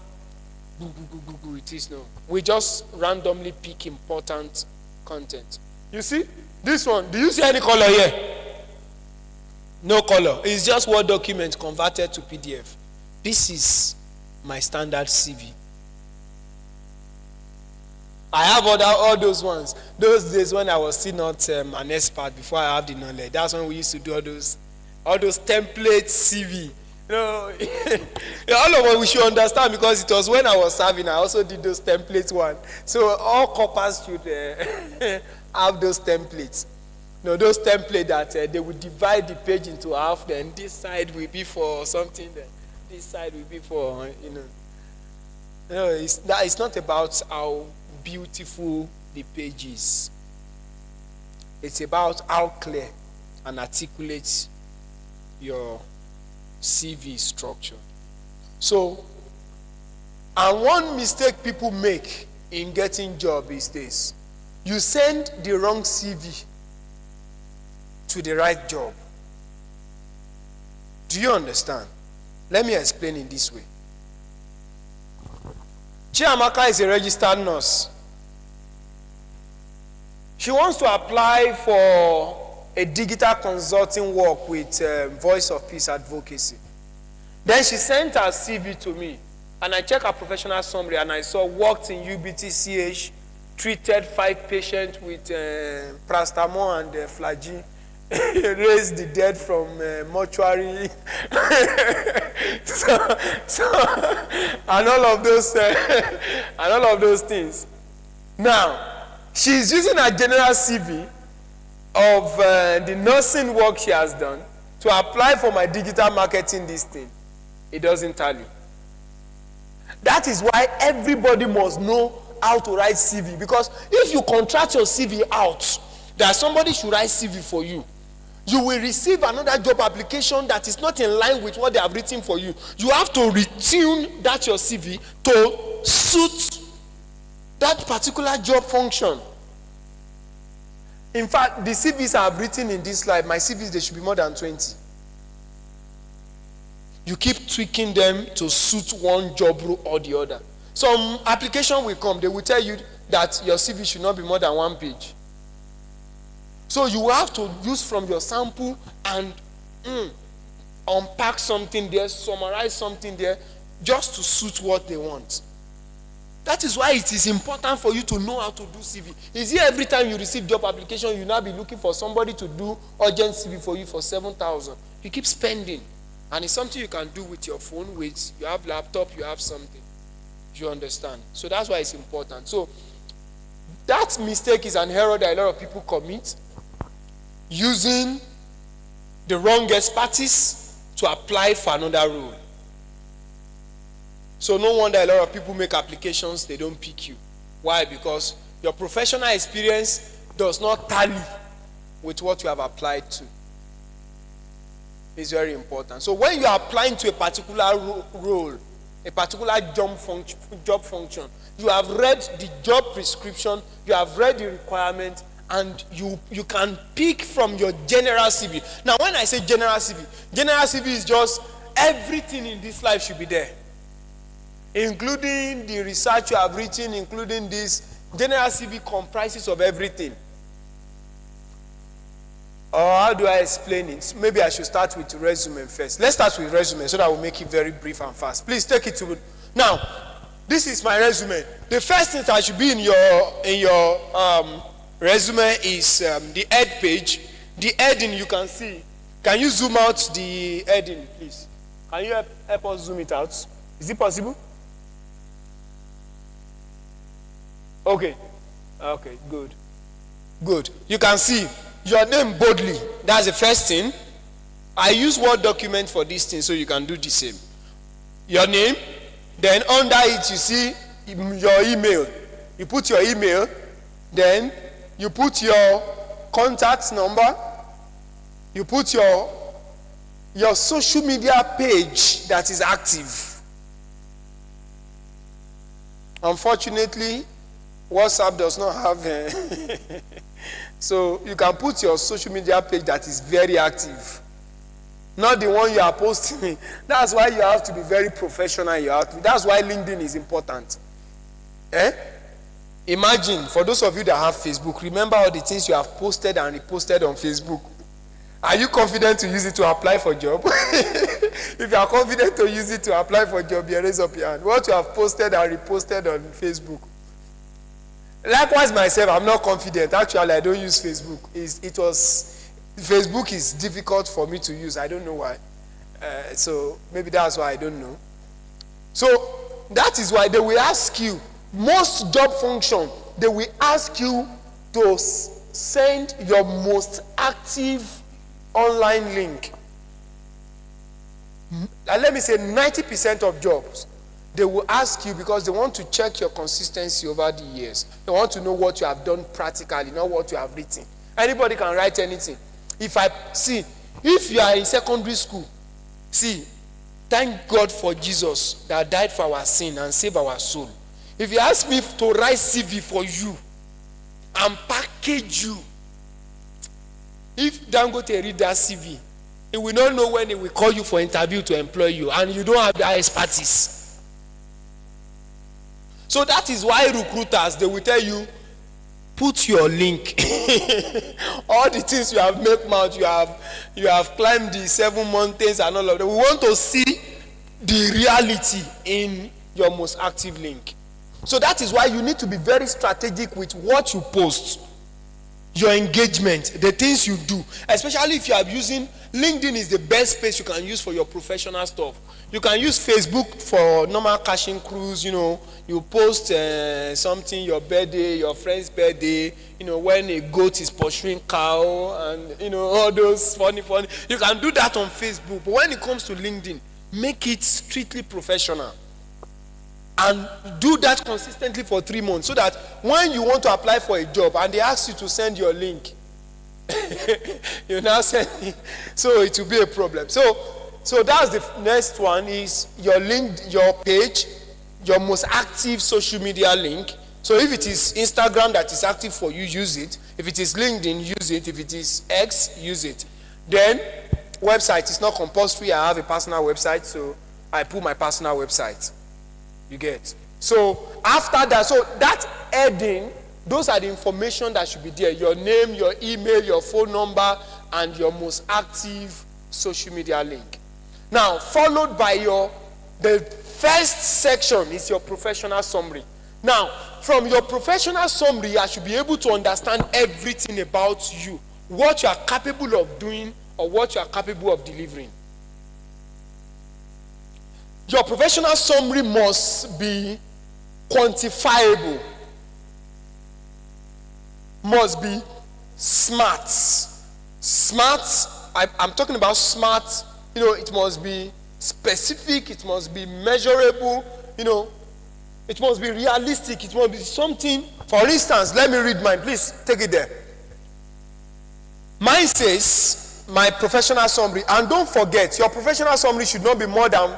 it is, no. We just randomly pick important content. You see? This one, do you see any color here? No color. It's just Word document converted to PDF. This is my standard CV. I have all those ones. Those days when I was still not an expert before I have the knowledge. That's when we used to do all those template CV. You know, all of us we should understand, because it was when I was serving, I also did those templates one. So all corpers should have those templates. You know, those templates that they would divide the page into half. Then this side will be for something. Then this side will be for it's not about how beautiful the page is. It's about how clear and articulate your CV is structured. So, and one mistake people make in getting job is this: you send the wrong CV to the right job. Do you understand? Let me explain in this way. Chiamaka is a registered nurse. She wants to apply for a digital consulting work with Voice of Peace Advocacy. Then she sent her CV to me, and I checked her professional summary, and I saw worked in UBTCH, treated 5 patients with paracetamol and flagyl, raised the dead from mortuary, so and all of those things. Now, she's using her general CV of the nursing work she has done to apply for my digital marketing this thing. It doesn't tally. That is why everybody must know how to write CV, because if you contract your CV out that somebody should write CV for you, you will receive another job application that is not in line with what they have written for you. You have to retune that your CV to suit that particular job function. In fact, the CVs I have written in this slide, my CVs, they should be more than 20. You keep tweaking them to suit one job role or the other. Some application will come, they will tell you that your CV should not be more than 1 page. So you have to use from your sample and unpack something there, summarize something there, just to suit what they want. That is why it is important for you to know how to do CV. Is it every time you receive job application, you now be looking for somebody to do urgent CV for you for 7,000? You keep spending. And it's something you can do with your phone, with you have laptop, you have something. You understand? So that's why it's important. So that mistake is an error that a lot of people commit, using the wrong expertise to apply for another role. So no wonder a lot of people make applications, they don't pick you. Why? Because your professional experience does not tally with what you have applied to. It's very important. So when you are applying to a particular role, a particular job function, you have read the job prescription, you have read the requirement, and you can pick from your general CV. Now, when I say general CV is just everything in this life should be there, including the research you have written, including this. General CV comprises of everything. Or how do I explain it? Maybe I should start with resume first. Let's start with resume so that we'll make it very brief and fast. Please take it to now. This is my resume. The first thing that should be in your resume is the head page. The heading you can see. Can you zoom out the heading, please? Can you help us zoom it out? Is it possible? Okay. Okay, good. Good. You can see your name boldly. That's the first thing. I use Word document for this thing, so you can do the same. Your name. Then under it you see your email. You put your email. Then you put your contact number. You put your social media page that is active. Unfortunately, WhatsApp does not have so you can put your social media page that is very active, not the one you are posting. That's why you have to be very professional. That's why LinkedIn is important. Imagine, for those of you that have Facebook, remember all the things you have posted and reposted on Facebook. Are you confident to use it to apply for a job? If you are confident to use it to apply for a job, you raise up your hand. What you have posted and reposted on Facebook. Likewise, myself, I'm not confident. Actually, I don't use Facebook. Facebook is difficult for me to use. I don't know why. So maybe that's why I don't know. So that is why they will ask you, most job function, they will ask you to send your most active online link. Let me say 90% of jobs, they will ask you because they want to check your consistency over the years. They want to know what you have done practically, not what you have written. Anybody can write anything. If you are in secondary school, thank God for Jesus that died for our sin and saved our soul. If you ask me to write CV for you and package you, if Dangote read that CV, he will not know when he will call you for interview to employ you, and you don't have that expertise. So that is why recruiters, they will tell you, put your link. All the things you have made mouth, you have climbed the 7 mountains and all of that. We want to see the reality in your most active link. So that is why you need to be very strategic with what you post, your engagement, the things you do. Especially if you are using LinkedIn, is the best space you can use for your professional stuff. You can use Facebook for normal cashing cruise. You post something, your birthday, your friend's birthday, when a goat is pursuing cow, and all those funny. You can do that on Facebook. But when it comes to LinkedIn, make it strictly professional. And do that consistently for 3 months, so that when you want to apply for a job and they ask you to send your link, you now send it, so it will be a problem. So that's the next one, is your link, your page, your most active social media link. So if it is Instagram that is active for you, use it. If it is LinkedIn, use it. If it is X, use it. Then website is not compulsory. I have a personal website, so I put my personal website. You get. So after that, so that heading, those are the information that should be there. Your name, your email, your phone number, and your most active social media link. Now, followed by the first section is your professional summary. Now, from your professional summary, I should be able to understand everything about you, what you are capable of doing or what you are capable of delivering. Your professional summary must be quantifiable, must be smart. I'm talking about smart. It must be specific, it must be measurable, it must be realistic, it must be something. For instance, let me read mine. Please take it there. Mine says, my professional summary, and don't forget, your professional summary should not be more than,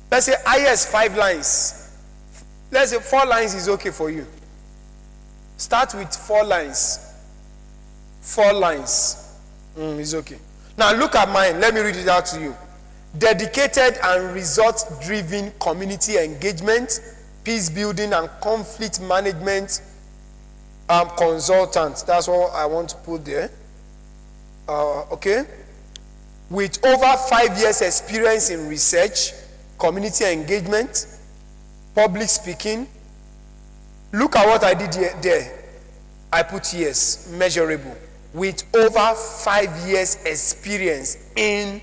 let's say, 5 lines. Let's say 4 lines is okay for you. Start with 4 lines. 4 lines is okay. Now look at mine. Let me read it out to you. Dedicated and result-driven community engagement, peace building and conflict management consultant. That's what I want to put there. Okay. With over 5 years experience in research, community engagement, public speaking. Look at what I did there. I put yes, measurable. With over 5 years experience in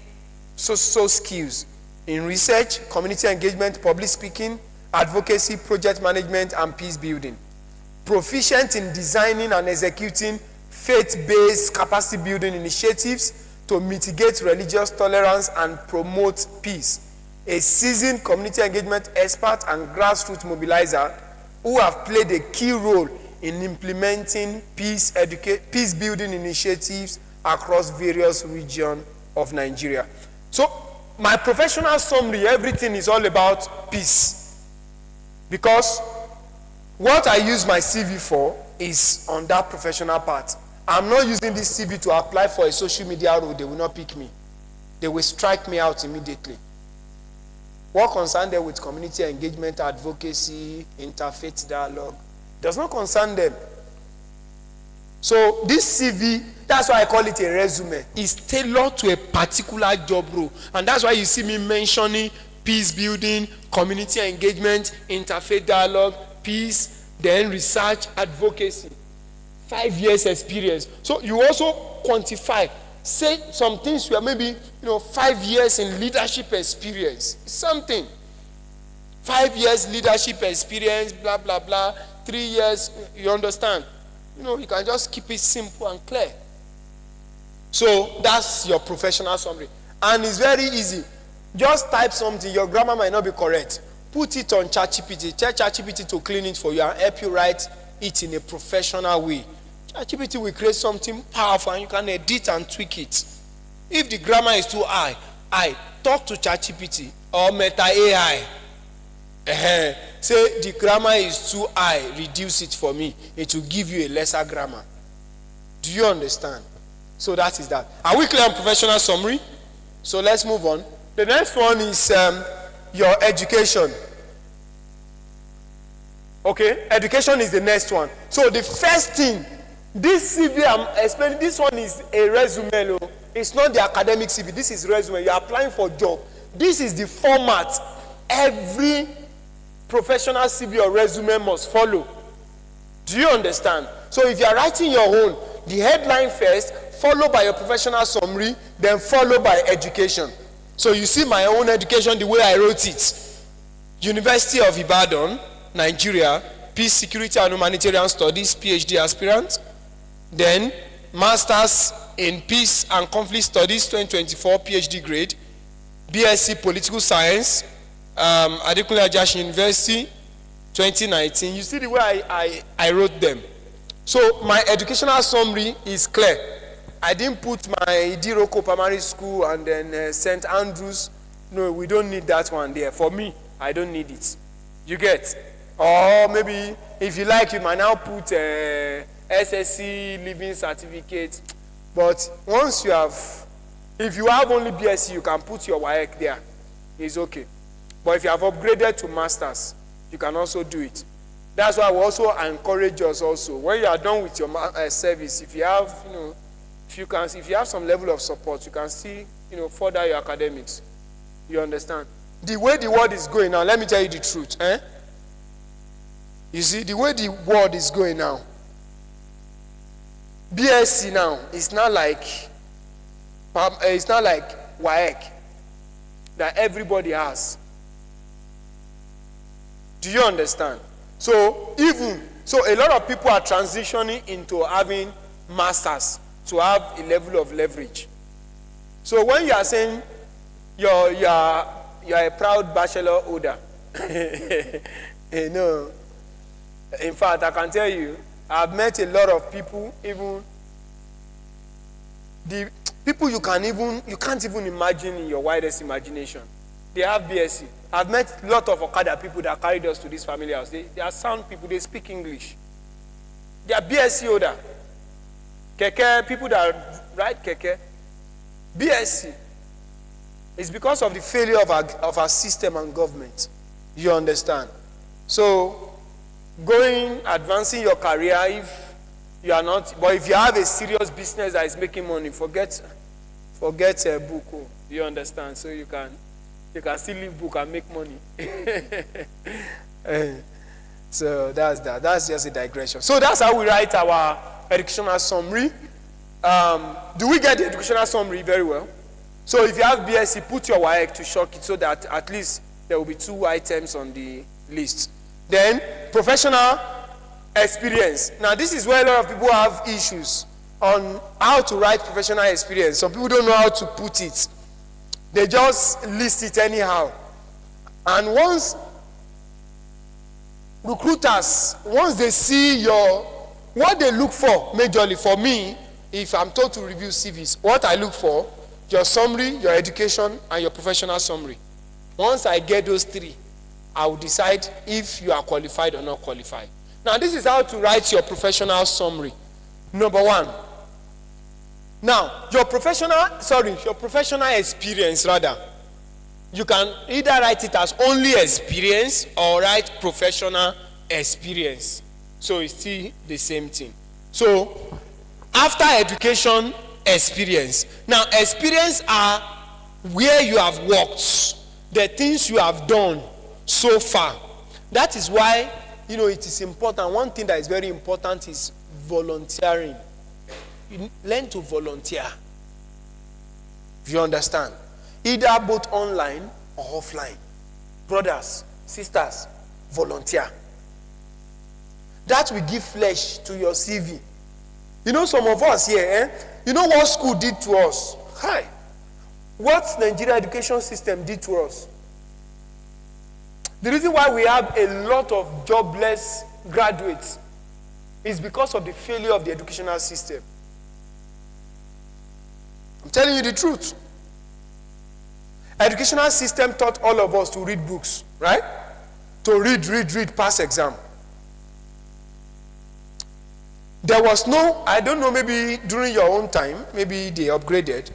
so skills in research, community engagement, public speaking, advocacy, project management, and peace building. Proficient in designing and executing faith-based capacity building initiatives to mitigate religious tolerance and promote peace. A seasoned community engagement expert and grassroots mobilizer who have played a key role in implementing peace building initiatives across various regions of Nigeria. So my professional summary, everything is all about peace. Because what I use my CV for is on that professional part. I'm not using this CV to apply for a social media role. They will not pick me. They will strike me out immediately. What concerns them with community engagement, advocacy, interfaith dialogue does not concern them. So this CV, that's why I call it a resume, is tailored to a particular job role. And that's why you see me mentioning peace building, community engagement, interfaith dialogue, peace, then research advocacy, 5 years experience. So you also quantify, say some things were maybe 5 years in leadership experience, something. 5 years leadership experience, blah blah blah. 3 years, you understand? You can just keep it simple and clear. So that's your professional summary, and it's very easy. Just type something. Your grammar might not be correct. Put it on ChatGPT. Tell ChatGPT to clean it for you and help you write it in a professional way. ChatGPT will create something powerful and you can edit and tweak it. If the grammar is too high, talk to ChatGPT or Meta AI. Say the grammar is too high, reduce it for me. It will give you a lesser grammar. Do you understand? So that is that. Are we clear on professional summary? So let's move on. The next one is your education. Okay, education is the next one. So the first thing, this CV I'm explaining, this one is a resume. It's not the academic CV. This is resume. You're applying for a job. This is the format every professional CV or resume must follow. Do you understand? So if you're writing your own, the headline first, followed by your professional summary, then followed by education. So you see my own education, the way I wrote it. University of Ibadan, Nigeria, Peace, Security and Humanitarian Studies, PhD aspirant. Then Masters in Peace and Conflict Studies, 2024, PhD grade. BSc Political Science, Adekunle Ajasin University, 2019. You see the way I wrote them. So my educational summary is clear. I didn't put my Idiroko Primary School and then St. Andrews. No, we don't need that one there. For me, I don't need it. You get? Or maybe if you like, you might now put SSC Living Certificate. But once you have, if you have only BSc, you can put your WAEC there. It's okay. But if you have upgraded to Masters, you can also do it. That's why we also encourage us also. When you are done with your service, if you have, if you have some level of support, you can still, further your academics. You understand? The way the world is going now, let me tell you the truth. You see, the way the world is going now, BSc now is not like WAEC that everybody has. Do you understand? So a lot of people are transitioning into having masters to have a level of leverage. So when you are saying you are a proud bachelor holder, no. In fact, I can tell you, I've met a lot of people, even the people you can't even imagine in your widest imagination. They have BSc. I've met a lot of Okada people that carried us to this family house. They are sound people. They speak English. They are BSc holder. Keke, people that ride Keke. BSc. It's because of the failure of our system and government. You understand? So, advancing your career, if you are not, but if you have a serious business that is making money, forget a book. You understand? So you can still leave book and make money. So that's that. That's just a digression. So that's how we write our educational summary. Do we get the educational summary very well? So if you have BSc, put your WAEC to shock it so that at least there will be 2 items on the list. Then professional experience. Now this is where a lot of people have issues on how to write professional experience. Some people don't know how to put it. They just list it anyhow. And once recruiters, once they see what they look for majorly, for me, if I'm told to review CVs, what I look for, your summary, your education, and your professional summary. Once I get those 3, I will decide if you are qualified or not qualified. Now this is how to write your professional summary. Number 1. Now, your professional experience rather. You can either write it as only experience or write professional experience. So it's still the same thing. So, after education, experience. Now, experience are where you have worked, the things you have done so far. That is why it is important. One thing that is very important is volunteering. You learn to volunteer. You understand? Either both online or offline. Brothers, sisters, volunteer. That will give flesh to your CV. Some of us here, you know what school did to us? Hi. What Nigeria education system did to us? The reason why we have a lot of jobless graduates is because of the failure of the educational system. I'm telling you the truth. Educational system taught all of us to read books, right? To read, pass exam. There was no, I don't know, maybe during your own time, maybe they upgraded.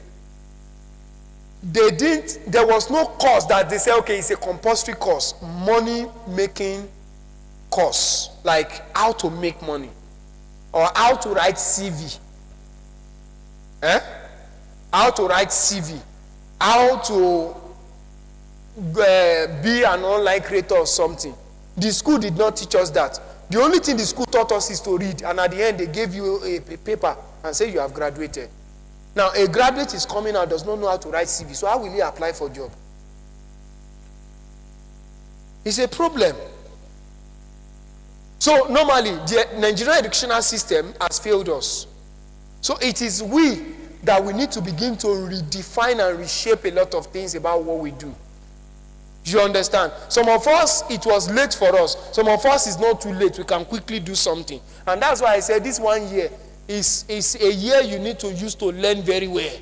There was no course that they say, okay, it's a compulsory course, money making course, like how to make money or how to write CV. How to write CV, how to be an online creator or something. The school did not teach us that. The only thing the school taught us is to read, and at the end they gave you a paper and say you have graduated. Now a graduate is coming out, does not know how to write CV, so how will he apply for a job? It's a problem. So normally the Nigerian educational system has failed us. So it is we that we need to begin to redefine and reshape a lot of things about what we do. You understand? Some of us, it was late for us. Some of us, it's not too late. We can quickly do something. And that's why I said this 1 year is a year you need to use to learn very well.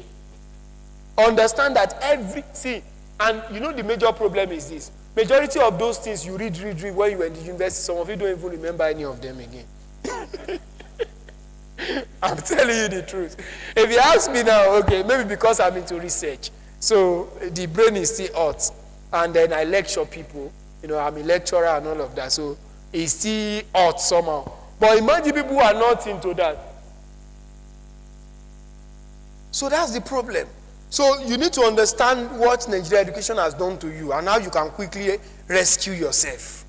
Understand that and the major problem is this. Majority of those things you read when you were in the university, some of you don't even remember any of them again. I'm telling you the truth. If you ask me now, okay, maybe because I'm into research, so the brain is still hot. And then I lecture people, I'm a lecturer and all of that, so it's still hot somehow. But imagine people who are not into that. So that's the problem. So you need to understand what Nigerian education has done to you and how you can quickly rescue yourself.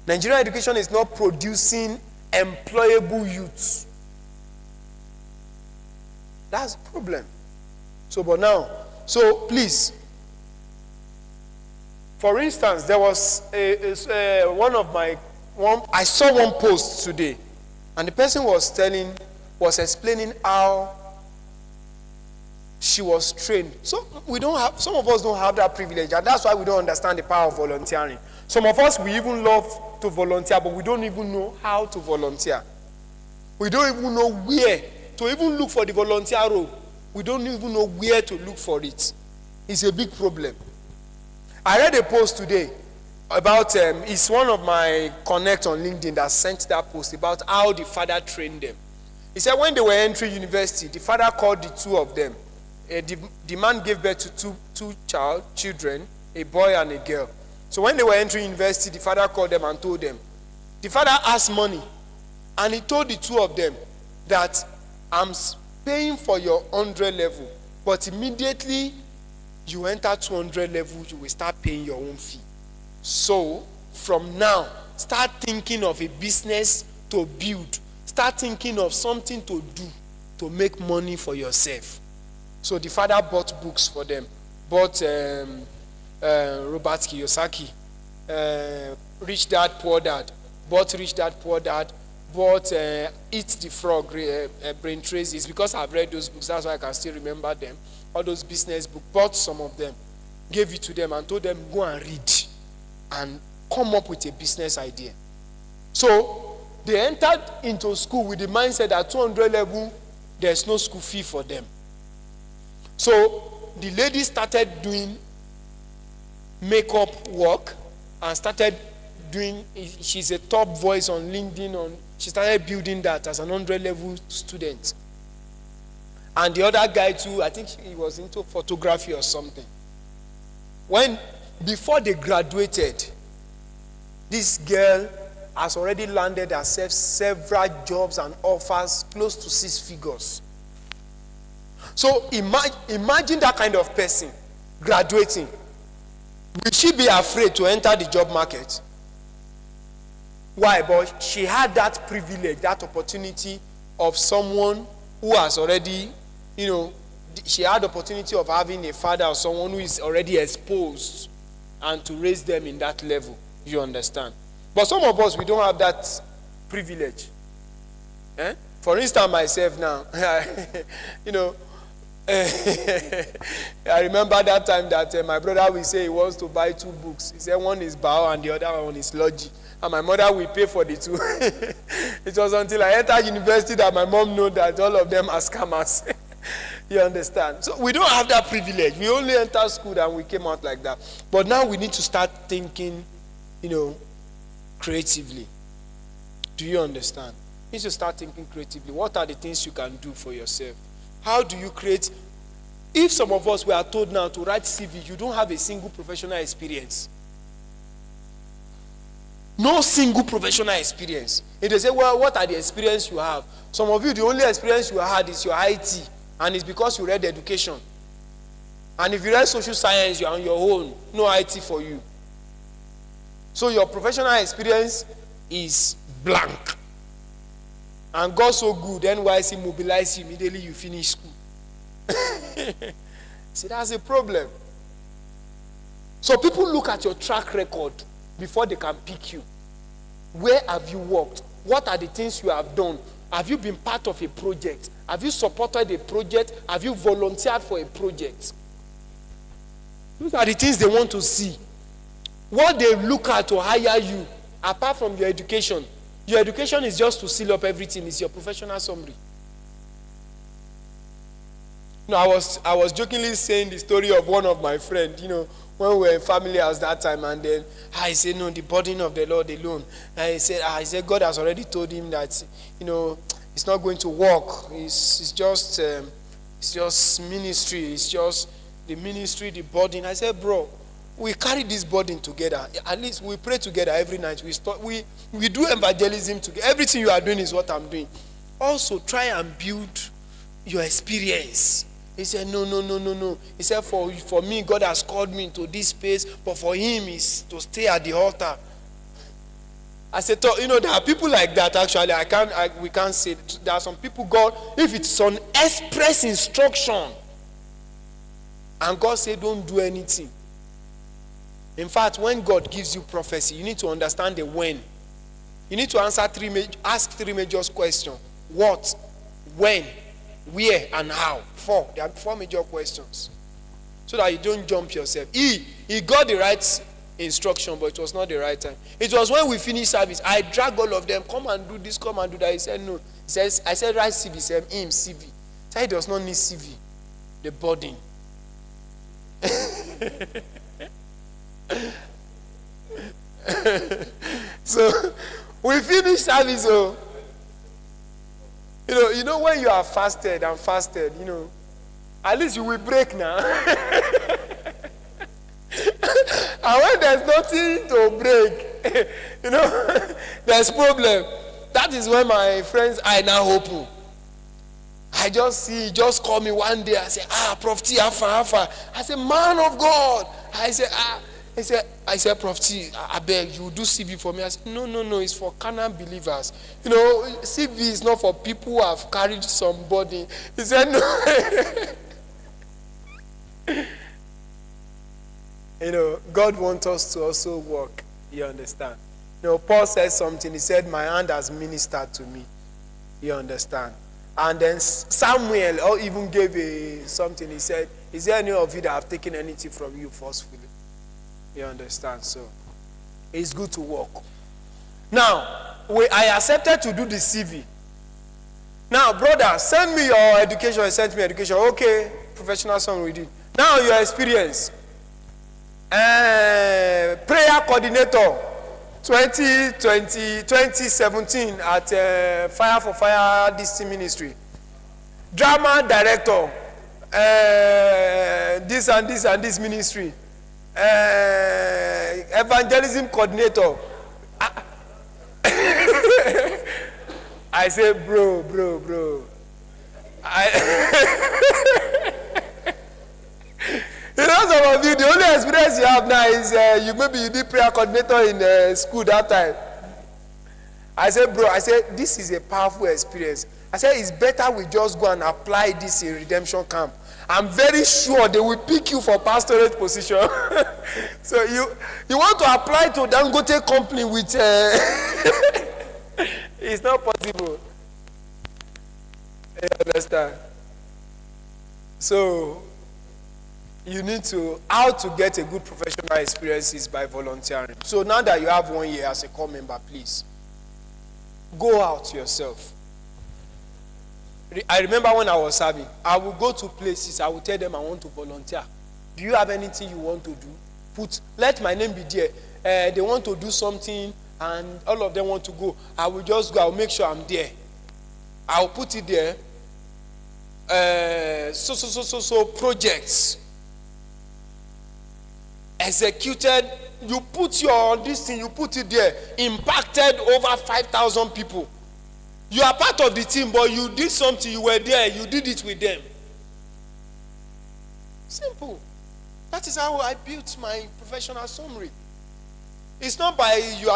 Nigerian education is not producing employable youths. That's the problem. So please, for instance, there was I saw one post today, and the person was explaining how she was trained. So some of us don't have that privilege, and that's why we don't understand the power of volunteering. Some of us, we even love to volunteer, but we don't even know how to volunteer. We don't even know where to even look for the volunteer role. We don't even know where to look for it. It's a big problem. I read a post today about, it's one of my connect on LinkedIn that sent that post about how the father trained them. He said when they were entering university, the father called the two of them. The man gave birth to two children, a boy and a girl. So when they were entering university, the father called them and told them. The father asked money, and he told the two of them that I'm paying for your 100 level, but immediately you enter 200 level, you will start paying your own fee. So from now, start thinking of a business to build. Start thinking of something to do to make money for yourself. So the father bought books for them, bought Robert Kiyosaki, Rich Dad Poor Dad, bought Rich Dad Poor Dad, bought Eat the Frog, Brain Tracy. It's because I've read those books, that's why I can still remember them. All those business books, bought some of them, gave it to them and told them, go and read and come up with a business idea. So they entered into school with the mindset that 200 level, there's no school fee for them. So the lady started doing makeup work and started doing, she's a top voice on LinkedIn, she started building that as an 100 level student. And the other guy too, I think he was into photography or something. Before they graduated, this girl has already landed herself several jobs and offers close to 6 figures. So imagine that kind of person graduating. Will she be afraid to enter the job market? Why? But she had that privilege, that opportunity of someone who has already, she had the opportunity of having a father or someone who is already exposed and to raise them in that level. You understand? But some of us, we don't have that privilege. For instance, myself now, I remember that time that my brother will say he wants to buy 2 books. He said one is Bao and the other one is Logi. And my mother will pay for the 2. It was until I entered university that my mom knew that all of them are scammers. You understand? So we don't have that privilege. We only enter school and we came out like that. But now we need to start thinking, creatively. Do you understand? You need to start thinking creatively. What are the things you can do for yourself? How do you create? If some of us were told now to write CV, you don't have a single professional experience. No single professional experience. If they say, well, what are the experience you have? Some of you, the only experience you had is your IT, and it's because you read education. And if you read social science, you're on your own. No IT for you. So your professional experience is blank. And God so good, NYC mobilize you immediately you finish school. See, that's a problem. So people look at your track record before they can pick you. Where have you worked? What are the things you have done? Have you been part of a project? Have you supported a project? Have you volunteered for a project? Those are the things they want to see. What they look at to hire you, apart from your education is just to seal up everything. It's your professional summary. I was jokingly saying the story of one of my friends, when we were in family house that time, and then I said, no, the burden of the Lord alone. And I said, God has already told him that, it's not going to work. It's just ministry. It's just the ministry, the burden. I said, bro, we carry this burden together. At least we pray together every night. We do evangelism together. Everything you are doing is what I'm doing. Also, try and build your experience. He said, no. He said, for me, God has called me into this space, but for him is to stay at the altar. I said, there are people like that actually. We can't say. There are some people, God, if it's on express instruction, and God said, don't do anything. In fact, when God gives you prophecy, you need to understand the when. You need to ask 3 major questions. What, when, where, and how. 4. There are 4 major questions. So that you don't jump yourself. He got the right instruction, but it was not the right time. It was when we finished service. I dragged all of them. Come and do this, come and do that. He said, no. I said, write CV. He said, CV. He said, he does not need CV. The burden. So we finished service. When you are fasted, at least you will break now. And when there's nothing to break, there's problem. That is when my friends' eye now open. I just call me one day. I say, Prof T, Alpha. I say, man of God. I said, Prof T, I beg you, do CV for me. I said, no, it's for carnal believers. CV is not for people who have carried somebody. He said, no. God wants us to also work. You understand? Paul said something. He said, my hand has ministered to me. You understand? And then Samuel even gave something. He said, is there any of you that have taken anything from you forcefully? You understand? So it's good to work. Now, I accepted to do the CV. Now, brother, send me your education. I sent me education. Okay, professional song we did. Now your experience. Prayer coordinator 2017 at Fire for Fire DC Ministry. Drama director this and this ministry. Evangelism coordinator. I say, bro. Some of you, the only experience you have now is you did prayer coordinator in school that time. I said, bro, I said, this is a powerful experience. I said, it's better we just go and apply this in redemption camp. I'm very sure they will pick you for pastorate position. So you want to apply to Dangote company with it's not possible. You understand? So you need to, how to get a good professional experience is by volunteering. So now that you have 1 year as a core member, please go out yourself. I remember when I was serving, I would go to places, I would tell them I want to volunteer. Do you have anything you want to do? Let my name be there. They want to do something and all of them want to go. I will just go, I will make sure I'm there. I will put it there. So projects executed. You put this thing, you put it there. Impacted over 5,000 people. You are part of the team, but you did something, you were there, you did it with them. Simple. That is how I built my professional summary. It's not by you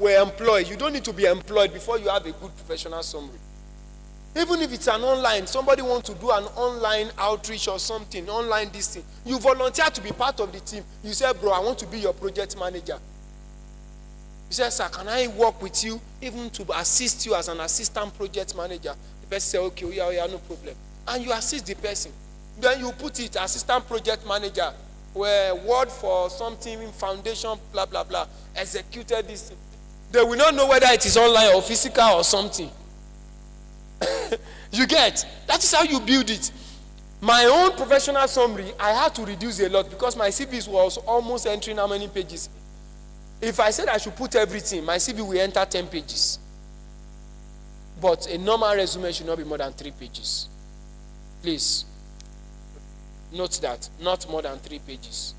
were employed. You don't need to be employed before you have a good professional summary. Even if it's an online, somebody wants to do an online outreach or something, online this thing, you volunteer to be part of the team. You say, bro, I want to be your project manager. You say, sir, can I work with you even to assist you as an assistant project manager? The person say, okay, yeah, no problem. And you assist the person. Then you put it, assistant project manager, where word for something, foundation, blah, blah, blah, executed this. They will not know whether it is online or physical or something. You get? That is how you build it. My own professional summary, I had to reduce a lot because my CV was almost entering how many pages? If I said I should put everything, my CV will enter 10 pages. But a normal resume should not be more than 3 pages. Please, note that. Not more than 3 pages.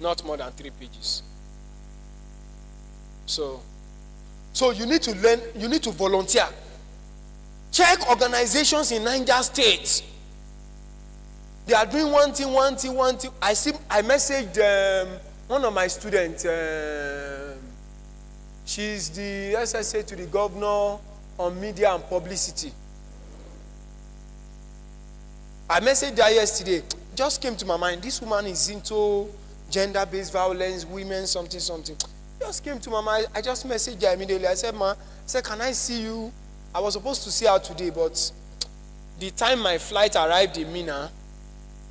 Not more than 3 pages. So you need to learn, you need to volunteer. Check organizations in Niger State. They are doing one thing. I messaged one of my students, she's the SSA to the governor on media and publicity. I messaged her yesterday. Just came to my mind, this woman is into gender-based violence, women, something. Just came to my mind. I just messaged her immediately. I said, can I see you? I was supposed to see her today, but the time my flight arrived in Mina,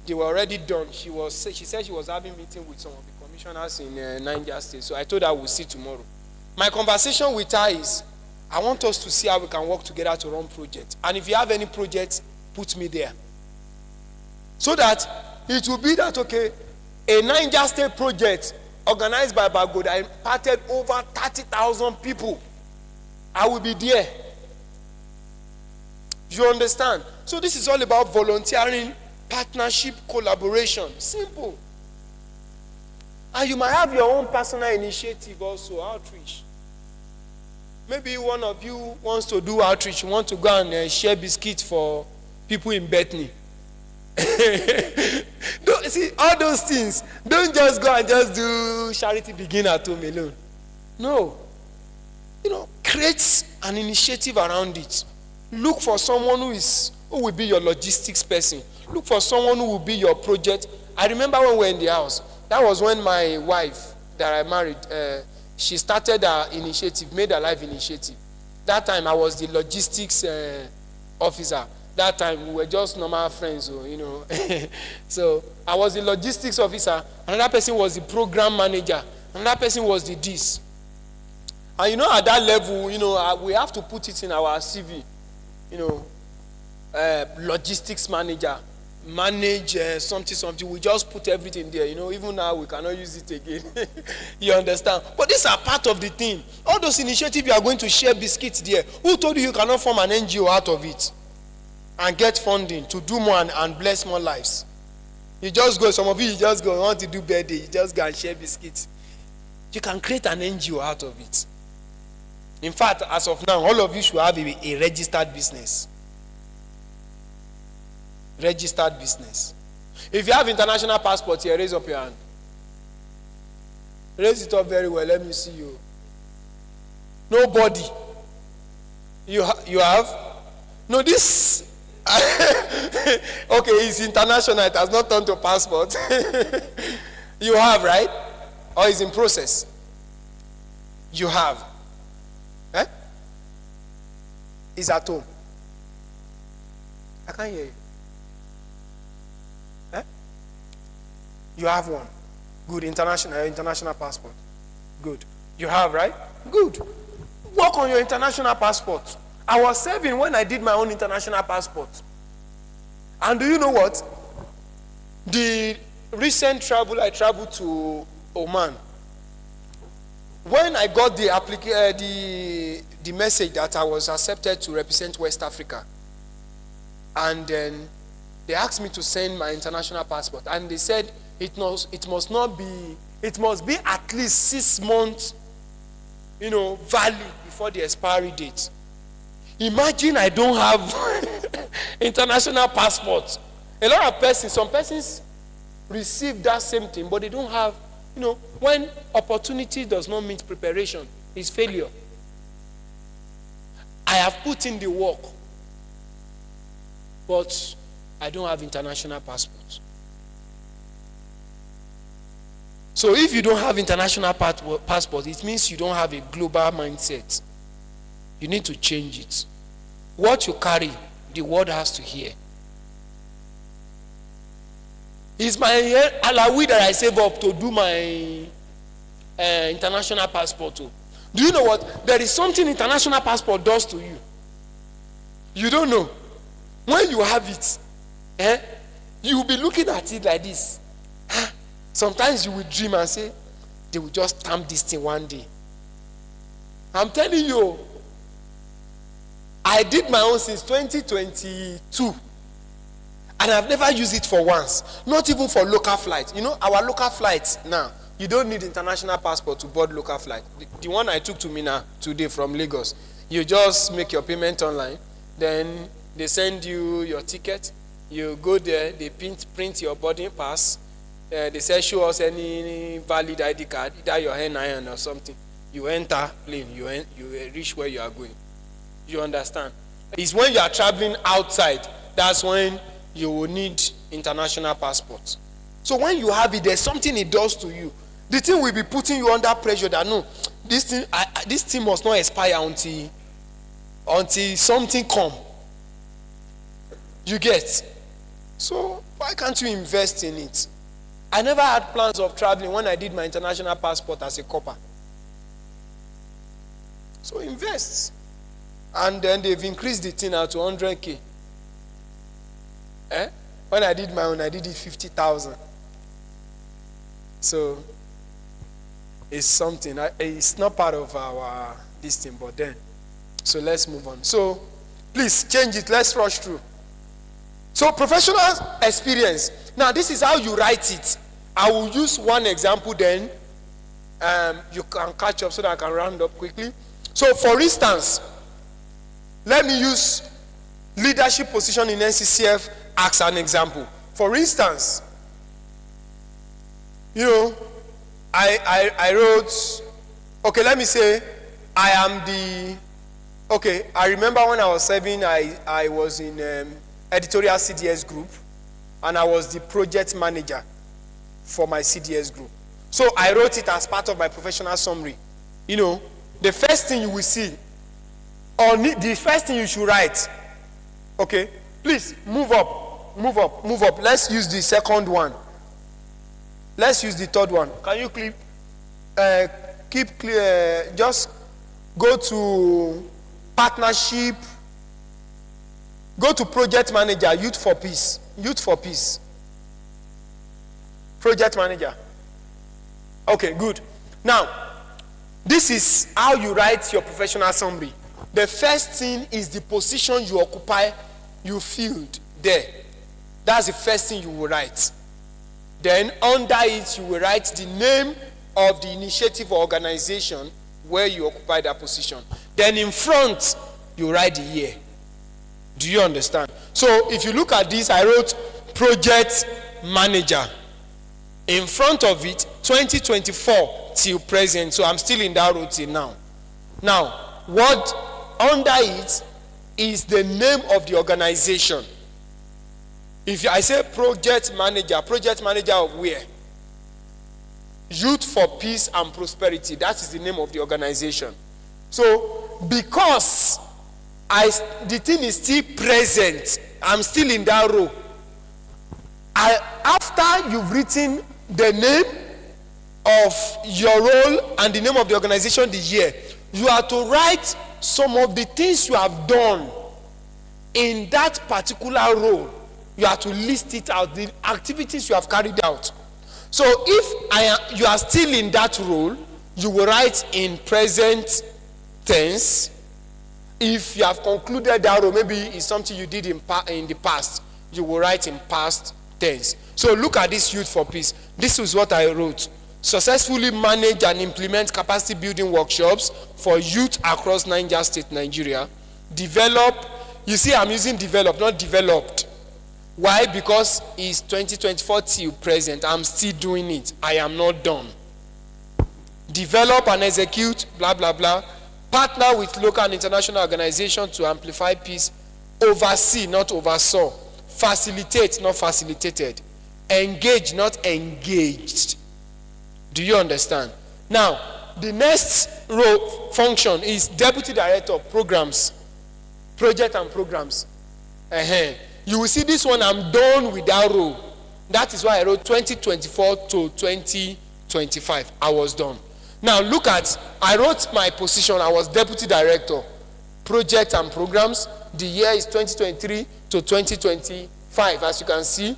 they were already done. She said she was having a meeting with some of the commissioners in Niger State. So I told her we'll see tomorrow. My conversation with her is, I want us to see how we can work together to run projects. And if you have any projects, put me there. So that it will be that, okay, a Niger State project organized by Bago that impacted over 30,000 people. I will be there. You understand? So this is all about volunteering, partnership, collaboration. Simple. And you might have your own personal initiative also, outreach. Maybe one of you wants to do outreach, you want to go and share biscuits for people in Bethany. See, all those things, don't just go and just do charity begin at home alone. No. Create an initiative around it. Look for someone who will be your logistics person. Look for someone who will be your project. I remember when we were in the house, that was when my wife that I married, she started her initiative, made a life initiative. That time I was the logistics officer. That time we were just normal friends, So I was the logistics officer. Another person was the program manager. Another person was the this. And at that level, we have to put it in our CV. Logistics manager, manage something. We just put everything there. Even now we cannot use it again. You understand? But these are part of the thing. All those initiatives you are going to share biscuits there. Who told you cannot form an NGO out of it and get funding to do more and bless more lives? You just go. Some of you just go. Want to do birthday? You just go and share biscuits. You can create an NGO out of it. In fact, as of now, all of you should have a registered business. Registered business. If you have international passport here, raise up your hand. Raise it up very well. Let me see you. Nobody. You have? No, this. Okay, it's international. It has not turned to passport. You have, right? Or is in process? You have. Eh? Is at home. I can't hear you. Eh? You have one. Good. International passport. Good. You have, right? Good. Work on your international passport. I was serving when I did my own international passport. And do you know what? The recent travel, I traveled to Oman. When I got the message that I was accepted to represent West Africa, and then they asked me to send my international passport, and they said it must be at least 6 months, valid before the expiry date. Imagine I don't have international passports. A lot of persons, some persons receive that same thing, but they don't have, when opportunity does not meet preparation, it's failure. I have put in the work, but I don't have international passports. So if you don't have international passport, it means you don't have a global mindset. You need to change it. What you carry, the world has to hear. It's my alawi that I save up to do my international passport to. Do you know what? There is something international passport does to you. You don't know. When you have it, you will be looking at it like this. Sometimes you will dream and say, they will just stamp this thing one day. I'm telling you, I did my own since 2022. And I've never used it for once. Not even for local flights. Our local flights now, you don't need international passport to board local flight. The one I took to Mina today from Lagos, you just make your payment online. Then they send you your ticket. You go there, they print your boarding pass. They say show us any valid ID card, either your NIN or something. You enter plane, you reach where you are going. You understand? It's when you are traveling outside, that's when you will need international passport. So when you have it, there's something it does to you. The thing will be putting you under pressure that no, this thing must not expire until something come. You get? So why can't you invest in it? I never had plans of traveling when I did my international passport as a copper. So invest. And then they've increased the thing now to 100K. When I did my own, I did it 50,000. So it's something. It's not part of our this thing, but then. So let's move on. So please change it. Let's rush through. So professional experience. Now this is how you write it. I will use one example, then you can catch up so that I can round up quickly. So for instance, let me use leadership position in NCCF as an example. For instance, I wrote, okay, let me say I am I remember when I was serving, I was in editorial CDS group, and I was the project manager for my CDS group. So I wrote it as part of my professional summary. The first thing you will see, or the first thing you should write, okay, please move up. Let's use the second one. Let's use the third one. Can you keep clear? Just go to partnership, go to project manager, youth for peace, project manager. Okay, good. Now, this is how you write your professional summary. The first thing is the position you occupy, you filled there. That's the first thing you will write. Then under it, you will write the name of the initiative or organization where you occupy that position. Then in front, you write the year. Do you understand? So if you look at this, I wrote project manager. In front of it, 2024 till present. So I'm still in that role till now. Now, what under it is the name of the organization. If I say project manager of where? Youth for Peace and Prosperity. That is the name of the organization. So, because the thing is still present, I'm still in that row. After you've written the name of your role and the name of the organization, the year, you are to write some of the things you have done in that particular role. You have to list it out, the activities you have carried out. So if you are still in that role, you will write in present tense. If you have concluded that role, maybe it's something you did in the past, you will write in past tense. So look at this Youth for Peace. This is what I wrote. Successfully manage and implement capacity building workshops for youth across Niger State, Nigeria. Develop, you see I'm using develop, not developed. Why? Because it's 2024 till present. I'm still doing it. I am not done. Develop and execute, blah, blah, blah. Partner with local and international organizations to amplify peace. Oversee, not oversaw. Facilitate, not facilitated. Engage, not engaged. Do you understand? Now, the next role function is Deputy Director of Programs. Project and Programs. You will see this one, I'm done with that role. That is why I wrote 2024 to 2025. I was done. Now look at, I wrote my position. I was Deputy Director, Project and Programs. The year is 2023 to 2025. As you can see,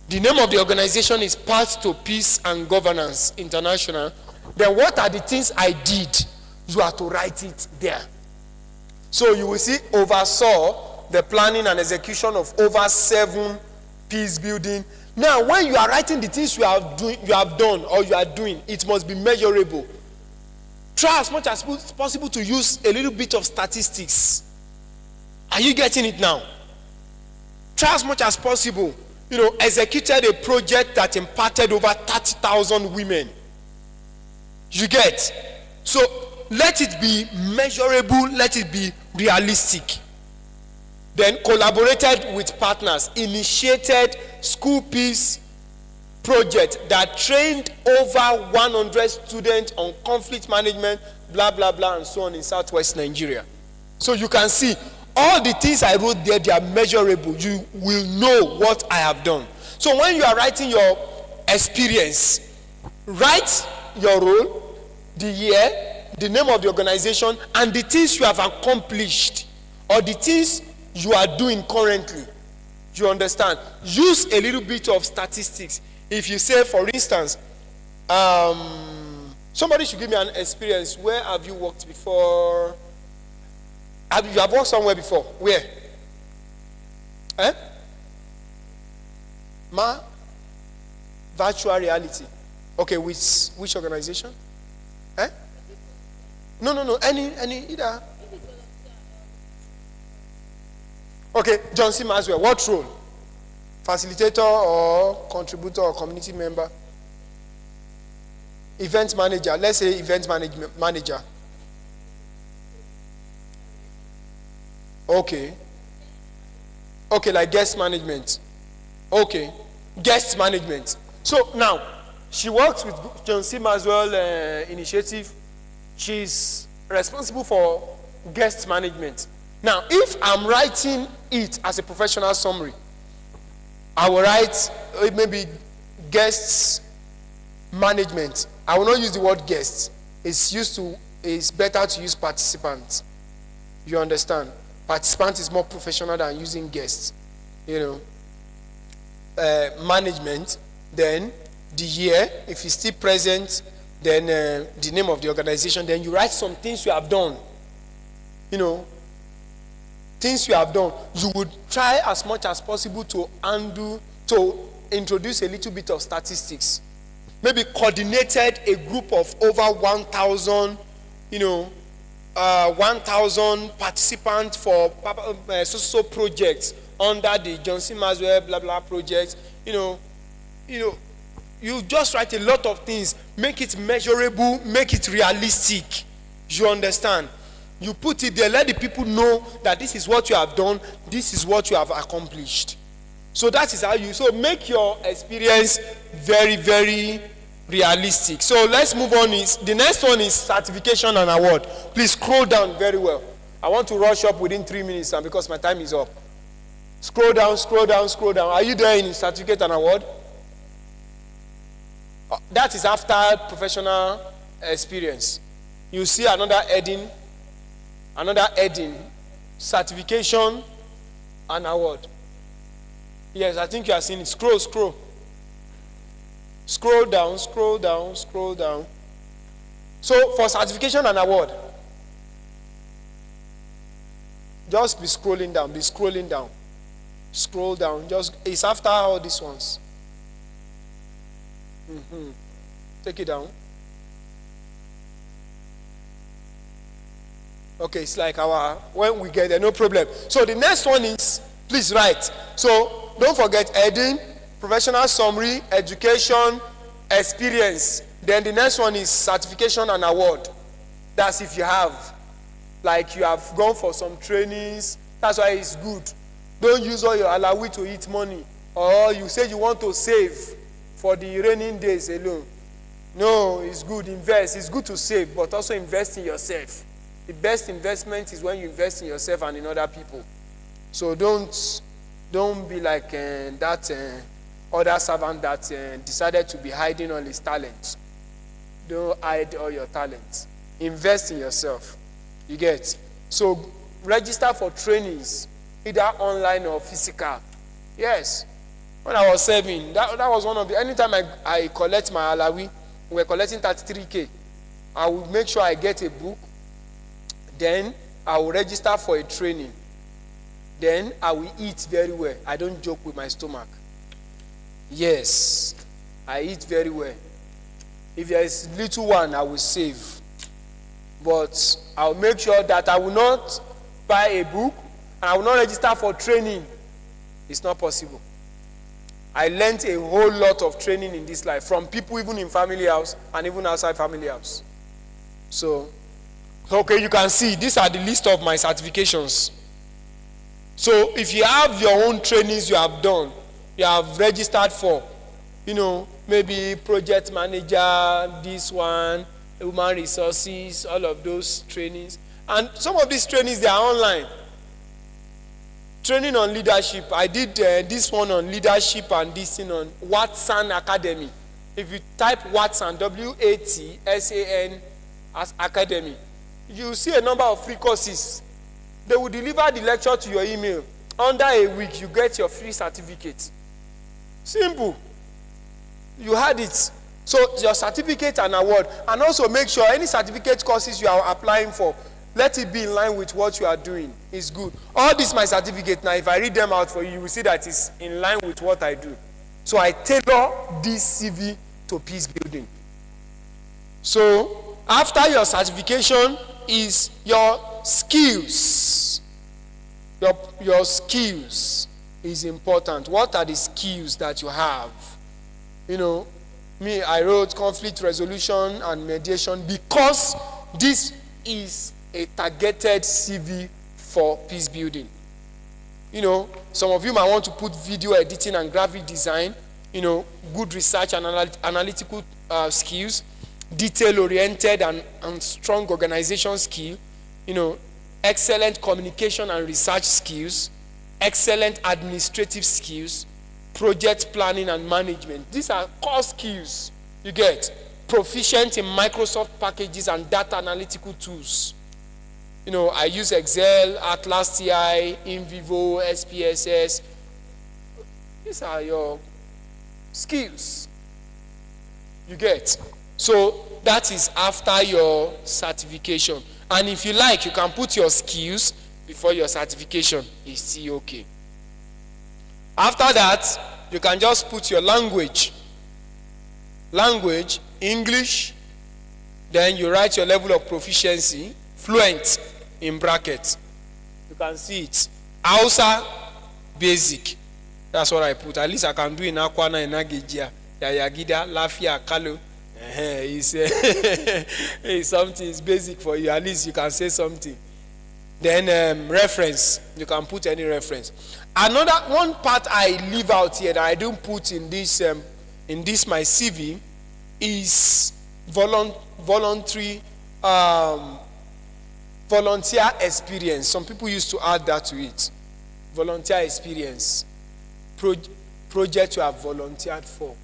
the name of the organization is Path to Peace and Governance International. Then what are the things I did? You have to write it there. So you will see oversaw the planning and execution of over 7 peace building. Now, when you are writing the things you have done or you are doing, it must be measurable. Try as much as possible to use a little bit of statistics. Are you getting it now? Try as much as possible. Executed a project that impacted over 30,000 women. You get? So let it be measurable, let it be realistic. Then collaborated with partners, initiated school peace project that trained over 100 students on conflict management, blah, blah, blah, and so on in southwest Nigeria. So you can see all the things I wrote there, they are measurable. You will know what I have done. So when you are writing your experience, write your role, the year, the name of the organization, and the things you have accomplished or the things you are doing currently. You understand? Use a little bit of statistics. If you say, for instance, somebody should give me an experience. Where have you worked before? You have worked somewhere before? Where? Virtual reality. Okay, which organization? No. Any either. Okay, John C. Maswell. What role? Facilitator or contributor or community member? Event manager. Let's say event manager. Okay, like guest management. Okay, guest management. So now, she works with John C. Maswell initiative. She's responsible for guest management. Now, if I'm writing it as a professional summary, I will write maybe guests management. I will not use the word guests. It's better to use participants. You understand? Participant is more professional than using guests. Management, then the year, if it's still present, then the name of the organization, then you write some things you have done. Things you have done. You would try as much as possible to introduce a little bit of statistics. Maybe coordinated a group of over 1,000, 1,000 participants for social projects under the John C. Maswell blah blah project. You just write a lot of things, make it measurable, make it realistic. You understand? You put it there, let the people know that this is what you have done, this is what you have accomplished. So that is how you, so make your experience very, very realistic. So let's move on. The next one is certification and award. Please scroll down very well. I want to rush up within 3 minutes and because my time is up. Scroll down, scroll down, scroll down. Are you there in certificate and award? That is after professional experience. You see another heading, certification and award. Yes, I think you are seeing it. Scroll down, scroll down, scroll down. So for certification and award, just be scrolling down, scroll down. Just, it's after all these ones. Take it down. Okay, it's like when we get there, no problem. So the next one is, please write. So don't forget heading, professional summary, education, experience. Then the next one is certification and award. That's if you have, like you have gone for some trainings. That's why it's good. Don't use all your alawi to eat money. Or you say you want to save for the raining days alone. No, it's good, invest. It's good to save, but also invest in yourself. The best investment is when you invest in yourself and in other people. So don't be like that other servant that decided to be hiding all his talents. Don't hide all your talents. Invest in yourself. You get? So register for trainings, either online or physical. Yes. When I was serving, that was one of the, anytime I collect my alawi, we were collecting 33K. I would make sure I get a book. Then I will register for a training. Then I will eat very well. I don't joke with my stomach. Yes, I eat very well. If there is little one, I will save. But I will make sure that I will not buy a book and I will not register for training. It's not possible. I learned a whole lot of training in this life from people even in family house and even outside family house. So, okay, you can see these are the list of my certifications. So if you have your own trainings you have done, you have registered for, maybe project manager, this one, human resources, all of those trainings. And some of these trainings, they are online. Training on leadership. I did this one on leadership and this thing on Watson Academy. If you type Watson, WATSAN as Academy, you see a number of free courses. They will deliver the lecture to your email. Under a week, you get your free certificate. Simple. You had it. So your certificate and award. And also make sure any certificate courses you are applying for, let it be in line with what you are doing. It's good. All this my certificate. Now, if I read them out for you, you will see that it's in line with what I do. So I tailor this CV to peace building. So after your certification is your skills. Your skills is important. What are the skills that you have? Me, I wrote conflict resolution and mediation because this is a targeted CV for peace building. Some of you might want to put video editing and graphic design, good research and analytical skills, detail-oriented and strong organization skill, excellent communication and research skills, excellent administrative skills, project planning and management. These are core skills. You get proficient in Microsoft packages and data analytical tools. I use Excel, Atlas TI, InVivo, SPSS. These are your skills. You get. So that is after your certification. And if you like, you can put your skills before your certification. It's still okay. After that, you can just put your language. Language, English. Then you write your level of proficiency, fluent in brackets. You can see it. Hausa, basic. That's what I put. At least I can do in Akwana, in Agejia, Yayagida, Lafia, Kalu. It's something, it's basic for you. At least you can say something. Then reference, you can put any reference. Another one part I leave out here that I don't put in this my CV is volunteer experience. Some people used to add that to it. Volunteer experience, project you have volunteered for.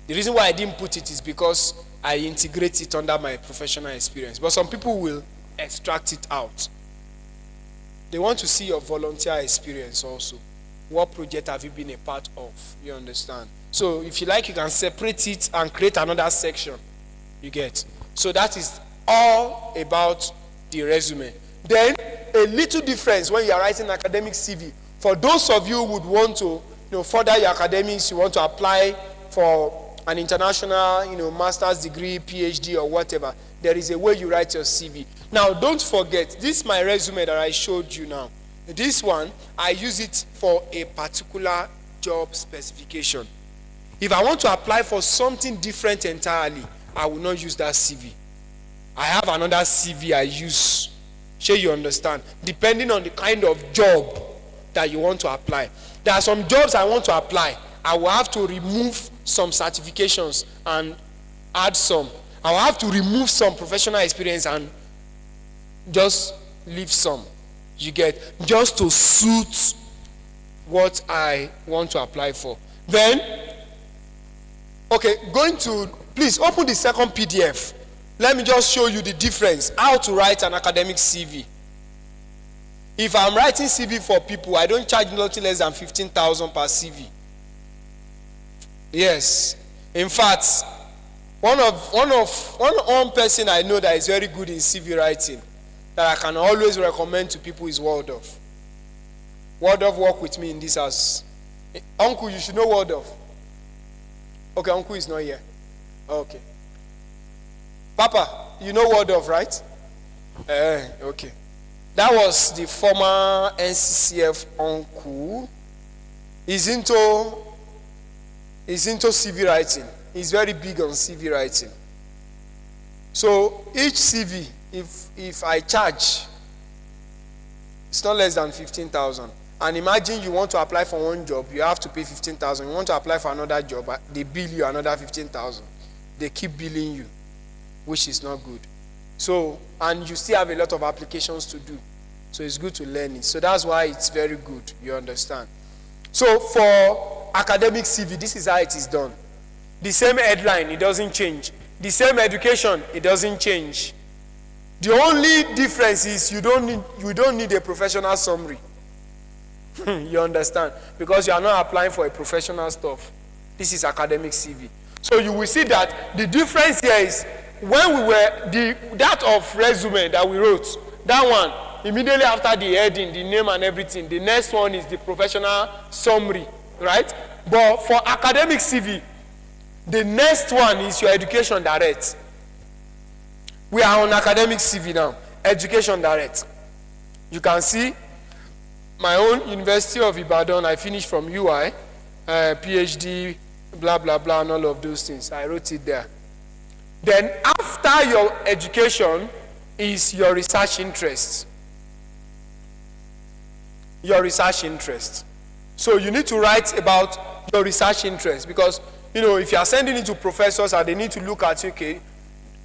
The reason why I didn't put it is because I integrate it under my professional experience. But some people will extract it out. They want to see your volunteer experience also. What project have you been a part of? You understand? So if you like, you can separate it and create another section. You get? So that is all about the resume. Then a little difference when you are writing academic CV. For those of you who would want to further your academics, you want to apply for an international master's degree, PhD or whatever, there is a way you write your CV. Now don't forget, this is my resume that I showed you now. This one, I use it for a particular job specification. If I want to apply for something different entirely, I will not use that CV. I have another CV I use. Sure, you understand? Depending on the kind of job that you want to apply. There are some jobs I want to apply. I will have to remove some certifications and add some. I will have to remove some professional experience and just leave some. You get? Just to suit what I want to apply for. Then, okay, please open the second PDF. Let me just show you the difference. How to write an academic CV. If I'm writing CV for people, I don't charge nothing less than 15,000 per CV. Yes. In fact, one person I know that is very good in CV writing that I can always recommend to people is Waldorf. Waldorf work with me in this house. Uncle, you should know Waldorf. Okay, Uncle is not here. Okay. Papa, you know Waldorf, right? Okay. That was the former NCCF uncle. He's into CV writing. He's very big on CV writing. So each CV, if I charge, it's not less than 15,000. And imagine you want to apply for one job, you have to pay 15,000. You want to apply for another job, they bill you another 15,000. They keep billing you, which is not good. So, and you still have a lot of applications to do. So it's good to learn it. So that's why it's very good, you understand. So for academic CV, this is how it is done. The same headline, it doesn't change. The same education, it doesn't change. The only difference is you don't need a professional summary. You understand? Because you are not applying for a professional stuff. This is academic CV. So you will see that the difference here is when we were that of resume that we wrote, that one immediately after the heading, the name and everything, the next one is the professional summary, right? But for academic CV, the next one is your education direct. We are on academic CV now, education direct. You can see my own University of Ibadan, I finished from UI, PhD, blah, blah, blah, and all of those things. I wrote it there. Then after your education is your research interest. Your research interest. So you need to write about your research interest because, if you are sending it to professors and they need to look at, okay,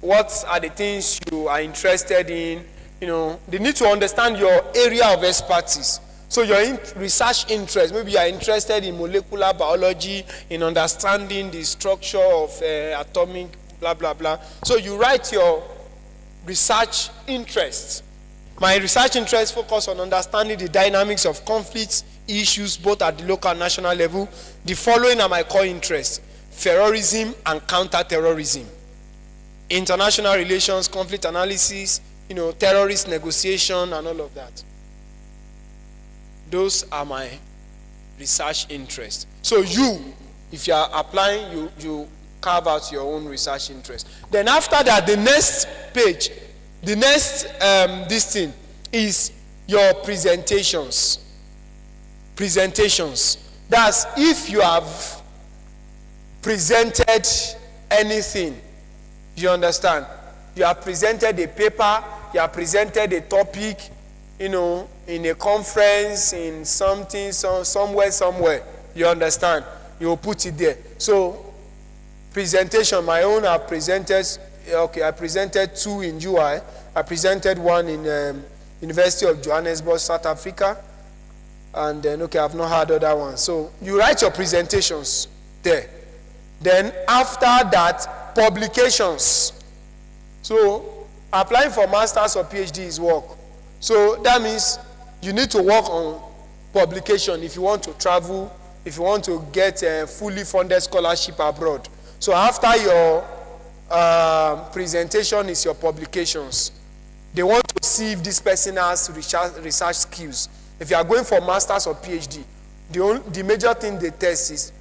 what are the things you are interested in, they need to understand your area of expertise. So your research interest, maybe you are interested in molecular biology, in understanding the structure of atomic, blah, blah, blah. So you write your research interest. My research interest focus on understanding the dynamics of conflicts, issues, both at the local and national level. The following are my core interests: terrorism and counter-terrorism, international relations, conflict analysis, terrorist negotiation, and all of that. Those are my research interests. So if you are applying, you carve out your own research interest. Then after that, the next page, the next this thing is your presentations. Presentations. That's if you have presented anything. You understand? You have presented a paper, you have presented a topic, in a conference, in something, somewhere. You understand? You will put it there. So, presentation, my own, I presented 2 in UI. I presented one in University of Johannesburg, South Africa. And then, I've not had other ones. So, you write your presentations there. Then, after that, publications. So, applying for master's or PhD is work. So, that means you need to work on publication if you want to travel, if you want to get a fully funded scholarship abroad. So, after your presentation is your publications. They want to see if this person has research skills. If you are going for master's or PhD, the major thing they test is,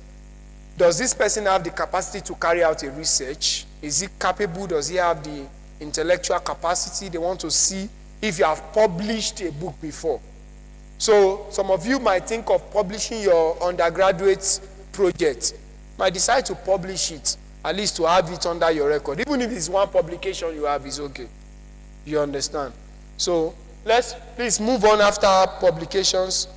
does this person have the capacity to carry out a research? Is he capable? Does he have the intellectual capacity? They want to see if you have published a book before. So some of you might think of publishing your undergraduate project. Might decide to publish it, at least to have it under your record. Even if it's one publication you have, is okay. You understand? So let's please move on after publications.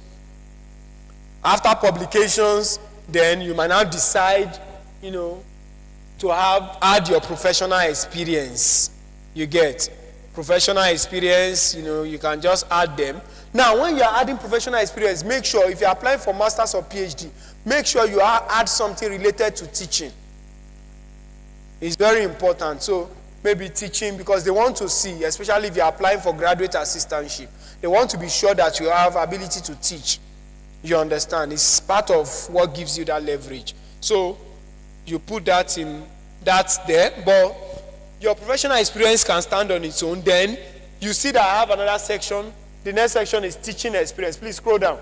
After publications, then you might now decide, to add your professional experience. You get professional experience, you can just add them. Now, when you are adding professional experience, make sure if you are applying for master's or PhD, make sure you add something related to teaching. It's very important. So maybe teaching, because they want to see, especially if you are applying for graduate assistantship, they want to be sure that you have ability to teach. You understand? It's part of what gives you that leverage. So you put that in, that's there, but your professional experience can stand on its own. Then you see that I have another section. The next section is teaching experience. Please scroll down.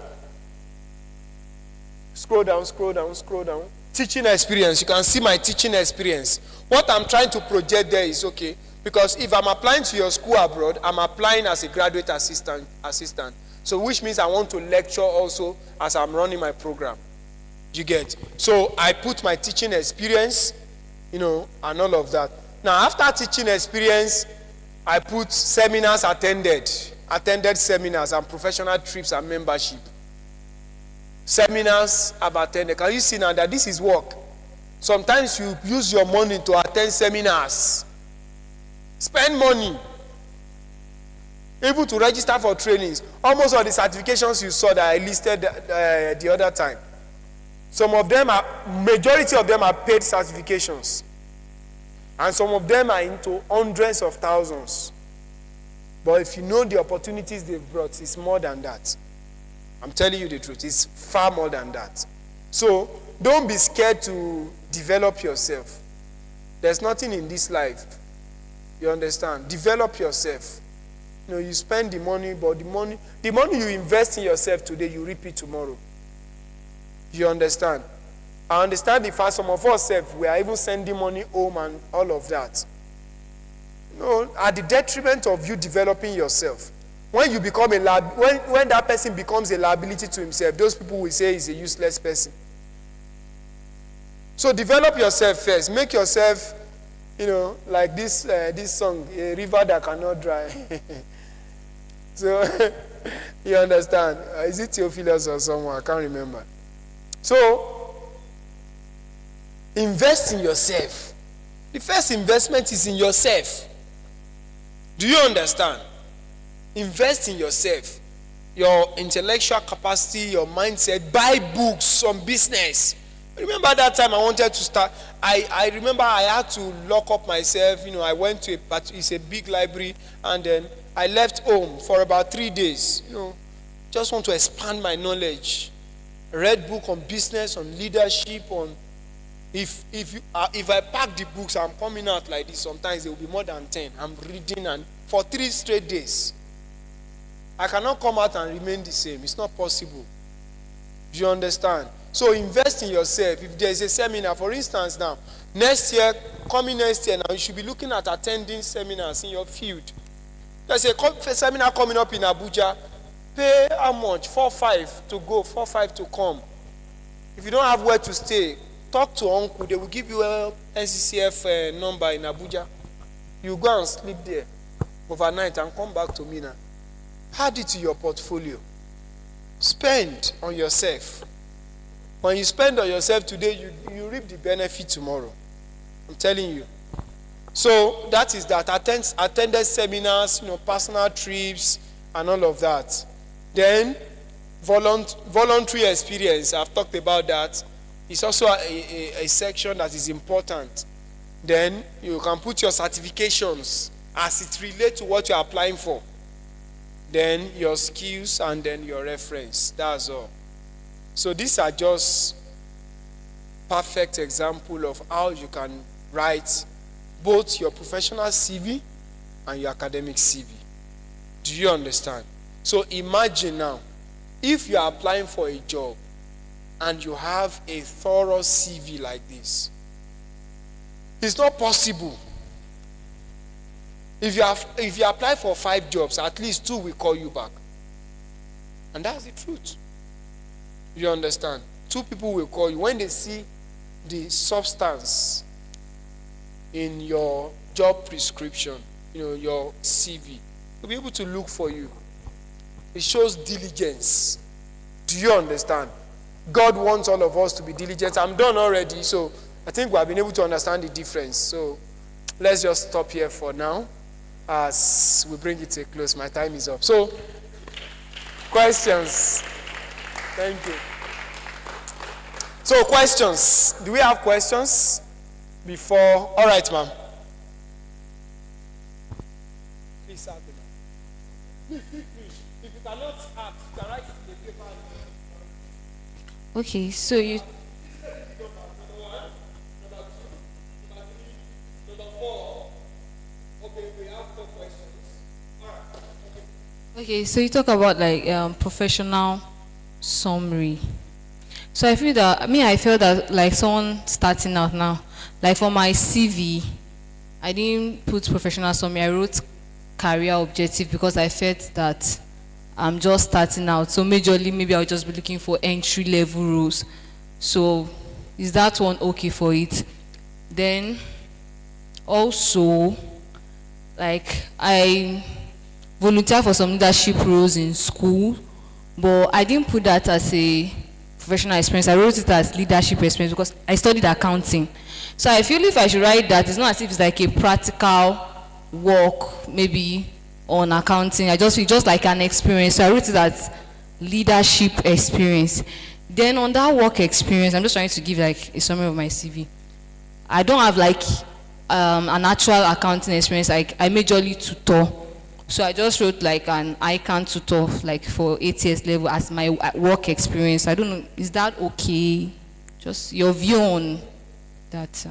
Scroll down. Teaching experience. You can see my teaching experience. What I'm trying to project there is, okay, because if I'm applying to your school abroad, I'm applying as a graduate assistant. So which means I want to lecture also as I'm running my program. You get? So I put my teaching experience, and all of that. Now after teaching experience, I put seminars attended seminars and professional trips and membership. Seminars I've attended. Can you see now that this is work? Sometimes you use your money to attend seminars. Spend money. Even to register for trainings. Almost all the certifications you saw that I listed the other time. Majority of them are paid certifications. And some of them are into hundreds of thousands. But if you know the opportunities they've brought, it's more than that. I'm telling you the truth. It's far more than that. So, don't be scared to develop yourself. There's nothing in this life. You understand? Develop yourself. You spend the money, but the money you invest in yourself today, you reap it tomorrow. You understand? I understand the fact some of us, we are even sending money home and all of that. At the detriment of you developing yourself. When you become when that person becomes a liability to himself, those people will say he's a useless person. So develop yourself first. Make yourself, like this song, a river that cannot dry. So you understand? Is it Theophilus or someone? I can't remember. So invest in yourself. The first investment is in yourself. Do you understand? Invest in yourself, your intellectual capacity, your mindset. Buy books on business. Remember that time I wanted to start. I remember I had to lock up myself. I went to it's a big library, and then I left home for about 3 days. Just want to expand my knowledge. Read book on business, on leadership, on if I pack the books, I'm coming out like this. Sometimes there will be more than 10. I'm reading, and for 3 straight days. I cannot come out and remain the same. It's not possible. Do you understand? So invest in yourself. If there is a seminar, for instance, now, coming next year, now you should be looking at attending seminars in your field. There's a seminar coming up in Abuja. Pay how much? 4-5 to go, 4-5 to come. If you don't have where to stay, talk to uncle, they will give you a NCCF number in Abuja. You go and sleep there overnight and come back to me now. Add it to your portfolio. Spend on yourself. When you spend on yourself today, you reap the benefit tomorrow. I'm telling you. So that is that. Attended seminars, personal trips, and all of that. Then voluntary experience. I've talked about that. It's also a section that is important. Then you can put your certifications as it relates to what you're applying for. Then your skills and then your reference. That's all. So these are just perfect example of how you can write both your professional CV and your academic CV. Do you understand? So imagine now, if you are applying for a job and you have a thorough CV like this, it's not possible. If you apply for 5 jobs, at least 2 will call you back. And that's the truth. You understand? 2 people will call you when they see the substance in your job prescription, your CV. They'll be able to look for you. It shows diligence. Do you understand? God wants all of us to be diligent. I'm done already, so I think we have been able to understand the difference. So let's just stop here for now as we bring it to a close. My time is up. So, questions? Thank you. So, questions. Do we have questions before? All right, ma'am. Please have the mic. If you cannot ask, you can write it in the paper. Okay, so you. Okay, so you talk about professional summary. So I feel that I felt that like someone starting out now, like for my CV, I didn't put professional summary. I wrote career objective because I felt that I'm just starting out. So majorly, maybe I'll just be looking for entry level roles. So is that one okay for it? Then also, like I volunteer for some leadership roles in school, but I didn't put that as a professional experience. I wrote it as leadership experience because I studied accounting. So I feel if I should write that, it's not as if it's like a practical work, maybe on accounting. I just feel just like an experience. So I wrote it as leadership experience. Then on that work experience, I'm just trying to give like a summary of my CV. I don't have like an actual accounting experience. I majorly tutor. So I just wrote like an ICANN tutor, like for ATS level as my work experience. I don't know, is that okay? Just your view on that.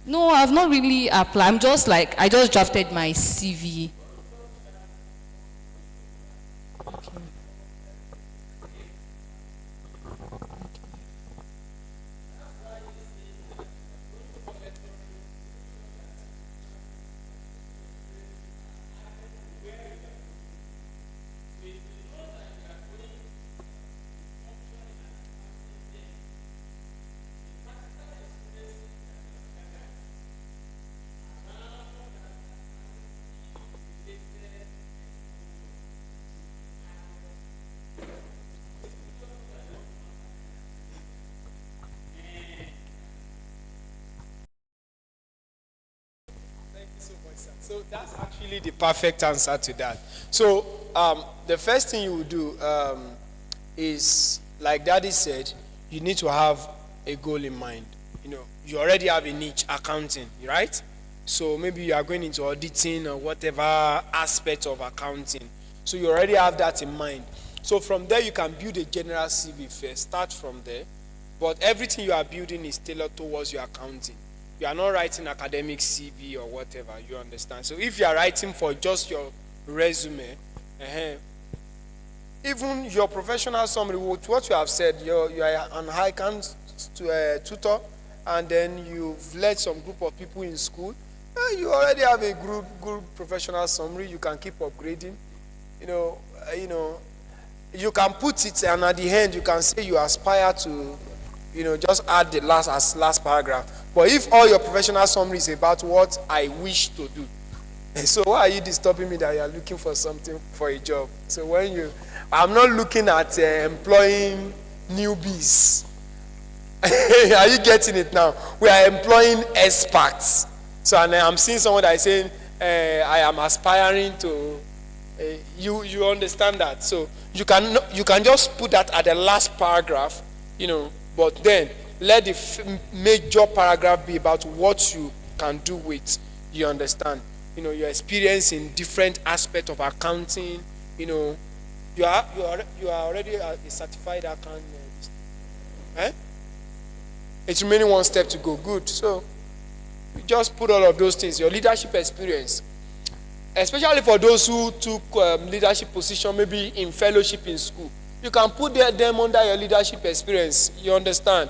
No, I've not really applied. I'm just like, I just drafted my CV. So that's actually the perfect answer to that. So the first thing you will do is, like Daddy said, you need to have a goal in mind. You already have a niche, accounting, right? So maybe you are going into auditing or whatever aspect of accounting. So you already have that in mind. So from there you can build a general CV first. Start from there. But everything you are building is tailored towards your accounting. You are not writing academic CV or whatever, you understand? So if you are writing for just your resume, even your professional summary, with what you have said, you are an ICANN tutor, and then you've led some group of people in school, you already have a good professional summary. You can keep upgrading. you can put it, and at the end you can say you aspire to, just add the last paragraph. But if all your professional summary is about what I wish to do, so why are you disturbing me that you are looking for something for a job? So I'm not looking at employing newbies. Are you getting it now? We are employing experts. So and I'm seeing someone that is saying, I am aspiring to. You understand that? So you can just put that at the last paragraph, But then let the major paragraph be about what you can do with. You understand? Your experience in different aspects of accounting. You are already a certified accountant. It's remaining one step to go. Good. So you just put all of those things. Your leadership experience, especially for those who took leadership position, maybe in fellowship in school, you can put them under your leadership experience. You understand?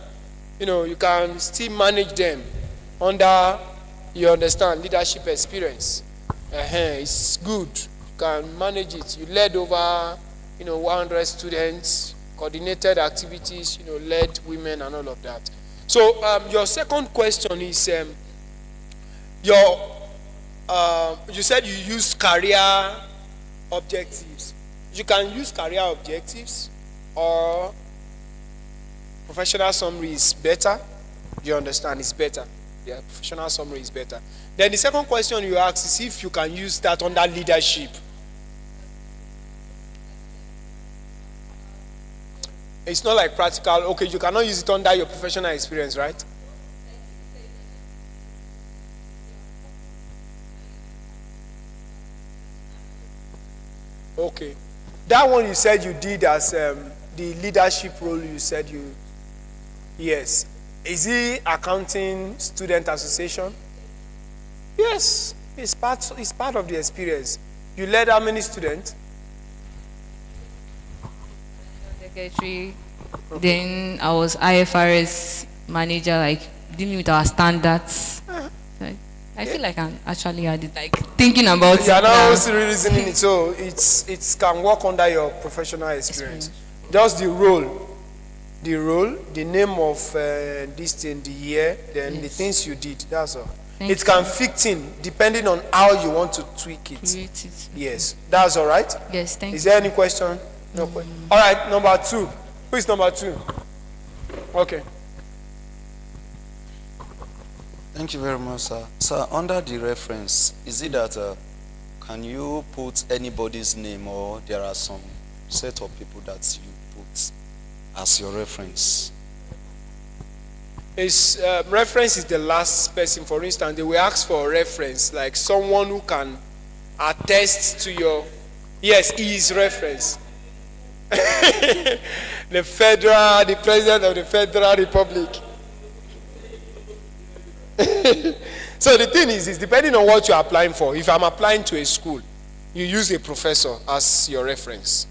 You can still manage them under, you understand, leadership experience. It's good. You can manage it. You led over 100 students, coordinated activities, led women and all of that. So your second question is you said you use career objectives. You can use career objectives, or professional summary is better. You understand? It's better. Yeah, professional summary is better. Then the second question you ask is if you can use that under leadership. It's not like practical. Okay, you cannot use it under your professional experience, right? Okay. That one you said you did as the leadership role, you said yes. Is it accounting student association? Yes, it's part of the experience. You led how many students? Secretary. Then I was IFRS manager, like dealing with our standards. I feel like I'm actually at it, like thinking about it. You are now reasoning it, so it can work under your professional experience. Just the role, the name of this thing, the year, then the things you did. That's all. It can fit in depending on how you want to tweak it. Yes, that's all right. Yes, thank you. Is there any question? No question. All right, number 2. Who is number 2? Okay. Thank you very much, sir. Sir, under the reference, is it that can you put anybody's name, or there are some set of people that you put as your reference? Reference is the last person. For instance, they will ask for a reference, like someone who can attest to your, yes, he is reference. The president of the Federal Republic. So the thing is depending on what you're applying for. If I'm applying to a school, you use a professor as your reference.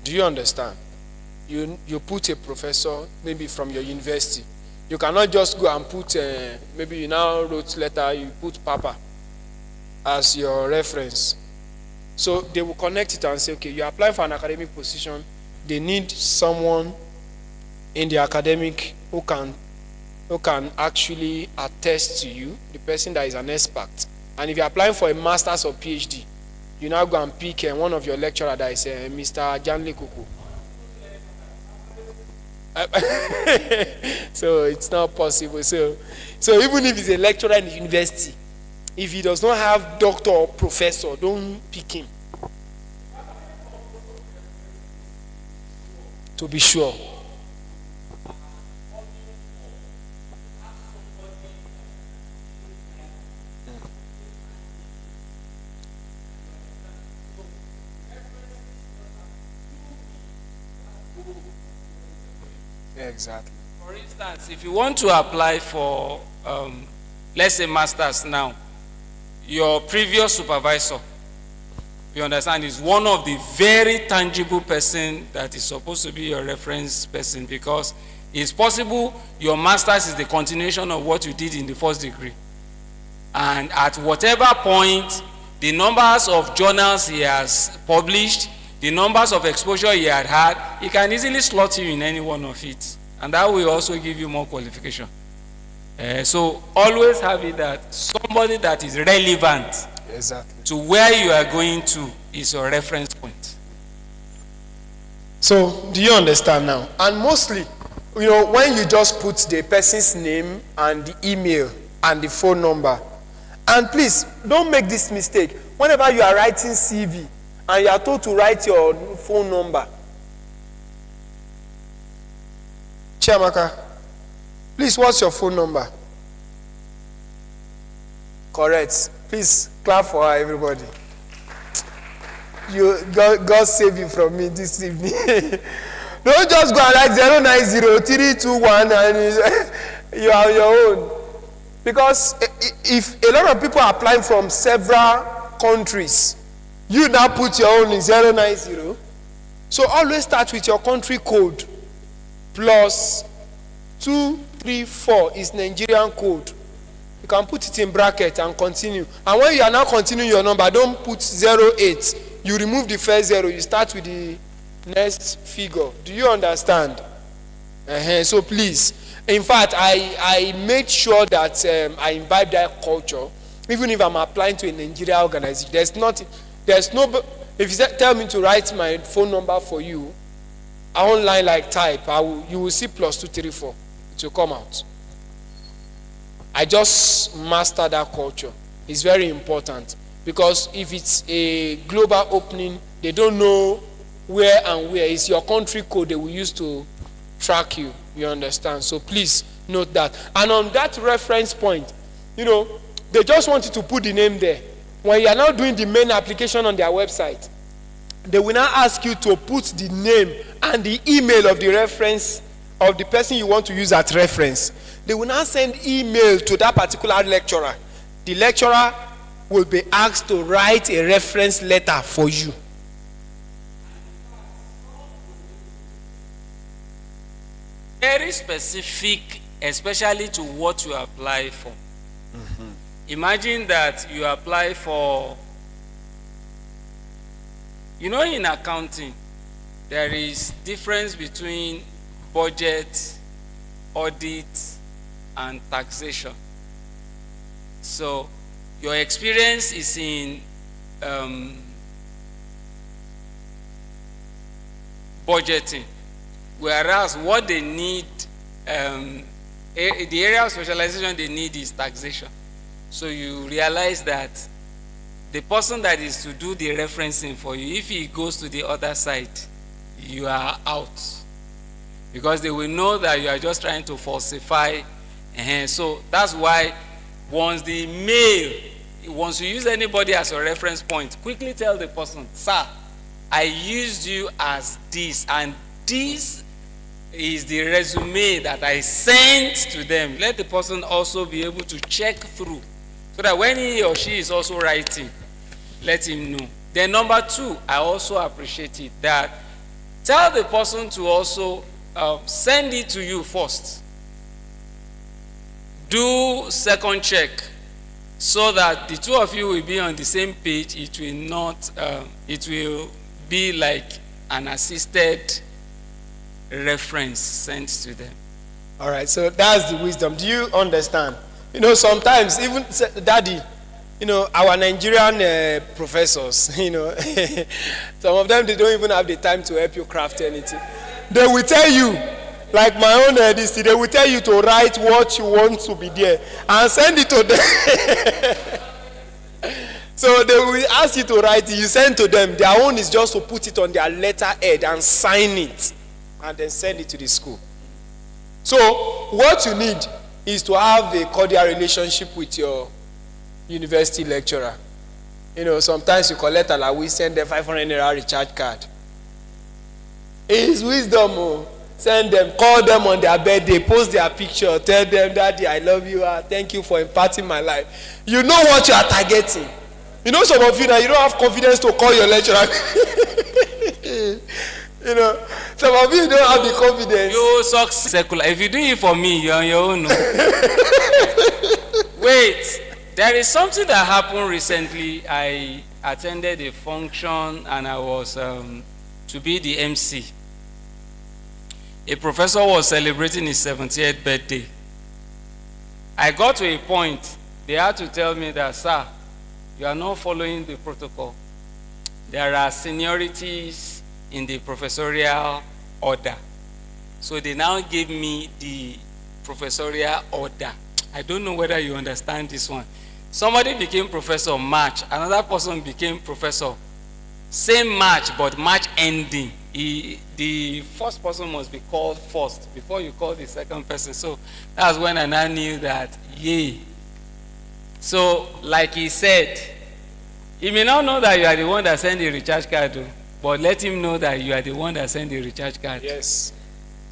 Do you understand? You put a professor, maybe from your university. You cannot just go and put, maybe you now wrote letter, you put Papa as your reference. So they will connect it and say, okay, you apply for an academic position. They need someone in the academic who can actually attest to you, the person that is an expert. And if you're applying for a master's or PhD, you now go and pick one of your lecturer that is Mr. Janle Kuku. So it's not possible. So even if he's a lecturer in the university, if he does not have doctor or professor, don't pick him. To be sure. Exactly. For instance, if you want to apply for, let's say, masters now, your previous supervisor, you understand, is one of the very tangible person that is supposed to be your reference person, because it's possible your masters is the continuation of what you did in the first degree. And at whatever point, the numbers of journals he has published, the numbers of exposure he had had, he can easily slot you in any one of it. And that will also give you more qualification. So always have it that somebody that is relevant to where you are going to is your reference point. So, do you understand now? And mostly, when you just put the person's name and the email and the phone number, and please, don't make this mistake. Whenever you are writing CV and you are told to write your phone number, Chiamaka, please, what's your phone number? Correct. Please, clap for her, everybody. God save you from me this evening. Don't just go and write 090321 and you are on your own. Because if a lot of people are applying from several countries, you now put your own in 090. So always start with your country code. Plus 234 is Nigerian code. You can put it in bracket and continue. And when you are now continuing your number, don't put 08. You remove the first 0. You start with the next figure. Do you understand? So please, in fact, I made sure that I imbibe that culture. Even if I'm applying to a Nigeria organization, there's no. If you tell me to write my phone number for you, online like type, you will see plus 234. It will come out. I just master that culture. It's very important. Because if it's a global opening, they don't know where and where. It's your country code they will use to track you. You understand? So please note that. And on that reference point, they just want you to put the name there. When you are now doing the main application on their website, they will now ask you to put the name and the email of the reference of the person you want to use as reference. They will now send email to that particular lecturer. The lecturer will be asked to write a reference letter for you. Very specific, especially to what you apply for. Mm-hmm. Imagine that you apply for, in accounting, there is difference between budget, audit, and taxation. So, your experience is in budgeting, whereas what they need, the area of specialization they need is taxation. So you realize that the person that is to do the referencing for you, if he goes to the other side, you are out. Because they will know that you are just trying to falsify. So that's why once you use anybody as a reference point, quickly tell the person, sir, I used you as this, and this is the resume that I sent to them. Let the person also be able to check through, so that when he or she is also writing, let him know. Then number 2, I also appreciate it, that tell the person to also send it to you first. Do second check, so that the two of you will be on the same page. It will not, it will be like an assisted reference sent to them. All right, so that's the wisdom. Do you understand? Sometimes even daddy, our Nigerian professors, some of them, they don't even have the time to help you craft anything. They will tell you, like my own they will tell you to write what you want to be there and send it to them. So they will ask you to write it, you send to them. Their own is just to put it on their letterhead and sign it and then send it to the school. So what you need is to have a cordial relationship with your university lecturer. Sometimes you collect we send them 500 naira recharge card. It's wisdom. Send them, call them on their birthday, post their picture, tell them, Daddy, I love you, thank you for imparting my life. You know what you are targeting. Some of you now, you don't have confidence to call your lecturer. Some of you don't have the confidence. You suck secular. If you do it for me, you're on your own. Wait, there is something that happened recently. attended a function and I was to be the MC. A professor was celebrating his 70th birthday. I got to a point, they had to tell me that, sir, you are not following the protocol. There are seniorities in the professorial order. So they now gave me the professorial order. I don't know whether you understand this one. Somebody became professor March, another person became professor. Same March, but March ending. The first person must be called first before you call the second person. So that's when I now knew that, yay. So, like he said, he may not know that you are the one that sent the recharge card, but let him know that you are the one that sent the recharge card. Yes.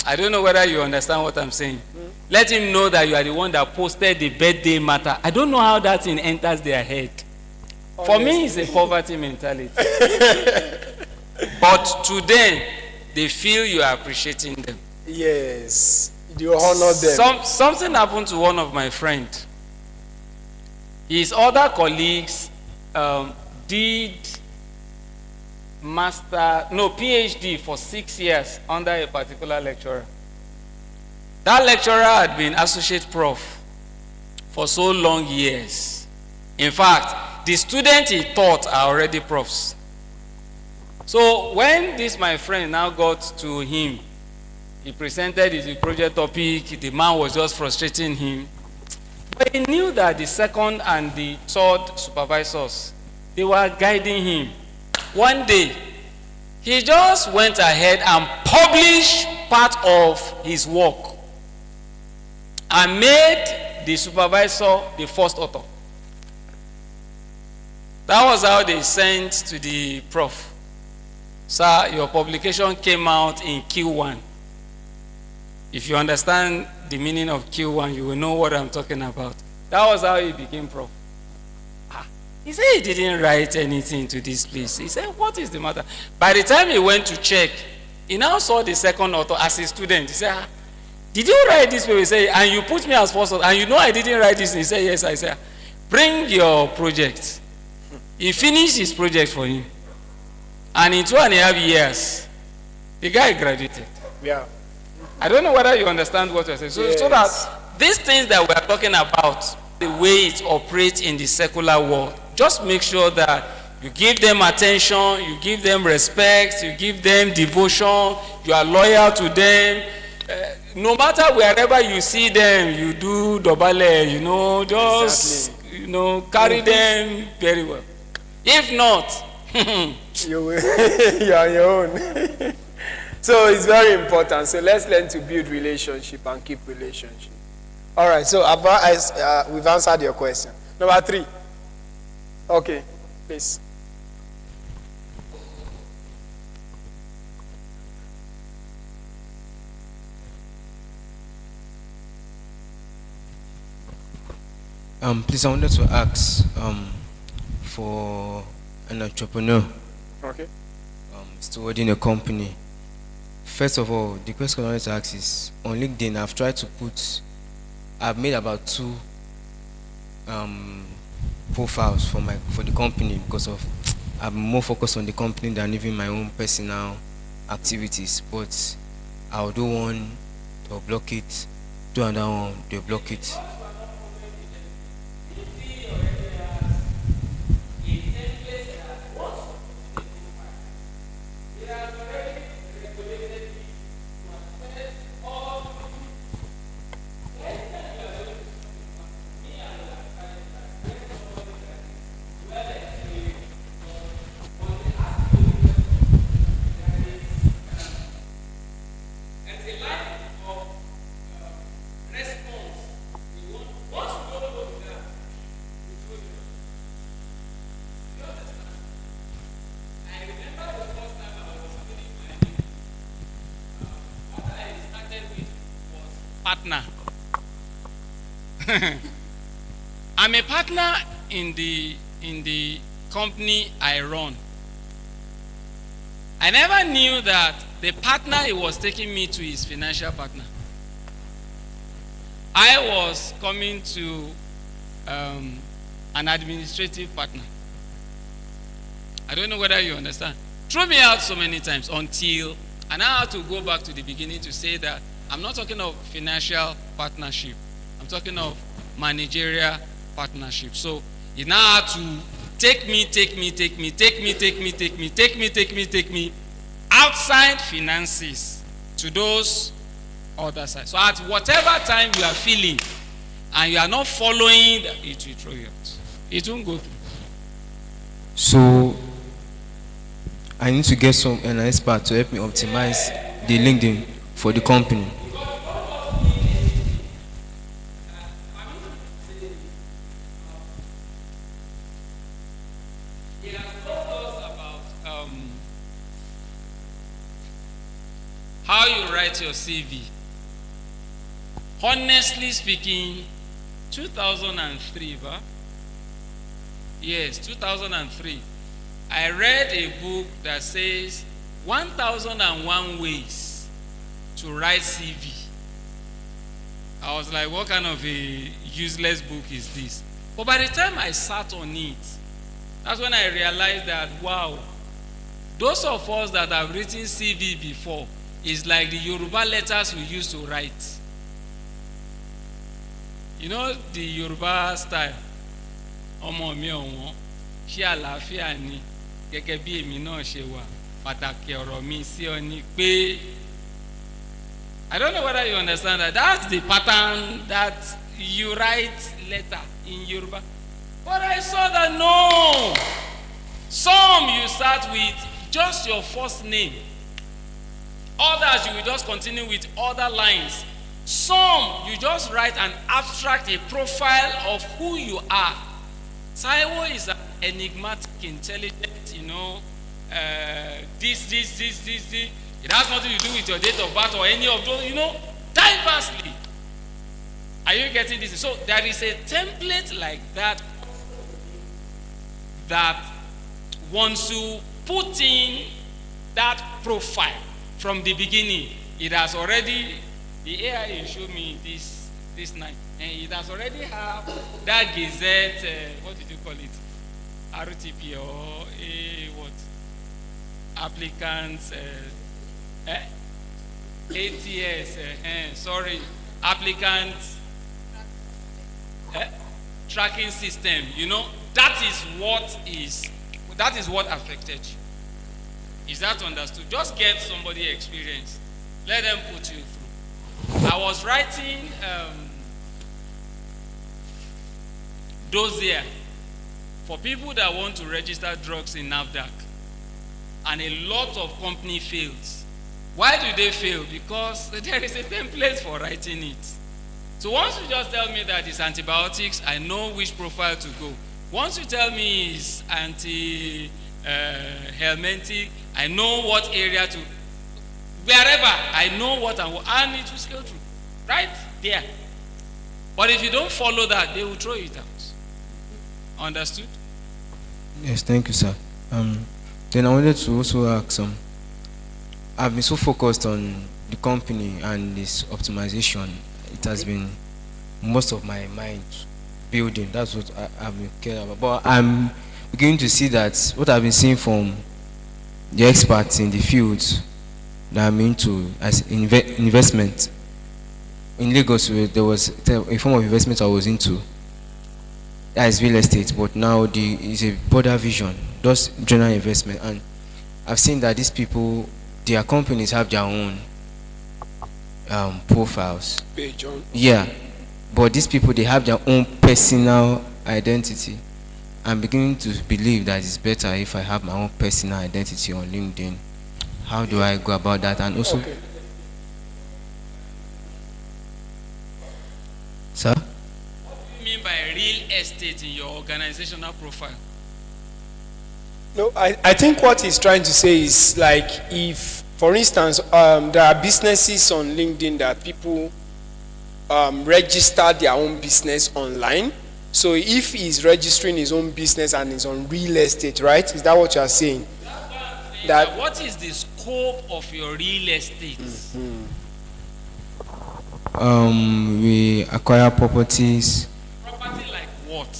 I don't know whether you understand what I'm saying. Let him know that you are the one that posted the birthday matter. I don't know how that thing enters their head. For me, it's a poverty mentality. But to them, they feel you are appreciating them. Yes. You honor them. Something happened to one of my friends. His other colleagues did PhD for 6 years under a particular lecturer. That lecturer had been associate prof for so long years. In fact, the students he taught are already profs. So when this my friend now got to him, he presented his project topic, the man was just frustrating him. But he knew that the second and the third supervisors, they were guiding him. One day, he just went ahead and published part of his work and made the supervisor the first author. That was how they sent to the prof. Sir, your publication came out in Q1. If you understand the meaning of Q1, you will know what I'm talking about. That was how he became prof. He said he didn't write anything to this place. He said, what is the matter? By the time he went to check, he now saw the second author as a student. He said, did you write this paper? He said, and you put me as first author, and you know I didn't write this. He said, yes. I said, bring your project. He finished his project for him. And in 2.5 years, the guy graduated. Yeah. I don't know whether you understand what you're saying. So that these things that we're talking about, the way it operates in the secular world, just make sure that you give them attention, you give them respect, you give them devotion, you are loyal to them. No matter wherever you see them, you do dobale, just carry them very well. If not, you are on your own. So it's very important. So let's learn to build relationship and keep relationship. All right. So we've answered your question. Number 3. Okay, please. Please, I wanted to ask for an entrepreneur. Okay. Stewarding a company. First of all, the question I wanted to ask is, on LinkedIn, I've made about 2 profiles for the company because I'm more focused on the company than even my own personal activities. But I'll do one to block it, do another one to block it. Partner. I'm a partner in the company I run. I never knew that the partner he was taking me to is financial partner. I was coming to an administrative partner. I don't know whether you understand. Throw me out so many times until, and I have to go back to the beginning to say that I'm not talking of financial partnership. I'm talking of managerial partnership. So you now have to take me outside finances to those other sides. So at whatever time you are feeling and you are not following, it will throw you out. It won't go through. So I need to get an expert to help me optimize the LinkedIn for the company. He has told us about how you write your CV. Honestly speaking, 2003, yes, 2003, I read a book that says 1001 ways to write CV. I was like, what kind of a useless book is this? But by the time I sat on it, that's when I realized that, wow, those of us that have written CV before is like the Yoruba letters we used to write. You know the Yoruba style? Ọmọ mi ọ̀wọ́n, ṣé àlàáfíà ni, gẹ́gẹ́ bí èmi náà ṣe wà, pàtàkì ọ̀rọ̀ mi sí ọ ni pé. I don't know whether you understand that. That's the pattern that you write letter in Yoruba. But I saw that no. Some you start with just your first name. Others you will just continue with other lines. Some you just write an abstract, a profile of who you are. Taiwo is an enigmatic, intelligent, this. It has nothing to do with your date of birth or any of those, diversely. Are you getting this? So there is a template like that once you put in that profile from the beginning, it has already, the AI showed me this night, and it has already have that Gazette, what did you call it? RTP or what? Applicants, ATS, applicants tracking system. That is what affected you. Is that understood? Just get somebody experience. Let them put you through. I was writing dossier for people that want to register drugs in NAFDAC, and a lot of company fails. Why do they fail? Because there is a template for writing it. So once you just tell me that it's antibiotics, I know which profile to go. Once you tell me it's helmintic, I know what area to, wherever, I know what and it will scale through. Right there. But if you don't follow that, they will throw it out. Understood? Yes, thank you, sir. Then I wanted to also ask, I've been so focused on the company and this optimization. It has been most of my mind building. That's what I've been cared about. But I'm beginning to see that what I've been seeing from the experts in the fields that I'm into as investment. In Lagos, there was a form of investment I was into. That is real estate, but now it's a broader vision, just general investment. And I've seen that these people, their companies have their own profiles. Yeah, but these people, they have their own personal identity. I'm beginning to believe that it's better if I have my own personal identity on LinkedIn. How do I go about that? And also, okay. Sir? What do you mean by real estate in your organizational profile? No, I think what he's trying to say is like if, for instance, there are businesses on LinkedIn that people register their own business online. So if he's registering his own business and is on real estate, right? Is that what you are saying? That what is the scope of your real estate? We acquire properties. Property like what?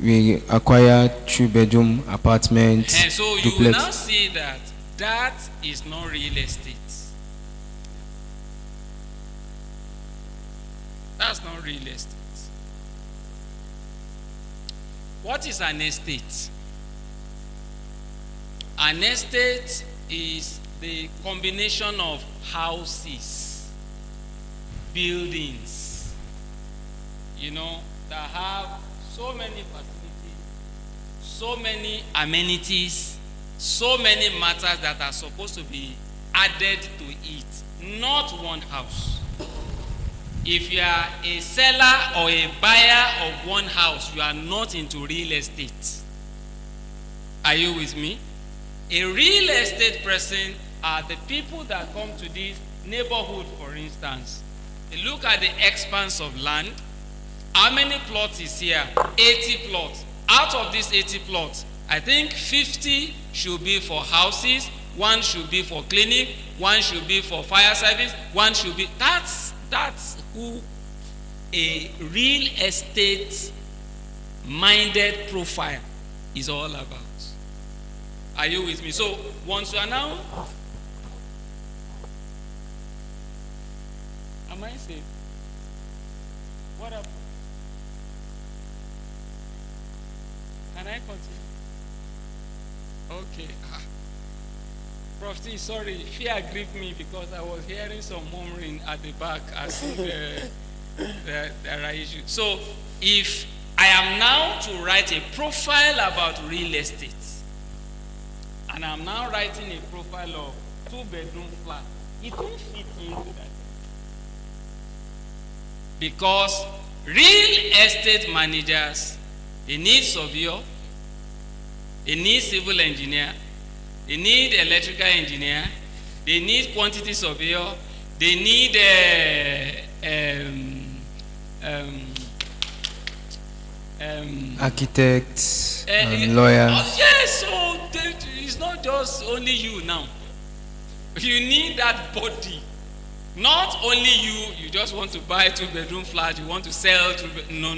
we acquire 2-bedroom apartment, And so you will duplex. now see that that is not real estate. That's not real estate. What is an estate? An estate is the combination of houses, buildings, that have so many facilities, so many amenities, so many matters that are supposed to be added to it, not one house. If you are a seller or a buyer of one house, you are not into real estate. Are you with me? A real estate person are the people that come to this neighborhood, for instance. They look at the expanse of land. How many plots is here? 80 plots. Out of these 80 plots, I think 50 should be for houses, one should be for clinic, one should be for fire service, one should be... That's who a real estate minded profile is all about. Are you with me? So once you are now, am I safe? What up? Can I continue? Okay. Prof T, sorry, fear gripped me because I was hearing some murmuring at the back as if there are issues. So if I am now to write a profile about real estate, and I'm now writing a profile of 2-bedroom flat, it won't fit into that. Because real estate managers, they need surveyor, they need civil engineer, they need electrical engineer, they need quantity surveyor, they need architects, lawyers. Yes, so it's not just only you now. You need that body. Not only you just want to buy 2-bedroom flat, you want to sell no.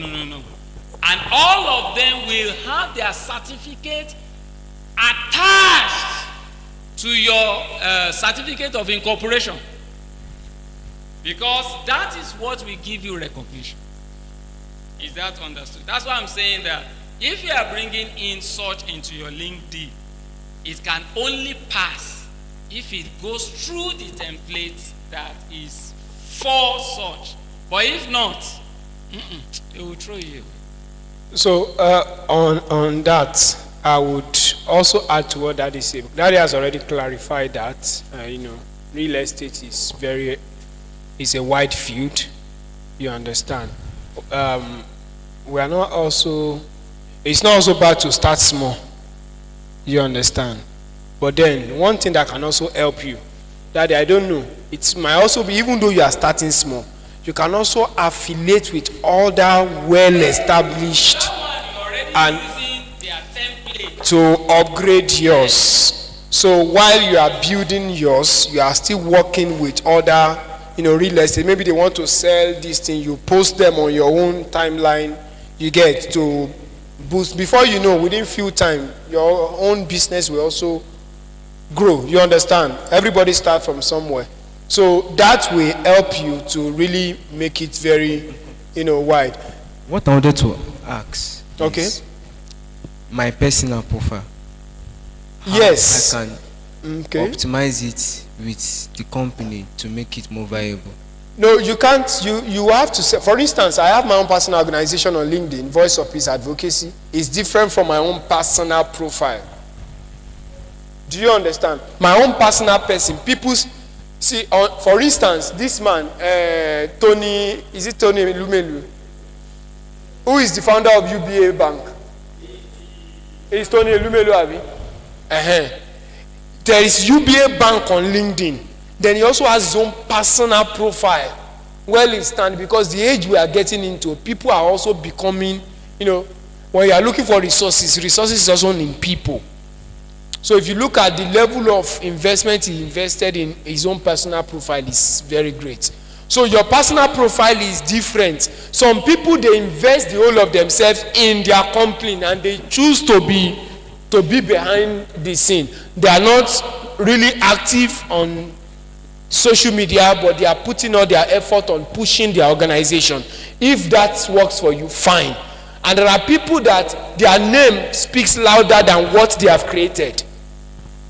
And all of them will have their certificate attached to your certificate of incorporation. Because that is what will give you recognition. Is that understood? That's why I'm saying that if you are bringing in such into your LinkedIn, it can only pass if it goes through the template that is for such. But if not, they will throw you away. So on that, I would also add to what Daddy said. Daddy has already clarified that real estate is a wide field. You understand? We are not also. It's not also bad to start small. You understand? But then one thing that can also help you, Daddy, I don't know. It might also be, even though you are starting small, you can also affiliate with other well-established and to upgrade yours. So while you are building yours, you are still working with other, real estate. Maybe they want to sell this thing. You post them on your own timeline. You get to boost. Before you know, within few time, your own business will also grow. You understand? Everybody start from somewhere. So that will help you to really make it very, wide. What I wanted to ask Okay. is my personal profile. How Yes. I can optimize it with the company to make it more viable. No, you can't. You have to say, for instance, I have my own personal organization on LinkedIn, Voice of Peace Advocacy. It's different from my own personal profile. Do you understand? My own personal person, people see, for instance, this man, Tony, is it Tony Lumelu? Who is the founder of UBA Bank? It's Tony Lumelu, Abi. There is UBA Bank on LinkedIn. Then he also has his own personal profile. Well, it's stand because the age we are getting into, people are also becoming, when you are looking for resources is also in people. So if you look at the level of investment he invested in his own personal profile is very great. So your personal profile is different. Some people, they invest the whole of themselves in their company and they choose to be behind the scene. They are not really active on social media, but they are putting all their effort on pushing their organization. If that works for you, fine. And there are people that their name speaks louder than what they have created.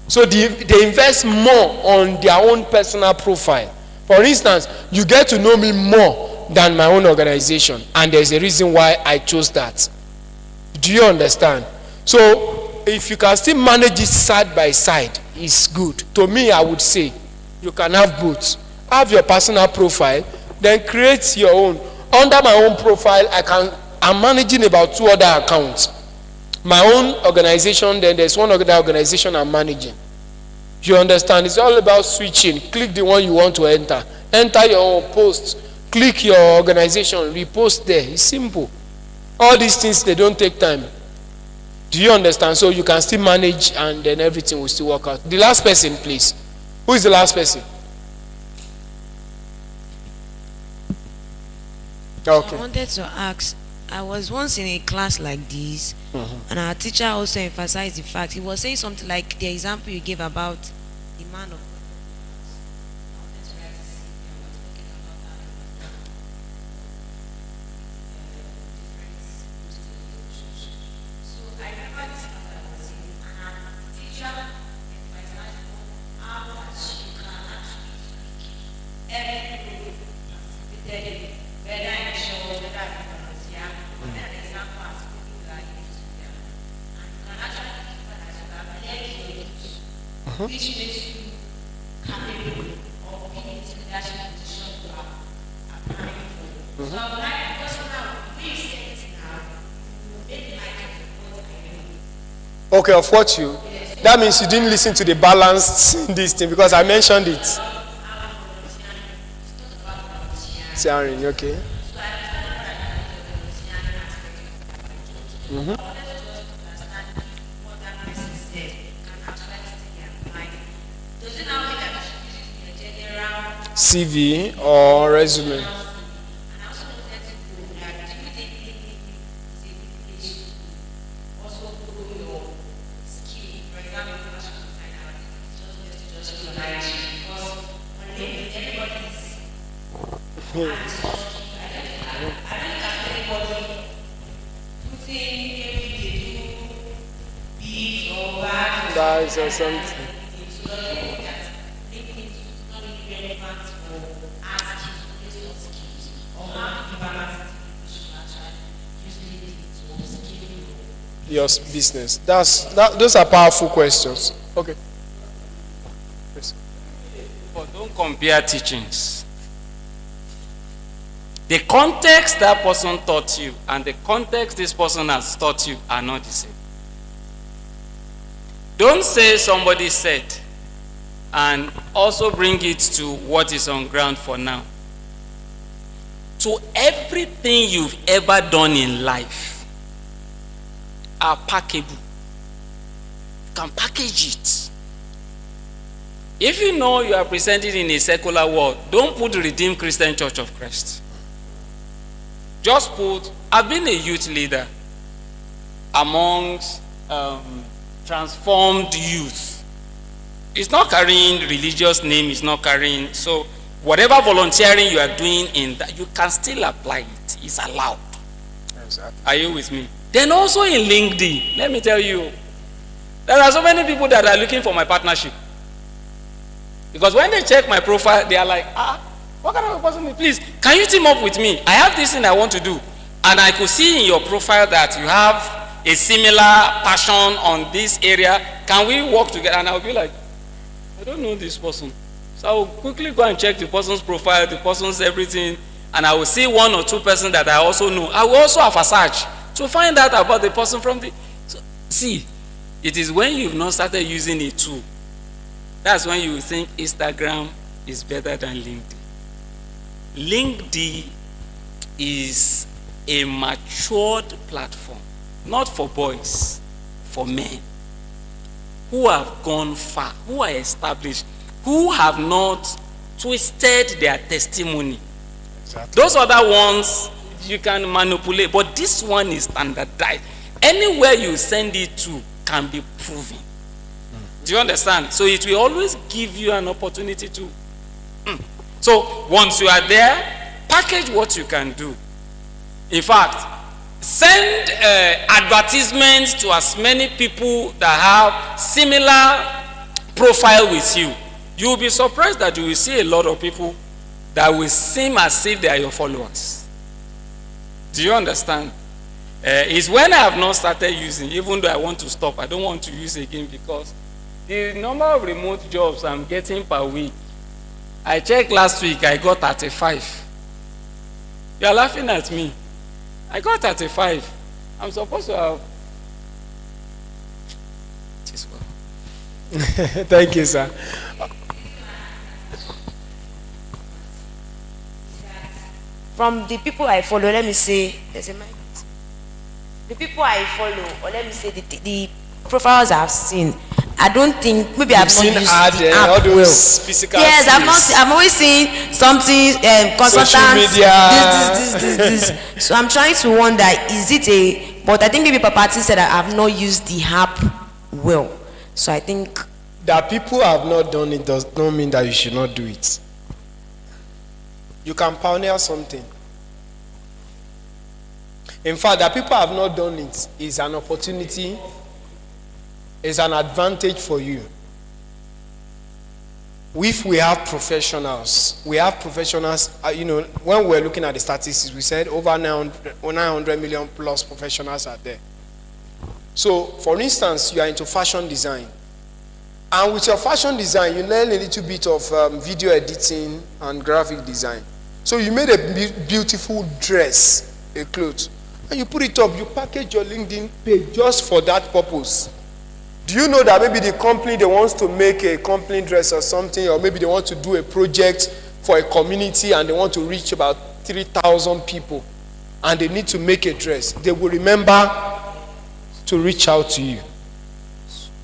So they invest more on their own personal profile. For instance, you get to know me more than my own organization, and there's a reason why I chose that. Do you understand? So if you can still manage it side by side, it's good. To me, I would say you can have both. Have your personal profile, then create your own. Under my own profile, I'm managing about 2 other accounts. My own organization, then there's one other organization I'm managing. You understand? It's all about switching. Click the one you want to enter. Enter your own post. Click your organization. Repost there. It's simple. All these things, they don't take time. Do you understand? So you can still manage and then everything will still work out. The last person, please. Who is the last person? Okay. I wanted to ask, I was once in a class like this, and our teacher also emphasized the fact, he was saying something like the example you gave about the man of which makes you capable of being in leadership position you are applying for. So I would like, because now we say it now, maybe Okay, of what you? That means you didn't listen to the balanced this thing because I mentioned it. Sharing, okay. CV or resume. Guys or something. Your business. Those are powerful questions. Okay. But don't compare teachings. The context that person taught you and the context this person has taught you are not the same. Don't say somebody said and also bring it to what is on ground for now. To everything you've ever done in life are packable. You can package it. If you know you are presented in a secular world, don't put Redeemed Christian Church of Christ. Just put, I've been a youth leader amongst transformed youth. It's not carrying religious name, it's not carrying, so whatever volunteering you are doing in that, you can still apply it. It's allowed. Exactly. Are you with me? Then also in LinkedIn, let me tell you, there are so many people that are looking for my partnership. Because when they check my profile, they are like, what kind of a person? Please, can you team up with me? I have this thing I want to do. And I could see in your profile that you have a similar passion on this area. Can we work together? And I'll be like, I don't know this person. So I will quickly go and check the person's profile, the person's everything, and I will see 1 or 2 persons that I also know. I will also have a search to find out about the person from the... So, see, it is when you've not started using a tool, that's when you think Instagram is better than LinkedIn. LinkedIn is a matured platform, not for boys, for men who have gone far, who are established, who have not twisted their testimony Those other ones you can manipulate, but this one is standardized. Anywhere you send it to can be proven. Do you understand? So it will always give you an opportunity to. So once you are there, package what you can do. In fact, send advertisements to as many people that have similar profile with you. You will be surprised that you will see a lot of people that will seem as if they are your followers. Do you understand? It's when I have not started using, even though I want to stop, I don't want to use again because the number of remote jobs I'm getting per week, I checked last week, I got 35. You are laughing at me. I got 35. I'm supposed to have. Thank you, sir. From the people I follow, let me say, there's a mic. The people I follow, or let me say the profiles I've seen, I don't think maybe I've not used the app all those well. physical Yes, skills. I've not. I'm always seeing something consultants. Social media. This. So I'm trying to wonder, is it a? But I think maybe Papati said that I've not used the app well. So I think that people have not done it does not mean that you should not do it. You can pioneer something. In fact, that people have not done it is an opportunity, is an advantage for you. If we have professionals, when we're looking at the statistics, we said over 900 million plus professionals are there. So, for instance, you are into fashion design. And with your fashion design, you learn a little bit of video editing and graphic design. So you made a beautiful dress, a cloth, and you put it up, you package your LinkedIn page just for that purpose. Do you know that maybe the company, they want to make a company dress or something, or maybe they want to do a project for a community and they want to reach about 3,000 people and they need to make a dress. They will remember to reach out to you.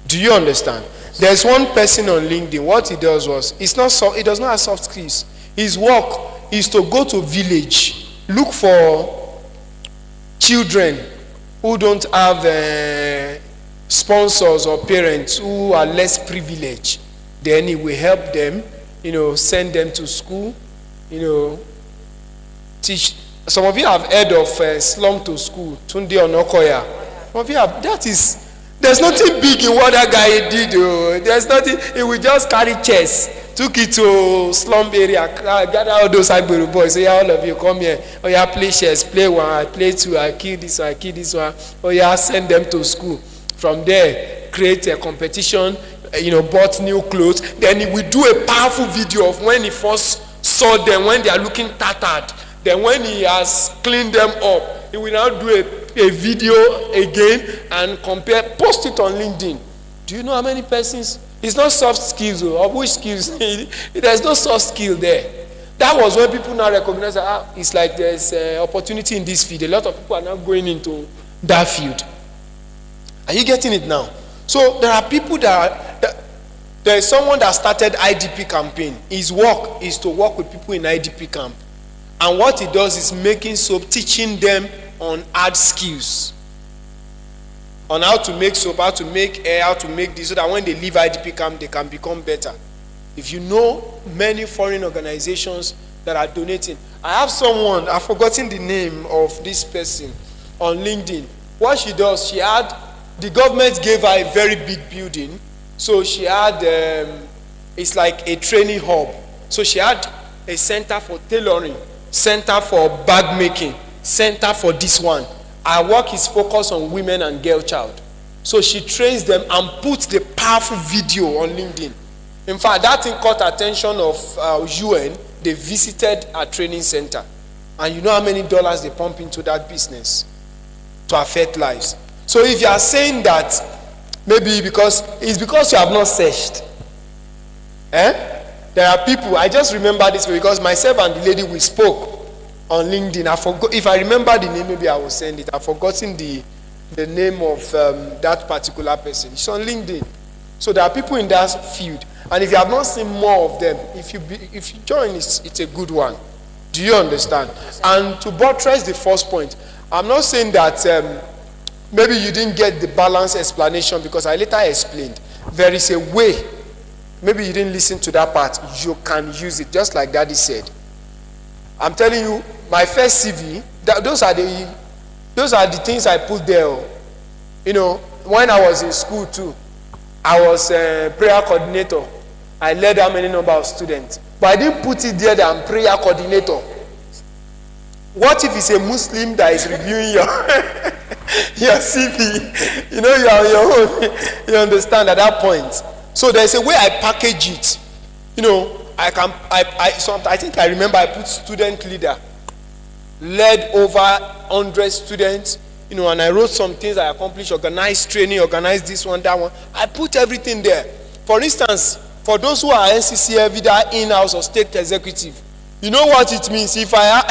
Do you understand? There's one person on LinkedIn, what he does was, he does not have soft skills. His work is to go to village, look for children who don't have sponsors or parents who are less privileged. Then he will help them, send them to school, teach. Some of you have heard of slum to school, Tunde Onokoya. Some of you have, there's nothing big in what that guy did. There's nothing. He will just carry chess, took it to slum area, gather all those Agberu boys. Say, all of you come here. Oh yeah, play chess, play one, I play two, I kill this one, I kill this one. Oh yeah, send them to school. From there, create a competition. Bought new clothes. Then he will do a powerful video of when he first saw them, when they are looking tattered. Then when he has cleaned them up, he will now do a video again and compare, post it on LinkedIn. Do you know how many persons? It's not soft skills, or which skills? There's no soft skill there. That was when people now recognize that it's like there's opportunity in this field. A lot of people are now going into that field. Are you getting it now? So there are people there is someone that started IDP campaign. His work is to work with people in IDP camp. And what he does is making soap, teaching them on hard skills. On how to make soap, how to make hair, how to make this, so that when they leave IDP camp, they can become better. If you know many foreign organizations that are donating. I have someone, I've forgotten the name of this person on LinkedIn. What she does, the government gave her a very big building. So she had, it's like a training hub. So she had a center for tailoring, center for bag making, center for this one. Her work is focused on women and girl child. So she trains them and puts the powerful video on LinkedIn. In fact, that thing caught attention of UN. They visited our training center. And you know how many dollars they pump into that business to affect lives. So if you are saying that, maybe because you have not searched. There are people, I just remember this because myself and the lady we spoke on LinkedIn. I forgot, if I remember the name, maybe I will send it. I've forgotten the name of that particular person. It's on LinkedIn. So there are people in that field. And if you have not seen more of them, if you join, it's a good one. Do you understand? And to buttress the first point, I'm not saying that maybe you didn't get the balanced explanation, because I later explained. There is a way, maybe you didn't listen to that part, you can use it, just like Daddy said. I'm telling you, my first CV, those are the things I put there. You know, when I was in school too, I was a prayer coordinator. I led how many number of students, but I didn't put it there that I'm prayer coordinator. What if it's a Muslim that is reviewing your CV? You know, you are on your own. You understand at that point. So there's a way I package it. You know, I think I remember I put student leader, led over 100 students. You know, and I wrote some things I accomplished, organized training, organized this one, that one. I put everything there. For instance, for those who are NCCF, either in-house or state executive, you know what it means if I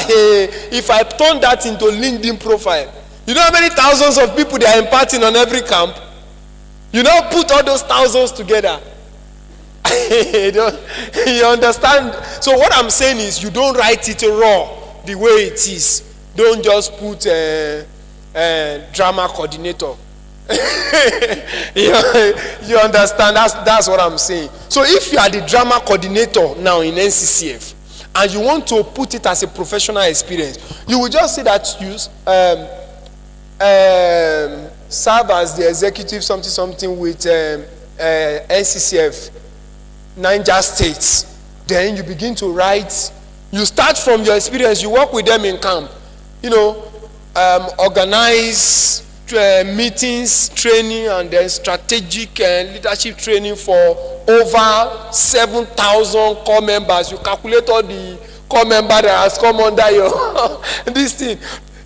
turn that into LinkedIn profile. You know how many thousands of people they are imparting on every camp? You now put all those thousands together. You understand? So what I'm saying is, you don't write it raw the way it is. Don't just put drama coordinator. You understand? That's what I'm saying. So if you are the drama coordinator now in NCCF and you want to put it as a professional experience, you will just say that you serve as the executive something with NCCF Niger State. Then you begin to write. You start from your experience. You work with them in camp. You know, organize meetings, training, and then strategic leadership training for over 7,000 core members. You calculate all the core member that has come under your this thing.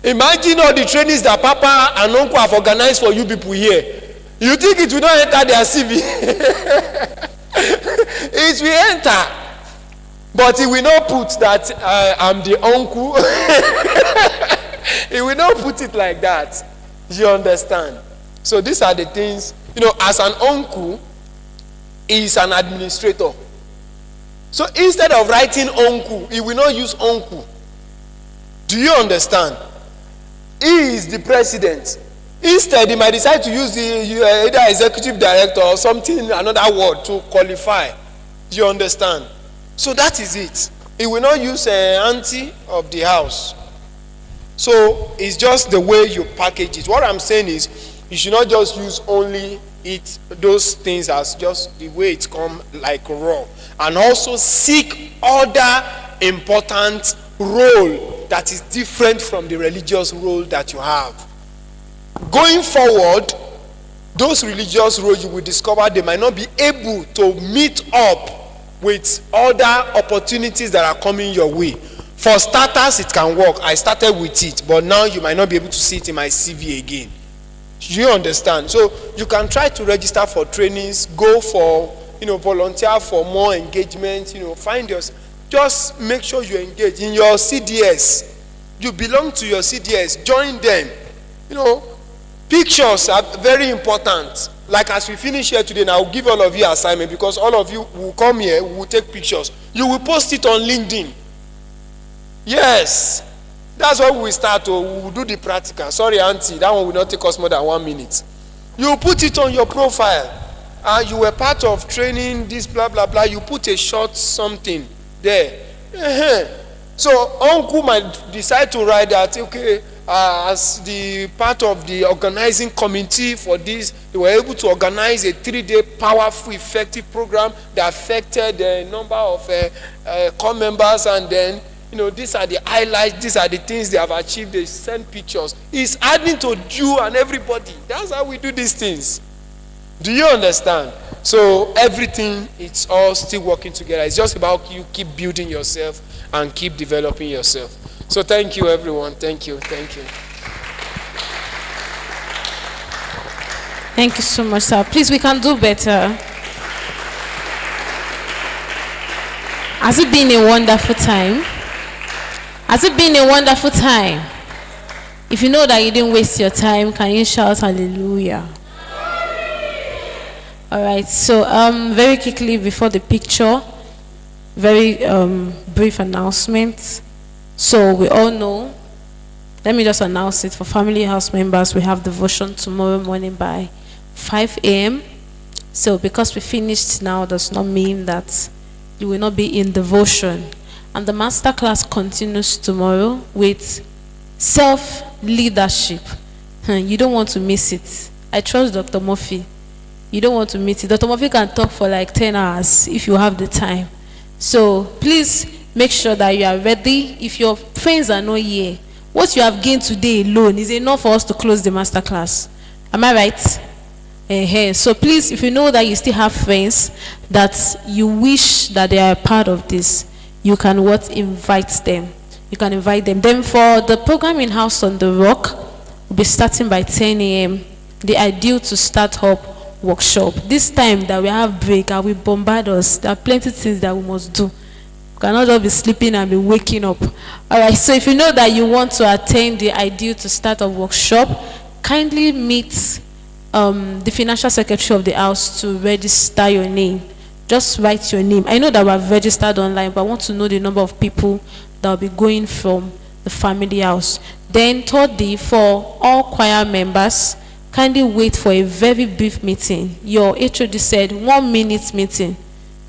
Imagine all the trainings that Papa and Uncle have organized for you people here. You think it will not enter their CV? It will enter. But he will not put that I'm the uncle. He will not put it like that. You understand? So these are the things, you know, as an uncle, he is an administrator. So instead of writing uncle, he will not use uncle. Do you understand? He is the president. Instead, he might decide to use either executive director or something, another word to qualify. Do you understand? So that is it. He will not use auntie of the house. So it's just the way you package it. What I'm saying is, you should not just use only those things as just the way it come like raw, and also seek other important role that is different from the religious role that you have. Going forward, those religious roles, you will discover they might not be able to meet up with other opportunities that are coming your way. For starters, it can work. I started with it, but now you might not be able to see it in my CV again. You understand? So you can try to register for trainings, go for, volunteer for more engagement, find your, just make sure you engage in your CDS. You belong to your CDS, join them. Pictures are very important. Like as we finish here today, now I'll give all of you assignment, because all of you will come here, we will take pictures. You will post it on LinkedIn. Yes, that's why we start. We will do the practical. Sorry, auntie, that one will not take us more than 1 minute. You put it on your profile. You were part of training, this blah blah blah. You put a short something there. So uncle might decide to write that, okay, as the part of the organizing committee for this, they were able to organize a 3-day powerful, effective program that affected the number of core members, and then these are the highlights, these are the things they have achieved. They send pictures. It's adding to you and everybody. That's how we do these things. Do you understand? So everything, it's all still working together. It's just about you keep building yourself and keep developing yourself. So thank you, everyone. Thank you. Thank you. Thank you so much, sir. Please, we can do better. Has it been a wonderful time? Has it been a wonderful time? If you know that you didn't waste your time, can you shout hallelujah? All right, so very quickly before the picture, very brief announcement. So we all know. Let me just announce it for family house members. We have devotion tomorrow morning by 5 a.m. So because we finished now does not mean that you will not be in devotion. And the master class continues tomorrow with self-leadership. You don't want to miss it. I trust Dr. Murphy. You don't want to miss it. Dr. Murphy can talk for like 10 hours if you have the time. So please make sure that you are ready. If your friends are not here, what you have gained today alone is enough for us to close the master class. Am I right? So please, if you know that you still have friends that you wish that they are a part of this, you can invite them. You can invite them. Then for the program in House on the Rock, we'll be starting by 10 a.m. The ideal to start up workshop. This time that we have break, I will bombard us. There are plenty of things that we must do. We cannot just be sleeping and be waking up. All right, so if you know that you want to attend the ideal to start a workshop, kindly meet the financial secretary of the house to register your name. Just write your name. I know that we have registered online, but I want to know the number of people that will be going from the family house. Then thirdly, for all choir members, kindly wait for a very brief meeting. Your HOD said 1 minute meeting.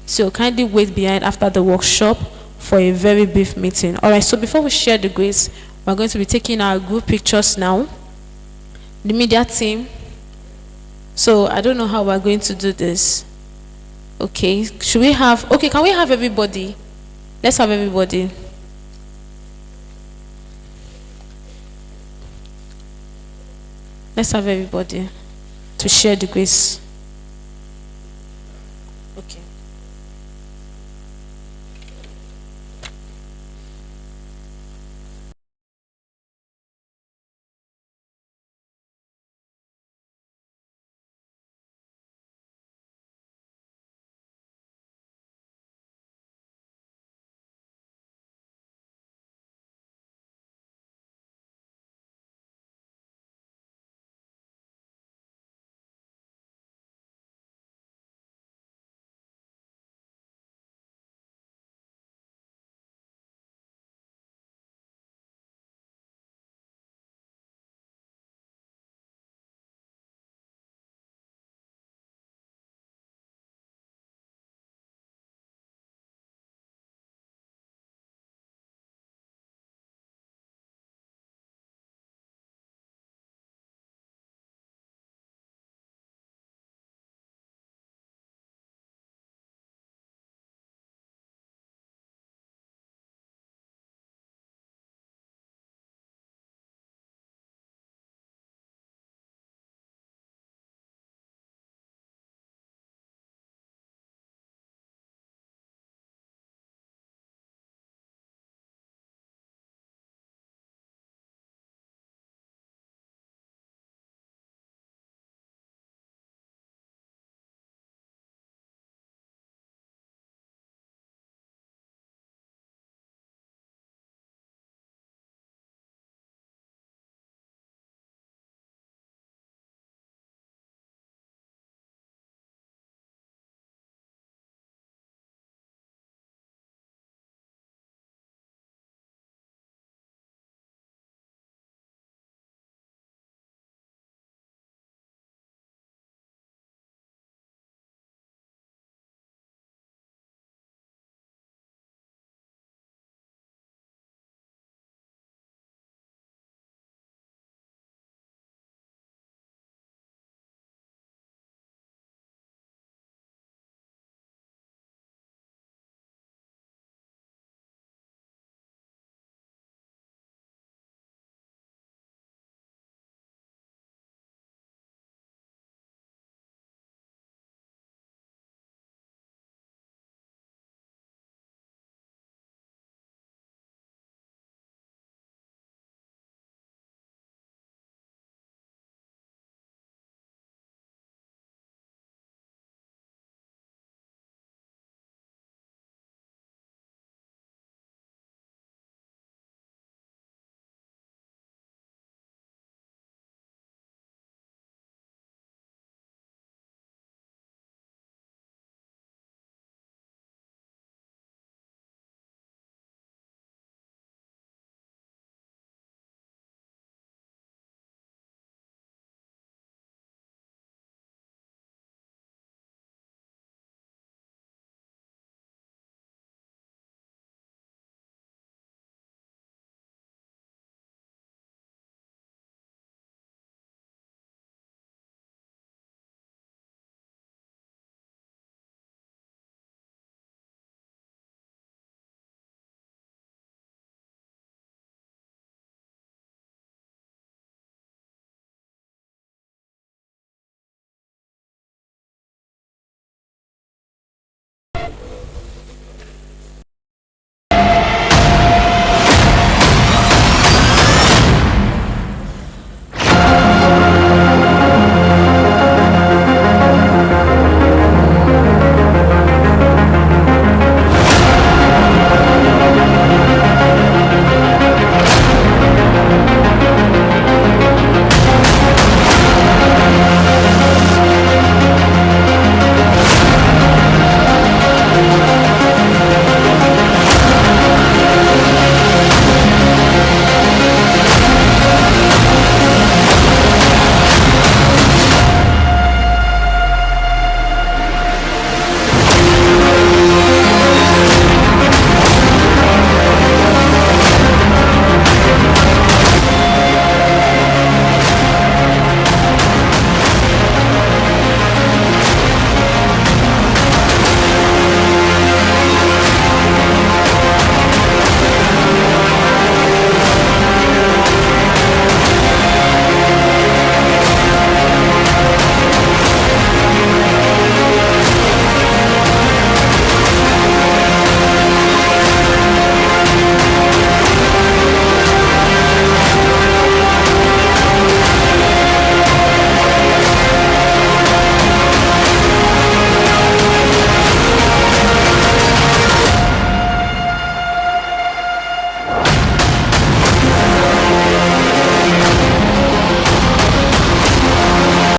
So kindly wait behind after the workshop for a very brief meeting. All right, so before we share the grace, we're going to be taking our group pictures now. The media team. So I don't know how we're going to do this. Okay, should we have, okay, can we have everybody? Let's have everybody. Let's have everybody to share the grace. Okay.